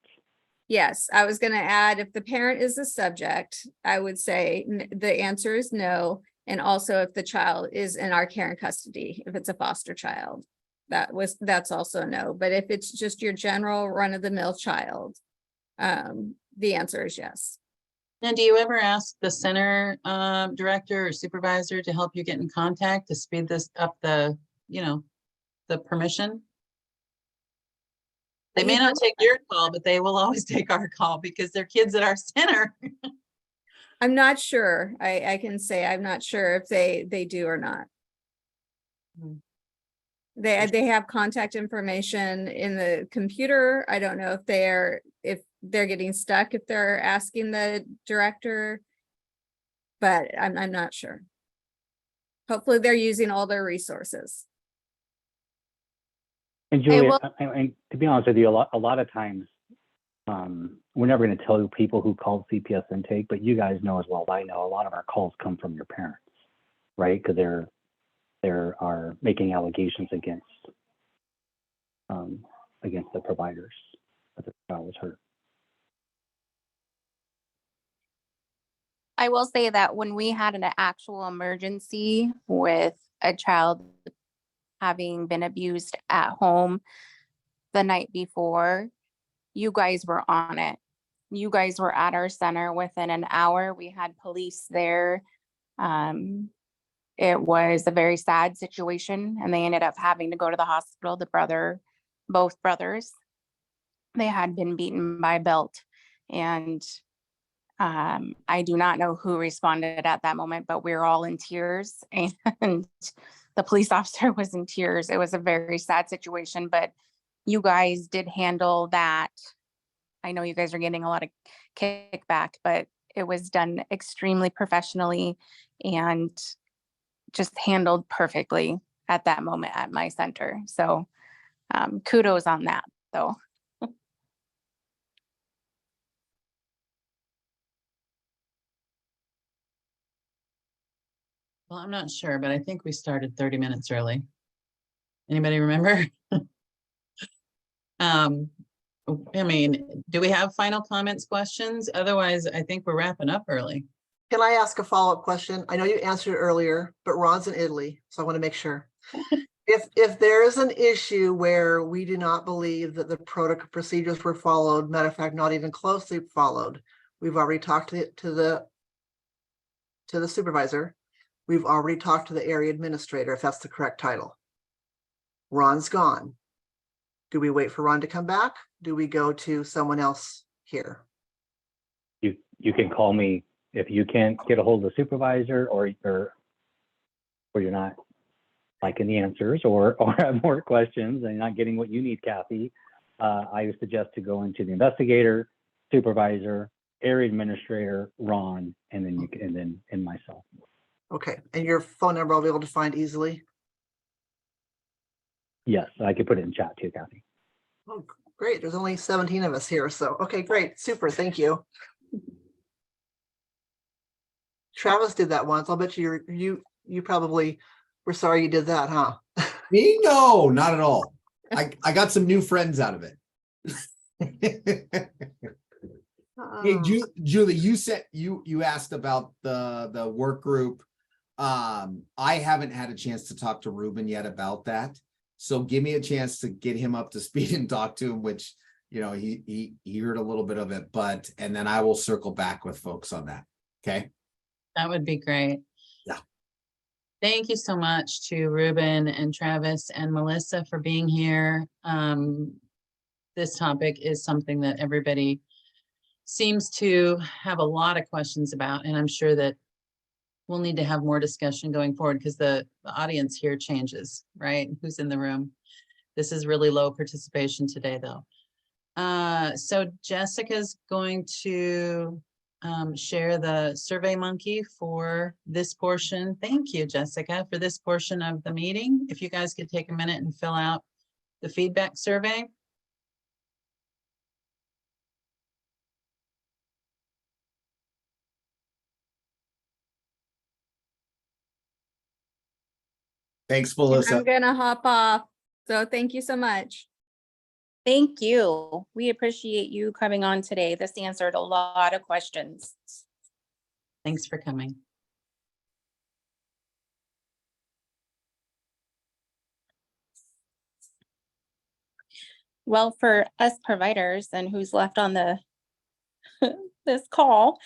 Yes, I was gonna add, if the parent is the subject, I would say the answer is no. And also if the child is in our care and custody, if it's a foster child, that's also no. But if it's just your general run-of-the-mill child, the answer is yes. And do you ever ask the center director or supervisor to help you get in contact to speed this up, the permission? They may not take your call, but they will always take our call, because they're kids at our center. I'm not sure. I can say I'm not sure if they do or not. They have contact information in the computer. I don't know if they're getting stuck, if they're asking the director, but I'm not sure. Hopefully they're using all their resources. And Julia, and to be honest with you, a lot of times we're never going to tell you people who called CPS intake, but you guys know as well as I know, a lot of our calls come from your parents, right? Because they are making allegations against the providers that the child was hurt. I will say that when we had an actual emergency with a child having been abused at home the night before, you guys were on it. You guys were at our center within an hour. We had police there. It was a very sad situation, and they ended up having to go to the hospital. Both brothers, they had been beaten by a belt, and I do not know who responded at that moment, but we were all in tears, and the police officer was in tears. It was a very sad situation, but you guys did handle that. I know you guys are getting a lot of kickback, but it was done extremely professionally and just handled perfectly at that moment at my center. So kudos on that, though. Well, I'm not sure, but I think we started 30 minutes early. Anybody remember? I mean, do we have final comments, questions? Otherwise, I think we're wrapping up early. Can I ask a follow-up question? I know you answered it earlier, but Ron's in Italy, so I want to make sure. If there is an issue where we do not believe that the protocol procedures were followed, matter of fact, not even closely followed, we've already talked to the supervisor. We've already talked to the area administrator, if that's the correct title. Ron's gone. Do we wait for Ron to come back? Do we go to someone else here? You can call me if you can't get a hold of the supervisor, or you're not liking the answers, or have more questions and not getting what you need, Kathy. I would suggest to go into the investigator, supervisor, area administrator, Ron, and then myself. Okay, and your phone number I'll be able to find easily? Yes, I could put it in chat too, Kathy. Oh, great. There's only 17 of us here, so okay, great, super, thank you. Travis did that once. I'll bet you probably were sorry you did that, huh? Me? No, not at all. I got some new friends out of it. Hey, Julie, you asked about the work group. I haven't had a chance to talk to Ruben yet about that. So give me a chance to get him up to speed and talk to him, which, you know, he heard a little bit of it, and then I will circle back with folks on that. Okay. That would be great. Yeah. Thank you so much to Ruben and Travis and Melissa for being here. This topic is something that everybody seems to have a lot of questions about, and I'm sure that we'll need to have more discussion going forward because the audience here changes, right? Who's in the room? This is really low participation today, though. So Jessica's going to share the SurveyMonkey for this portion. Thank you, Jessica, for this portion of the meeting. If you guys could take a minute and fill out the feedback survey. Thanks, Melissa. I'm gonna hop off. So thank you so much. Thank you. We appreciate you coming on today. This answered a lot of questions. Thanks for coming. Well, for us providers and who's left on the this call,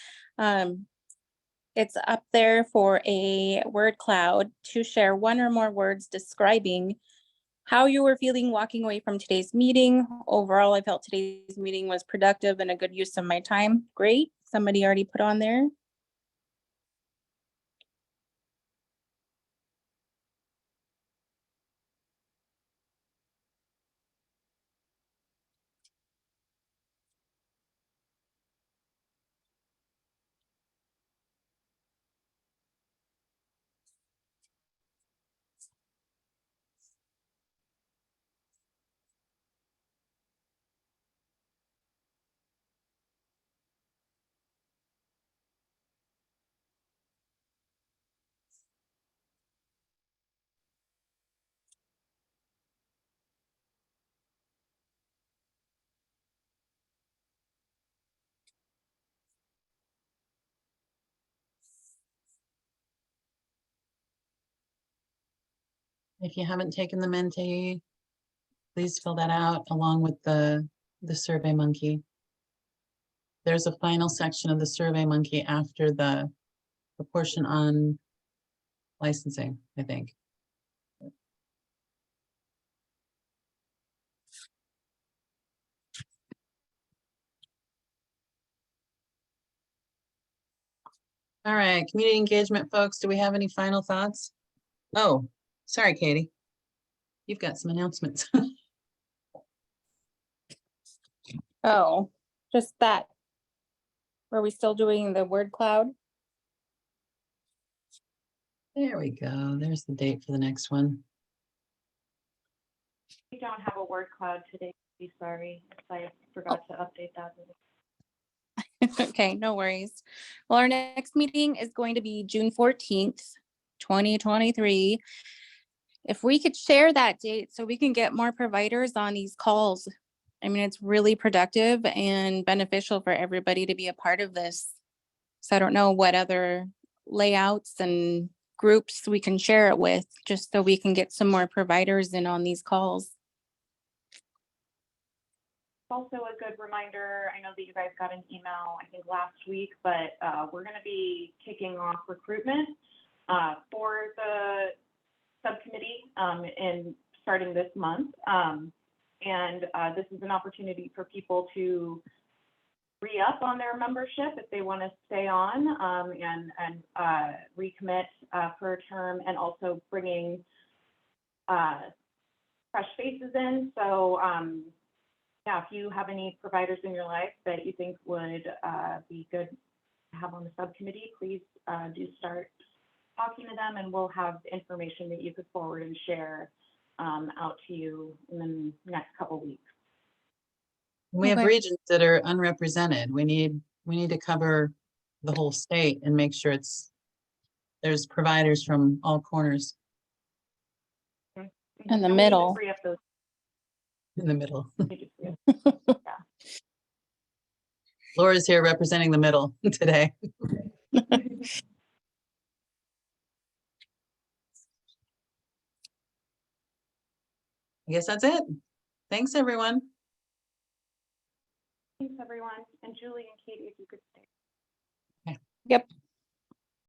it's up there for a word cloud to share one or more words describing how you were feeling walking away from today's meeting. Overall, I felt today's meeting was productive and a good use of my time. Great. Somebody already put on there. If you haven't taken the Mentee, please fill that out along with the Survey Monkey. There's a final section of the Survey Monkey after the portion on licensing, I think. All right, community engagement folks, do we have any final thoughts? Oh, sorry, Katie. You've got some announcements. Oh, just that. Were we still doing the word cloud? There we go. There's the date for the next one. We don't have a word cloud today. Be sorry if I forgot to update that. Okay, no worries. Well, our next meeting is going to be June 14th, 2023. If we could share that date so we can get more providers on these calls. I mean, it's really productive and beneficial for everybody to be a part of this. So I don't know what other layouts and groups we can share it with, just so we can get some more providers in on these calls. Also a good reminder, I know that you guys got an email, I think last week, but we're going to be kicking off recruitment for the subcommittee and starting this month. This is an opportunity for people to re-up on their membership if they want to stay on and recommit for a term, and also bringing fresh faces in. So yeah, if you have any providers in your life that you think would be good to have on the subcommittee, please do start talking to them, and we'll have information that you could forward and share out to you in the next couple weeks. We have Okay. regions that are unrepresented. We need to cover the whole state and make sure there's providers from all corners. Okay. In the And we need to middle. free up those. In the middle. We need to free up- yeah. Laura's here representing the middle today. I guess that's it. Thanks, everyone. Thanks, everyone. And Julie and Katie, if you could stay. Yep.